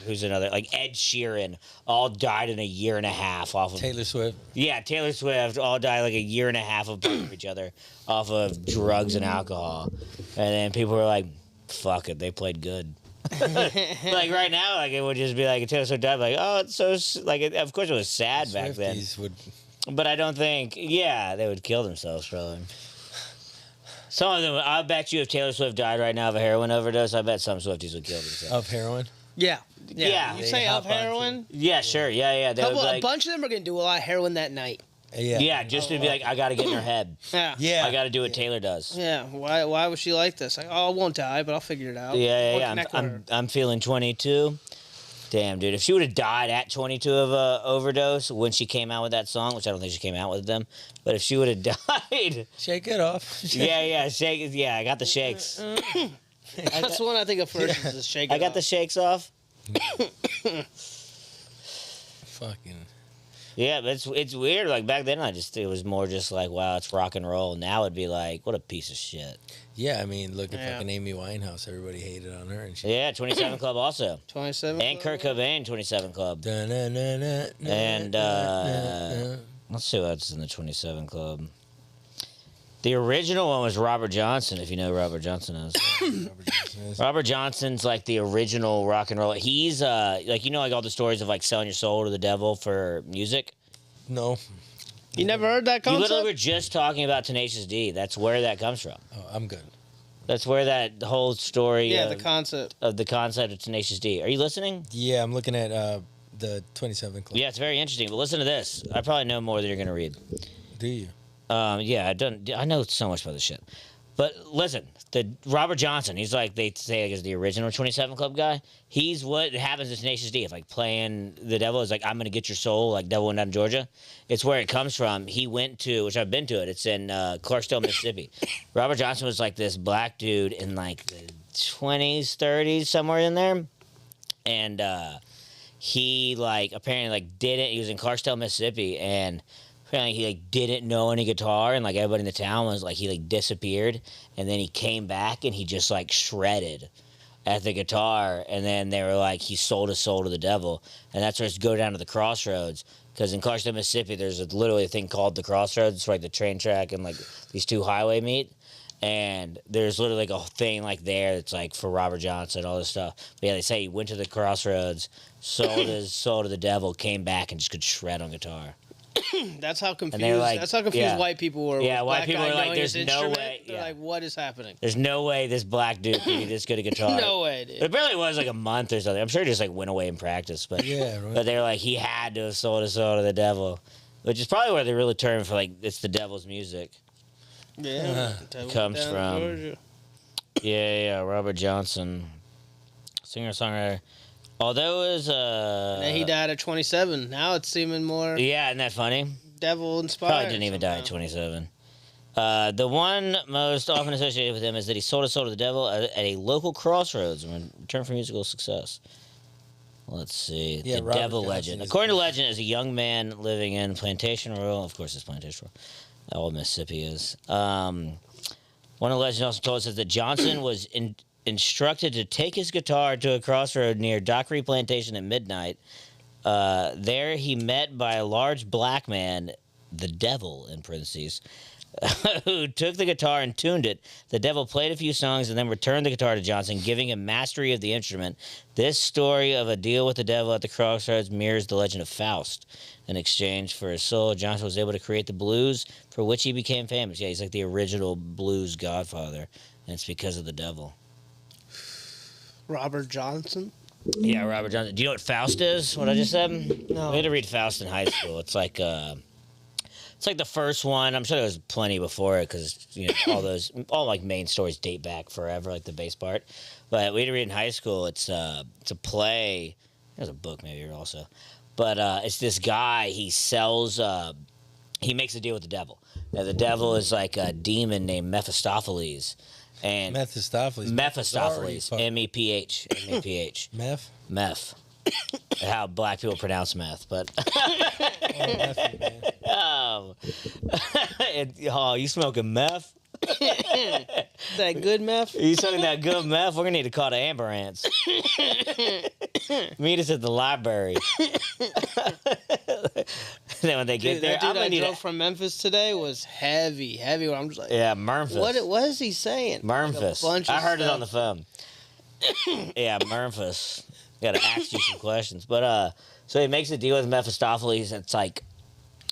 who's another? Like Ed Sheeran all died in a year and a half off of. Taylor Swift. Yeah, Taylor Swift all died like a year and a half apart from each other off of drugs and alcohol. And then people were like, fuck it, they played good. Like right now, like it would just be like Taylor Swift died, like, oh, it's so, like, of course it was sad back then. Swifties would. But I don't think, yeah, they would kill themselves probably. Some of them, I bet you if Taylor Swift died right now of a heroin overdose, I bet some Swifties would kill themselves. Of heroin. Yeah. Yeah, You they say hop of onto heroin? Yeah, sure. Yeah. They would be A like, bunch of them are going to do a lot of heroin that night. yeah, just to be like, I got to get in her head. Yeah. Yeah. I got to do what Taylor does. Yeah. Why was she like this? Like, oh, I won't die, but I'll figure it out. Or Yeah. connect with her. I'm feeling 22. Damn, dude. If she would have died at 22 of a overdose when she came out with that song, which I don't think she came out with them, but if she would have died, Shake it off. shake. Yeah, I got the shakes. That's the one I think of first is the shake. I got the shakes off. Fucking. Yeah, but it's weird. Like back then, it was more just like, wow, it's rock and roll. Now it'd be like, what a piece of shit. Yeah, I mean, look at Yeah. fucking Amy Winehouse. Everybody hated on her, and she. Yeah, 27 Club also, 27. and Kurt Cobain, 27 Club. And And let's see what's in the 27 Club. The original one was Robert Johnson, if you know who Robert Johnson is. Robert Johnson's like the original rock and roll. He's like, you know, like all the stories of like selling your soul to the devil for music. No, You never heard that You concept? literally were just talking about Tenacious D. That's where that comes from. oh, I'm good. That's where that whole story Yeah, of, the concept. of the concept of Tenacious D. Are you listening? Yeah, I'm looking at the 27 Club. Yeah, it's very interesting. But listen to this. I probably know more than you're going to read. Do you? Yeah, I know so much about this shit. But listen, the Robert Johnson, he's like, they say like is the original 27 Club guy. He's what happens to Tenacious D. If like playing the devil is like, I'm gonna get your soul, like Devil Went Down to Georgia. It's where it comes from. He went to, which I've been to it. It's in Clarksdale, Mississippi. Robert Johnson was like this black dude in like the 20s, 30s, somewhere in there, and he like apparently like didn't. He was in Clarksdale, Mississippi, and apparently he like didn't know any guitar, and like everybody in the town was like, he like disappeared, and then he came back and he just like shredded at the guitar, and then they were like, he sold his soul to the devil, and that's where it's go down to the crossroads, because in Clarksdale, Mississippi, there's literally a thing called the crossroads. It's like the train track and like these two highway meet, and there's literally like a thing like there that's like for Robert Johnson, all this stuff. But yeah, they say he went to the crossroads, sold his soul to the devil, came back and just could shred on guitar. That's how confused. they're like, that's how confused yeah. white people were. Yeah, with white black people guy were like, knowing "There's his no instrument." way, They're yeah. like, what is happening? There's no way this black dude can be this good at guitar. No way, It dude. apparently was like a month or something. I'm sure he just like went away in practice, but Yeah, right. but they're like, he had to have sold his soul to the devil, which is probably where they really term for like, it's the devil's music. Yeah, Comes down from- Georgia. Yeah, Robert Johnson, singer songwriter. Although it was And he died at 27. Now it's seeming more yeah, isn't that funny? devil inspired. Probably didn't even die at 27. The one most often associated with him is that he sold his soul to the devil at a local crossroads in return for musical success. Let's see. Yeah, The Robert Devil Johnson Legend. is- According to legend, is a young man living in Plantation Rural. Of course, it's Plantation Rural. All Mississippi is. One of the legends also told us that Johnson was instructed to take his guitar to a crossroad near Dockery Plantation at midnight. There he met by a large black man, the devil in parentheses, who took the guitar and tuned it. The devil played a few songs and then returned the guitar to Johnson, giving him mastery of the instrument. This story of a deal with the devil at the crossroads mirrors the legend of Faust. In exchange for his soul, Johnson was able to create the blues for which he became famous. Yeah, he's like the original blues godfather, and it's because of the devil. Robert Johnson. Yeah, Robert Johnson. Do you know what Faust is? What I just said? No. We had to read Faust in high school. It's like the first one. I'm sure there was plenty before it because you know all like main stories date back forever, like the bass part. But we had to read in high school. It's a play. There's a book maybe also, but it's this guy. He sells. He makes a deal with the devil. Now the devil is like a demon named Mephistopheles, and Mephistopheles. Mephistopheles, Fuck. M-E-P-H. Meth. Meth. How black people pronounce meth, but oh, you smoking meth? That good meth. You smoking that good meth? We're gonna need to call the ambulance. Meet us at the library. Then when they get Dude, there, that I'm dude gonna I need drove from Memphis today was heavy. Where I'm just like, yeah, Memphis. what is he saying? Memphis. Like a bunch of I heard it stuff. on the phone. Yeah, Memphis. Got to ask you some questions, but so he makes a deal with Mephistopheles. And it's like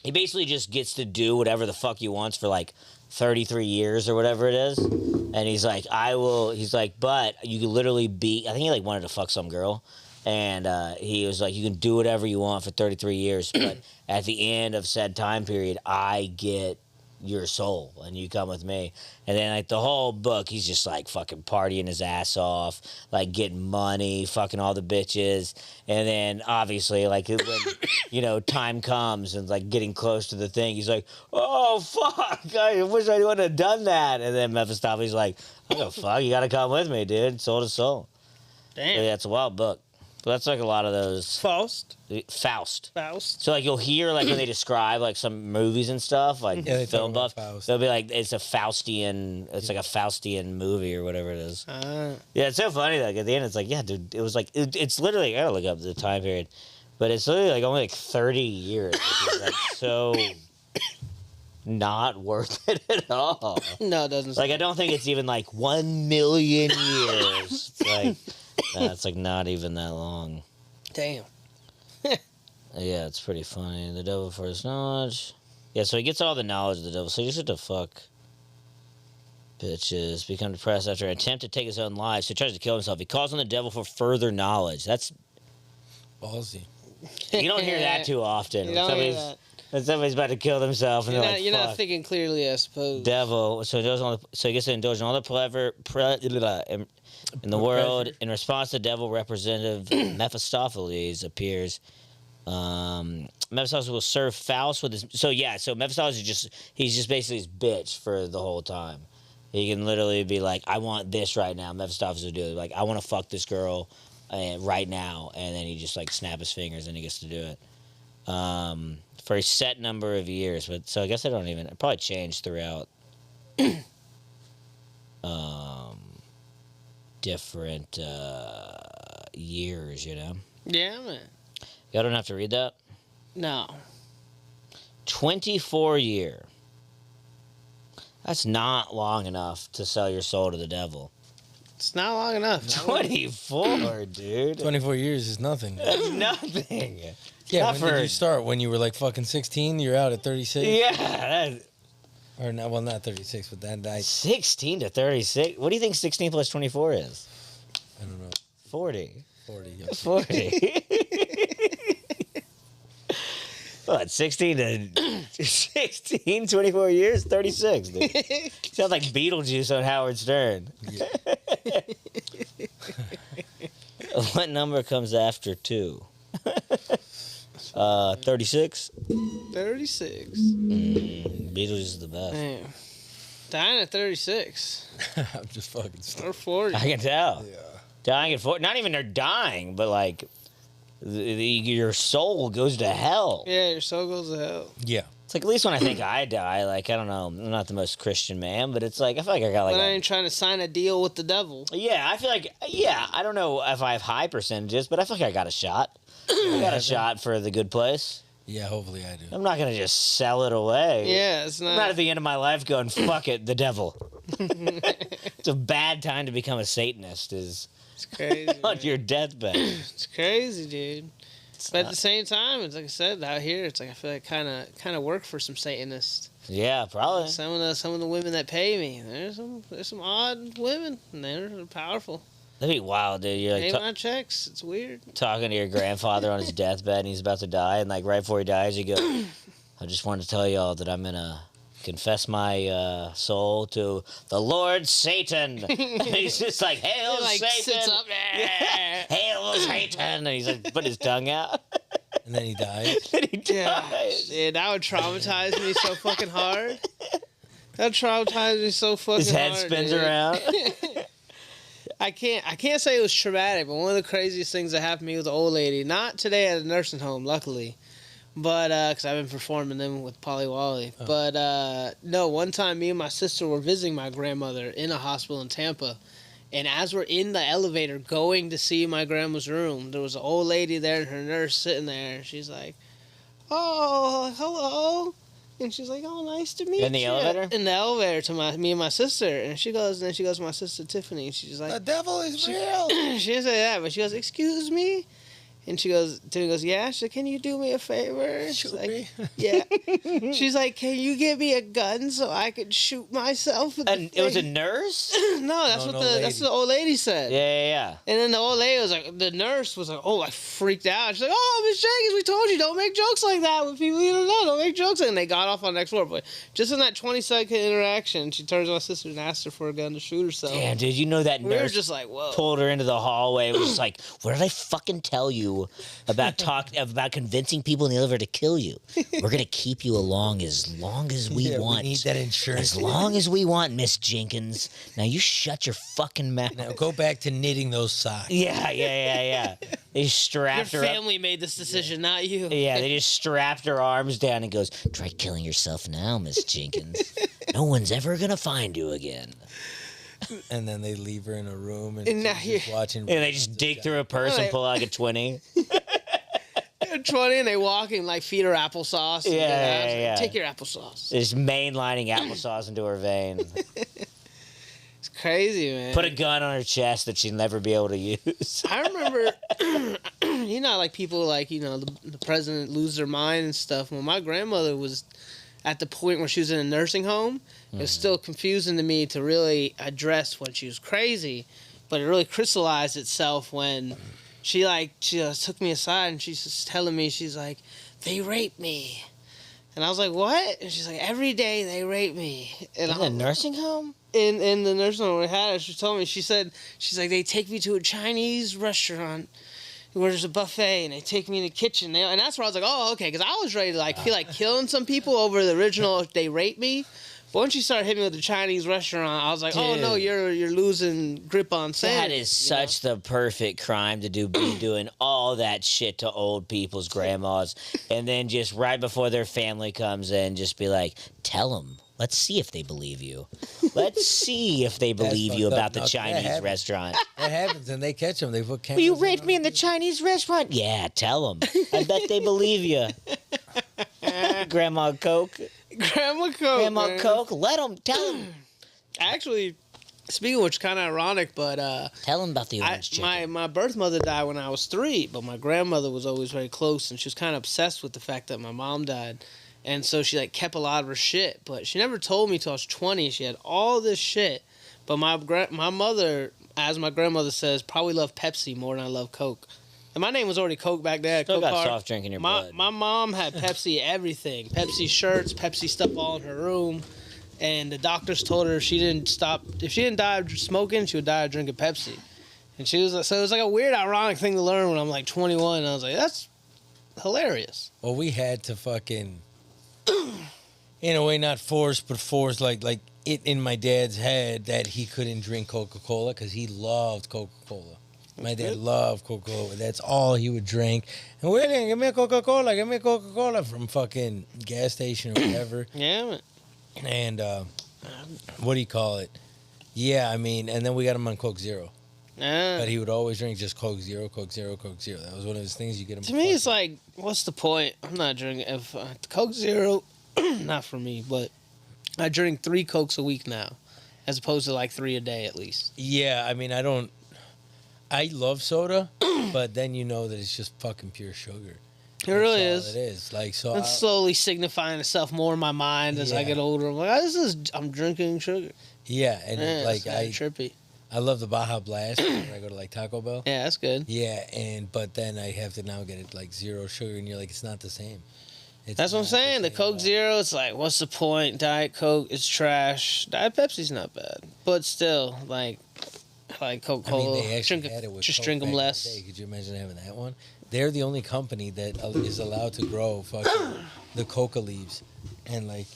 he basically just gets to do whatever the fuck he wants for like 33 years or whatever it is. And he's like, I will. He's like, but you could literally beat. I think he like wanted to fuck some girl, And he was like, you can do whatever you want for 33 years, but at the end of said time period, I get your soul and you come with me. And then like the whole book, he's just like fucking partying his ass off, like getting money, fucking all the bitches. And then obviously like when, you know, time comes and like getting close to the thing, he's like, oh fuck, I wish I would have done that. And then Mephistopheles like, oh fuck, you gotta come with me, dude. Soul to soul. Damn. Yeah, it's a wild book. But that's like a lot of those Faust. Faust. Faust. So like you'll hear like when they describe like some movies and stuff, like Yeah, they film talk buff, about Faust. they'll be like it's a Faustian, it's like a Faustian movie or whatever it is. Yeah, it's so funny. Like at the end, it's like yeah, dude, it was like it's literally I gotta look up the time period, but it's literally like only like 30 years, which is like so not worth it at all. No, it doesn't. Like I don't think it's even like 1 million years. It's like. It's like not even that long. Damn. Yeah, it's pretty funny. The devil for his knowledge. Yeah, so he gets all the knowledge of the devil. So he just had to fuck bitches, become depressed after an attempt to take his own life. So he tries to kill himself. He calls on the devil for further knowledge. That's Ballsy. you don't hear that too often. You don't hear that. When somebody's about to kill themselves, and You're, they're not, like, you're fuck. not thinking clearly, I suppose. Devil. So he gets to indulge in all the in the world. In response, the devil representative Mephistopheles appears. Mephistopheles will serve Faust with his. So Mephistopheles he's just basically his bitch for the whole time. He can literally be like, I want this right now. Mephistopheles will do it. Like, I want to fuck this girl right now, and then he just like snap his fingers and he gets to do it. For a set number of years, but so I guess it probably changed throughout different years, you know? Yeah, man. Y'all don't have to read that? No. 24 year. That's not long enough to sell your soul to the devil. It's not long enough. 24, dude. 24 years is nothing. That's nothing. Yeah, Not when did for- you start? When you were like fucking 16? You're out at 36? Yeah, Or not, well, not 36, but that 16 to 36. What do you think 16 plus 24 is? I don't know, 40. 40. Yeah. 40. What, 16 to 16, 24 years? 36, dude. Sounds like Beetlejuice on Howard Stern. What number comes after 2? 36? 36. Beetlejuice is the best. Damn. Dying at 36. I'm just fucking stuck. Or 40. I can tell. Yeah. Dying at 40. Not even they're dying, but like your soul goes to hell. Yeah, your soul goes to hell. Yeah. It's like at least when I think I die, like I don't know, I'm not the most Christian man, but it's like I feel like I got like But I ain't trying to sign a deal with the devil. yeah, I feel like I don't know if I have high percentages, but I feel like I got a shot. I got a shot for the good place. Yeah, hopefully I do. I'm not gonna just sell it away. Yeah, it's I'm not not. at the end of my life going fuck it, the devil. It's a bad time to become a Satanist. Is It's crazy. on man. your deathbed. It's crazy, dude. But at the same time, it's like I said out here. It's like I feel like kind of work for some Satanists. Yeah, probably. Some of the women that pay me, there's some odd women, and they're powerful. That'd be wild, dude. You're Pay like my checks. It's weird. talking to your grandfather on his deathbed and he's about to die, and like right before he dies, you go, I just wanted to tell y'all that I'm gonna confess my soul to the Lord Satan. And he's just like, hail He, like, Satan. sits up there. Yeah. Hail Satan. And he's like, put his tongue out. And then he dies. And he Yeah, dies. yeah, that would traumatize me so fucking hard. That traumatized me so fucking His head hard. spins dude. around. I can't say it was traumatic, but one of the craziest things that happened to me with an old lady. Not today at a nursing home, luckily, but because I've been performing them with Polly Wally. Oh. But no, one time me and my sister were visiting my grandmother in a hospital in Tampa, and as we're in the elevator going to see my grandma's room, there was an old lady there and her nurse sitting there. She's like, "Oh, hello." And she's like, "Oh, nice to meet you." In the elevator? In the elevator to me and my sister. And she goes to my sister Tiffany. And she's like, The devil is real. she didn't say that, but she goes, "Excuse me." And Timmy goes, yeah. She's like, can you do me a favor? She's like, yeah. She's like, can you give me a gun so I could shoot myself? And it was a nurse? No, that's No, what no that's lady. what the old lady said. Yeah. And then the old lady was like, the nurse was like, oh, I freaked out. She's like, oh, Miss Jenkins, we told you, don't make jokes like that with people you don't know. Don't make jokes. And they got off on the next floor. But just in that 20-second interaction, she turns to my sister and asked her for a gun to shoot herself. Damn, dude, you know that We were nurse just like, whoa. pulled her into the hallway. It was just like, what did I fucking tell you about about convincing people in the elevator to kill you? We're gonna keep you along as we want. We need that insurance. As long as we want, Miss Jenkins. Now you shut your fucking mouth. Now go back to knitting those socks. Yeah. They Your strapped her up. family made this decision, not you. Yeah, they just strapped her arms down and goes, try killing yourself now, Miss Jenkins. No one's ever gonna find you again. And then they leave her in a room and, And now she's just you're- watching. And they just dig through a purse and pull out like a 20. They're 20 and they walk and like feed her applesauce. And Yeah, I was like, yeah. Take your applesauce. Just mainlining applesauce into her vein. It's crazy, man. Put a gun on her chest that she'd never be able to use. I remember, you know, like people like, you know, the president lose their mind and stuff. When my grandmother was at the point where she was in a nursing home, it was still confusing to me to really address when she was crazy. But it really crystallized itself when she took me aside and she's just telling me, she's like, they raped me. And I was like, what? And she's like, every day they rape me. And In a nursing home? in the nursing home we had her, she told me, she's like, they take me to a Chinese restaurant where there's a buffet and they take me in the kitchen. And that's where I was like, oh, okay, because I was ready to like feel like killing some people over the original they raped me. But once you started hitting me with the Chinese restaurant, I was like, oh no, Dude. you're losing grip on That sanity. is such the perfect crime to do, be doing all that shit to old people's grandmas. And then just right before their family comes in, just be like, tell them. Let's see if they believe you. Let's see if they believe you fucked up. about the Now, that Chinese happens. restaurant. That happens, and they catch them. They put Well, cameras. you in raped on me in the them. Chinese restaurant? Yeah, tell them. I bet they believe you. Grandma Coke. Grandma Coke. Grandma man. Coke. Let them. Tell them. Actually, speaking of which, kind of ironic, but Tell them about the orange chicken. my birth mother died when I was 3, but my grandmother was always very close, and she was kind of obsessed with the fact that my mom died. And so she like kept a lot of her shit, but she never told me till I was 20. She had all this shit, but my mother, as my grandmother says, probably loved Pepsi more than I love Coke. And my name was already Coke back then. Still Coke got card. soft drink in your my, blood. My mom had Pepsi everything, Pepsi shirts, Pepsi stuff all in her room. And the doctors told her if she didn't die of smoking, she would die of drinking Pepsi. And she was like, so it was like a weird, ironic thing to learn when I'm like 21. And I was like, that's hilarious. Well, we had to fucking, in a way, not force, but force like it in my dad's head that he couldn't drink Coca-Cola because he loved Coca-Cola. My dad loved Coca-Cola. That's all he would drink. And William, give me a Coca-Cola from fucking gas station or whatever. Yeah, man. And what do you call it? Yeah, I mean, and then we got him on Coke Zero. Yeah. But he would always drink just Coke Zero, Coke Zero, Coke Zero. That was one of his things. You get him. To me, it's like, what's the point? I'm not drinking. If Coke Zero, not for me, but I drink 3 Cokes a week now, as opposed to like 3 a day at least. Yeah, I mean, I love soda, but then you know that it's just fucking pure sugar. It really That's is. all it is. Like, so It's slowly signifying itself more in my mind as I Yeah. get older. I'm like, I'm drinking sugar. yeah, and Yeah, like it's kinda trippy. I love the Baja Blast when I go to like Taco Bell. Yeah, that's good. Yeah, but then I have to now get it like 0 sugar, and you're like, it's not the same. It's That's what I'm not saying. The same Coke at all. Zero, it's like, what's the point? Diet Coke is trash. Diet Pepsi's not bad, but still, like Coca I mean, Cola. they actually had it with just Coke drink them back in the less. day. Could you imagine having that one? They're the only company that is allowed to grow fucking the coca leaves and like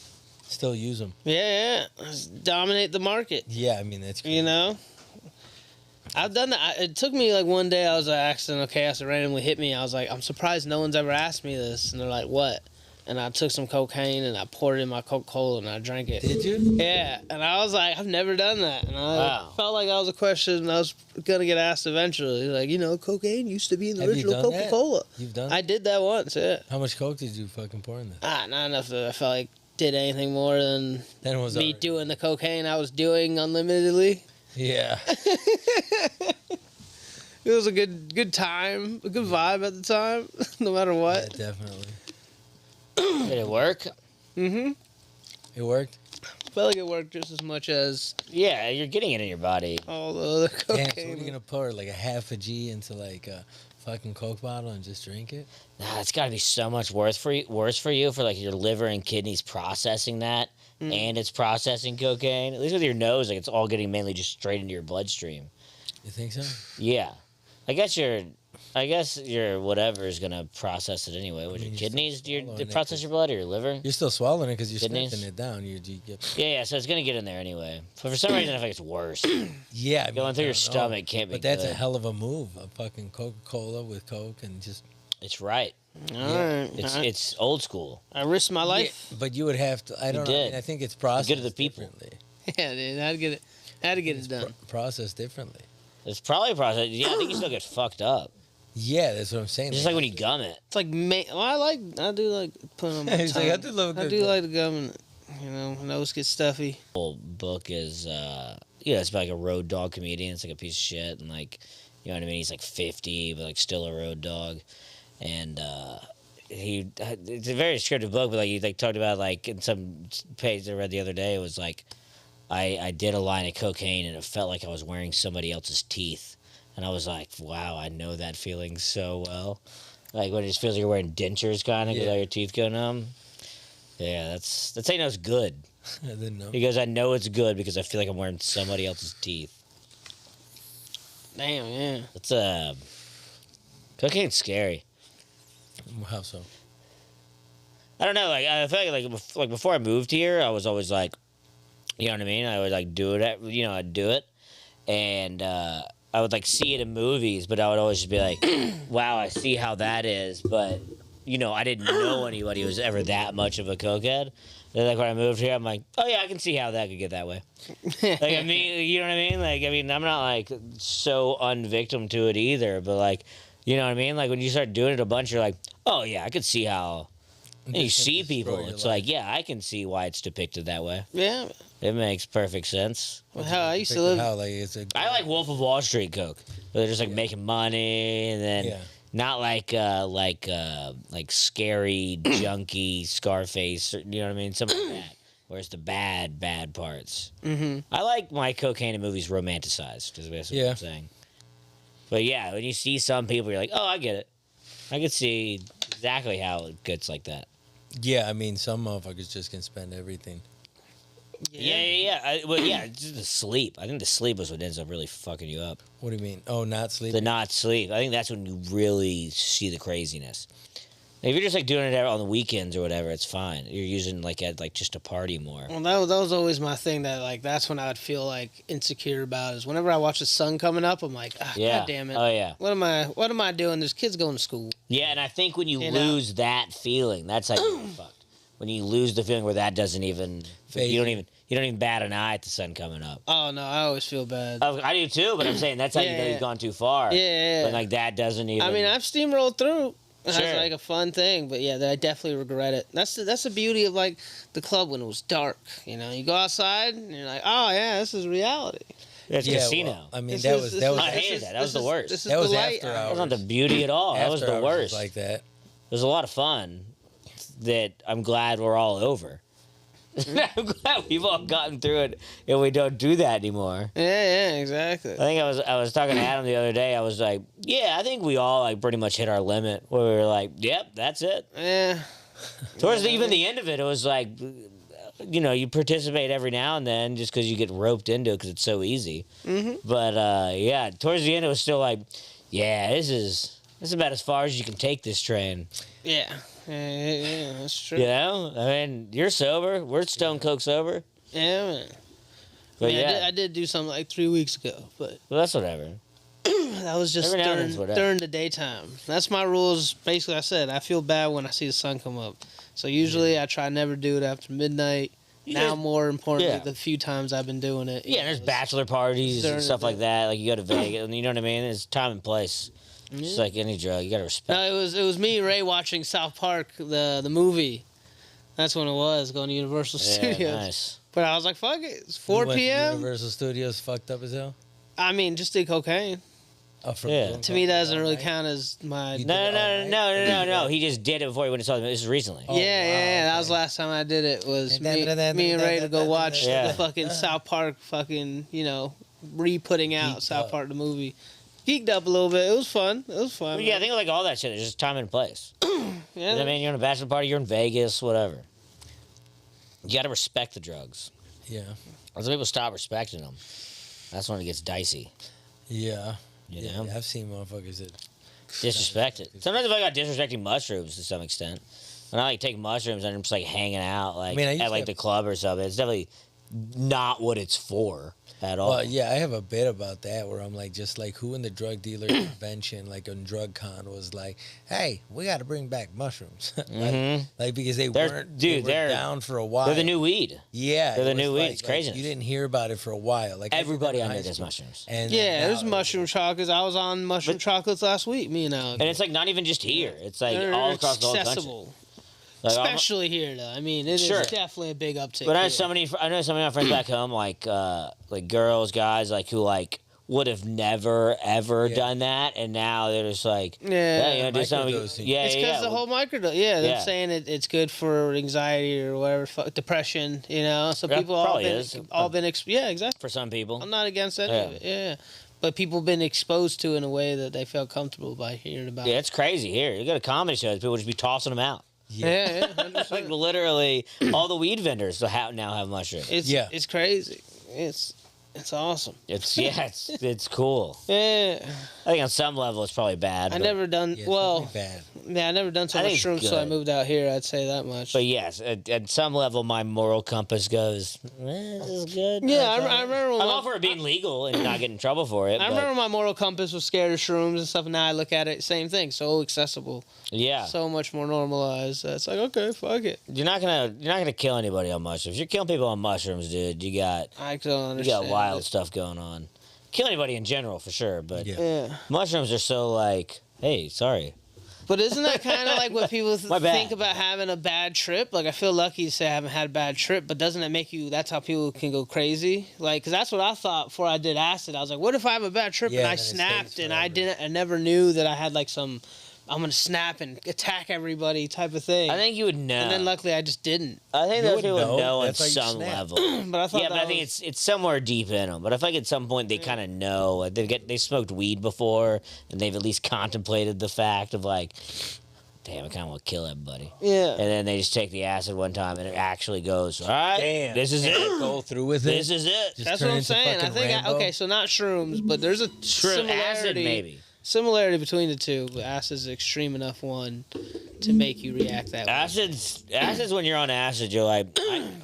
still use them. Yeah. Just dominate the market. Yeah, I mean that's crazy. You know, I've done that. It took me like one day. I was asking, chaos randomly hit me. I was like, I'm surprised no one's ever asked me this. And they're like, what? And I took some cocaine and I poured it in my Coca-Cola and I drank it. Did you? Yeah, and I was like, I've never done that, and I Wow. felt like that was a question I was gonna get asked eventually. Like, cocaine used to be in the Have you original done that? Coca-Cola. You've done. I did that once. Yeah. How much coke did you fucking pour in there? Not enough that I felt like did anything more than Then it was me already- doing the cocaine I was doing unlimitedly. Yeah. It it was a good time, a good vibe at the time, no matter Yeah, what. definitely. Did it work? Mm-hmm. It worked. Felt like it worked just as much as Yeah, you're getting it in your body. all the other Damn, so what are cocaine. you gonna pour like a half a G into like a fucking Coke bottle and just drink it? Nah, it's got to be so much worse for you for like your liver and kidneys processing that, and it's processing cocaine. At least with your nose, like it's all getting mainly just straight into your bloodstream. You think so? Yeah, I guess your whatever is gonna process it anyway. With I mean, your you're still kidneys, do swallowing you it, process 'cause- your blood or your liver? You're still swallowing it because you're Kidneys? sniffing it down. You get. Yeah, so it's gonna get in there anyway. But for some reason, I think it's worse. Yeah, I mean, Going through I your don't know. stomach can't be But that's a good. hell of a move. A fucking Coca-Cola with Coke and just. It's right. All right, It's old school. I risked my life. Yeah, but you would have to. I don't know. I, did. mean, I think it's processed Good to the people. differently. Yeah, dude, I had to get it done. Processed differently. It's probably processed. Yeah, I think you still get fucked up. Yeah, that's what I'm saying. It's just like when you gum it. It's like well, I do like putting on my He's like, tongue. I do love a I good do gum. like the gum, and you know, my nose gets stuffy. Whole book is it's about like a road dog comedian. It's like a piece of shit, and like, you know what I mean. He's like 50, but like still a road dog, and it's a very descriptive book. But like he like talked about like in some page I read the other day, it was like I did a line of cocaine and it felt like I was wearing somebody else's teeth, and I was like, wow, I know that feeling so well. Like when it just feels like you're wearing dentures, kind of, because Yeah. all your teeth go numb. Yeah, that's how you know it's good. I didn't know. Because I know it's good because I feel like I'm wearing somebody else's teeth. Damn, yeah. It's cocaine's scary. How so? I don't know. Like I feel like before I moved here, I was always like, you know what I mean. I would like do it. I'd do it, and I would like see it in movies, but I would always just be like, wow, I see how that is, but I didn't know anybody who was ever that much of a cokehead. And like when I moved here, I'm like, oh yeah, I can see how that could get that way. Like I mean, you know what I mean? Like I mean, I'm not like so unvictim to it either, but like, you know what I mean? Like when you start doing it a bunch, you're like, oh yeah, I could see how. And you Just see destroy people, your it's life. like, yeah, I can see why it's depicted that way. Yeah. It makes perfect sense. Well, how I used to Picture live. How like it's a. I like Wolf of Wall Street Coke. Where they're just like making money and then Yeah. not like scary junky Scarface, or, you know what I mean? Something like that. Where's the bad parts? Mm-hmm. I like my cocaine in movies romanticized, is basically what Yeah. I'm saying. But yeah, when you see some people, you're like, oh, I get it. I could see exactly how it gets like that. Yeah, I mean, some motherfuckers just can spend everything. Yeah. It's just the sleep. I think the sleep is what ends up really fucking you up. What do you mean? Oh, not The sleeping. not sleep. I think that's when you really see the craziness. If you're just like doing it on the weekends or whatever, it's fine. You're using like at like just a party more. Well, that was always my thing. That like that's when I would feel like insecure about is whenever I watch the sun coming up, I'm like, Yeah. God damn it. Oh yeah. What am I doing? There's kids going to school. Yeah, and I think when you You know? lose that feeling, that's how you get fucked. When you lose the feeling where that doesn't even Phase you don't even bat an eye at the sun coming up. Oh no, I always feel bad. I do too, but I'm saying that's how you know Yeah. you've gone too far. Yeah. But like that doesn't even. I mean, I've steamrolled through. That's Sure. like a fun thing, but yeah, I definitely regret it. That's the beauty of like the club when it was dark. You know, you go outside and you're like, oh yeah, this is reality. it's Yeah, casino. well, I mean, This that is- was this that is- was I hated that. That was the worst. This is That was the light after hour. That was not the beauty at all. That was after the hours worst. like that. It was a lot of fun that I'm glad we're all over. I'm glad we've all gotten through it and we don't do that anymore. Yeah, exactly. I think I was talking to Adam the other day. I was like, yeah, I think we all like pretty much hit our limit where we were like, yep, that's it. Yeah. Towards even the end of it, it was like, you participate every now and then just because you get roped into it because it's so easy. Mhm. But yeah, towards the end, it was still like, yeah, this is about as far as you can take this train. Yeah. Yeah, that's true. You know, I mean, you're sober. We're stone coke sober. Yeah, man. But Yeah, yeah, I did do something like 3 weeks ago, but well, that's whatever. that was just Every now and then's whatever. during the daytime. That's my rules. Basically, I said I feel bad when I see the sun come up. So usually I try never do it after midnight. Now, more importantly, Yeah. the few times I've been doing it. Yeah, and there's bachelor parties during and the stuff like day. that. Like you go to Vegas, and you know what I mean. There's time and place. Just like any drug, you gotta respect. No, it was me and Ray watching South Park, the movie. That's when it was going to Universal Yeah, Studios. nice. But I was like, fuck it, it's You 4 went to p.m. Universal Studios fucked up as hell. I mean, just did cocaine. Oh, for Yeah. real? To me, that doesn't really count as my. You No, did it no, all no, night? no, no, no. He just did it before he went and saw them. This is recently. Oh, Yeah, wow, that was the okay. last time I did it. Was me and Ray to go watch Yeah. the fucking South Park fucking re-putting out Geeked South up. Park the movie. Geeked up a little bit. It was fun. It was fun. But yeah, I man. think like all that shit. There's just time and place. Yeah. You know what I mean? You're in a bachelor party. You're in Vegas. Whatever. You got to respect the drugs. Yeah. Once people stop respecting them, that's when it gets dicey. Yeah. You Yeah, know? I've seen motherfuckers that. Disrespect it. Sometimes I feel like I'm disrespecting mushrooms to some extent. When I like take mushrooms and I'm just like hanging out like I used at to like have- the club or something. It's definitely not what it's for at all. Well, yeah, I have a bit about that where I'm like, just like who in the drug dealer convention, like on Drug Con, was like, "Hey, we got to bring back mushrooms," like because they They're- weren't, dude, they were they're- down for a while. They're the new weed. yeah, they're the it was new weed. like- It's like, craziness. you didn't hear about it for a while. Like Everybody in on high there does school. mushrooms. And Yeah, there's now- mushroom chocolates. I was on mushroom chocolates last week. Me and Alec. And it's like not even just here. It's like They're all across the whole country. accessible, Like, especially here. Though I mean, it is Sure. definitely a big uptick. but I know here. so many of my friends back home, like girls, guys, like who like would have never ever Yeah. done that, and now they're just like, Yeah. you know, do something. Microdosing. Yeah, It's because yeah. the whole microdose. Yeah, they're Yeah. saying it's good for anxiety or whatever, depression. So Yeah, people all probably been is. yeah, exactly. for some people. I'm not against any of it. Yeah, but people been exposed to it in a way that they felt comfortable by hearing about. Yeah, it. it's crazy here. You go to comedy shows, people just be tossing them out. Yeah, 100%. Like literally, all the weed vendors now have mushrooms. It's crazy. It's awesome. It's cool. Yeah, I think on some level it's probably bad. I but, never done Yeah, it's well. pretty bad. Yeah, I never done so I much think it's shrooms, so I good. moved out here. I'd say that much. But yes, at some level, my moral compass goes, this is good. yeah, I remember when I'm all for it being legal and not getting in trouble for it. I but remember my moral compass was scared of shrooms and stuff. And now I look at it, same thing, so accessible, yeah, so much more normalized. It's like, okay, fuck it. you're not gonna kill anybody on mushrooms. You're killing people on mushrooms, dude. You got I don't understand. wild it. stuff going on. Kill anybody in general for sure, but Yeah. Yeah, mushrooms are so like, hey, sorry. but isn't that kind of like what people My bad. think about having a bad trip? Like, I feel lucky to say I haven't had a bad trip, but doesn't that make you? That's how people can go crazy. Like, because that's what I thought before I did acid. I was like, what if I have a bad trip Yeah, and I then it snapped stays and I forever. didn't? I never knew that I had like some. I'm gonna snap and attack everybody type of thing. I think you would know. And then luckily I just didn't. I think You those would people would know. know on That's why you some snap. level. But I thought Yeah, but that I think was- it's somewhere deep in them. But I feel like at some point they kind of know. Like they smoked weed before, and they've at least contemplated the fact of like, damn, I kind of want to kill everybody. Yeah. And then they just take the acid one time, and it actually goes, all right, Damn. this is it. Go through with it. This is it. Just That's turn what I'm into saying. I fucking think Rambo. okay, so not shrooms, but there's a Shroom, acid similarity. maybe. Similarity between the two, but acid's an extreme enough one to make you react that way. Acid's when you're on acid, you're like,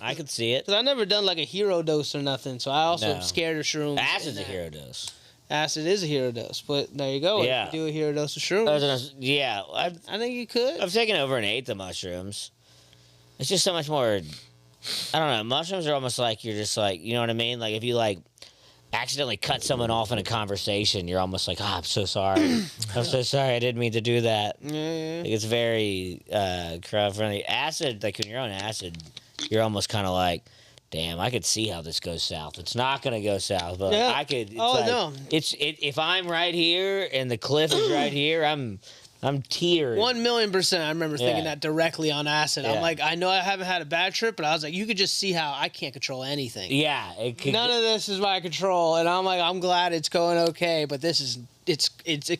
I could see it. Because I never done like a hero dose or nothing, so I also No. am scared of shrooms. Acid's a and that. hero dose. Acid is a hero dose, but there you go. Yeah. If you do a hero dose of shrooms, Yeah, I think you could. I've taken over an eighth of mushrooms. It's just so much more. I don't know. Mushrooms are almost like you're just like, you know what I mean? Like if you like accidentally cut someone off in a conversation, you're almost like, oh, I'm so sorry. I'm so sorry. I didn't mean to do that. Yeah. Like, it's very crowd friendly. Acid, like when you're on acid, you're almost kind of like, damn, I could see how this goes south. It's not gonna go south, but Yeah. I could. It's Oh, like, no. If I'm right here and the cliff is right here, I'm tearing. 1,000,000%. I remember thinking Yeah. that directly on acid. Yeah. I'm like, I know I haven't had a bad trip, but I was like, you could just see how I can't control anything. Yeah, it could. None of this is my control, and I'm like, I'm glad it's going okay, but this is it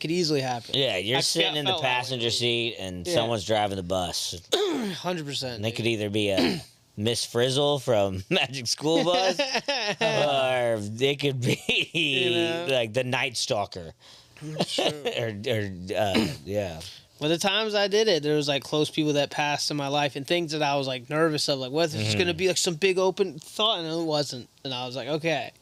could easily happen. Yeah, you're I sitting in the felt that way. passenger seat and Yeah. someone's driving the bus. 100%. And they could either be a Miss Frizzle from Magic School Bus, or they could be You know? like the Night Stalker. Yeah. Well, the times I did it, there was like close people that passed in my life and things that I was like nervous of, like what if it's Mm-hmm. gonna be like some big open thought, and it wasn't, and I was like, okay,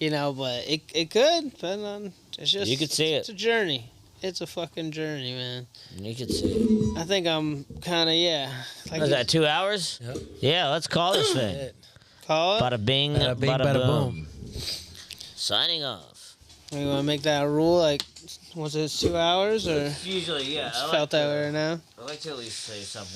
but it could, depend on. It's just You could see it. It's a journey. It's a fucking journey, man. You could see. I think I'm kind of Like Was that 2 hours? Yep. Yeah, let's call this thing. call it? Bada bing, Bada bing, bada, bada boom. Signing off. We want to make that a rule. Like, was it 2 hours or Usually, yeah. felt that way right now? I like to at least say something.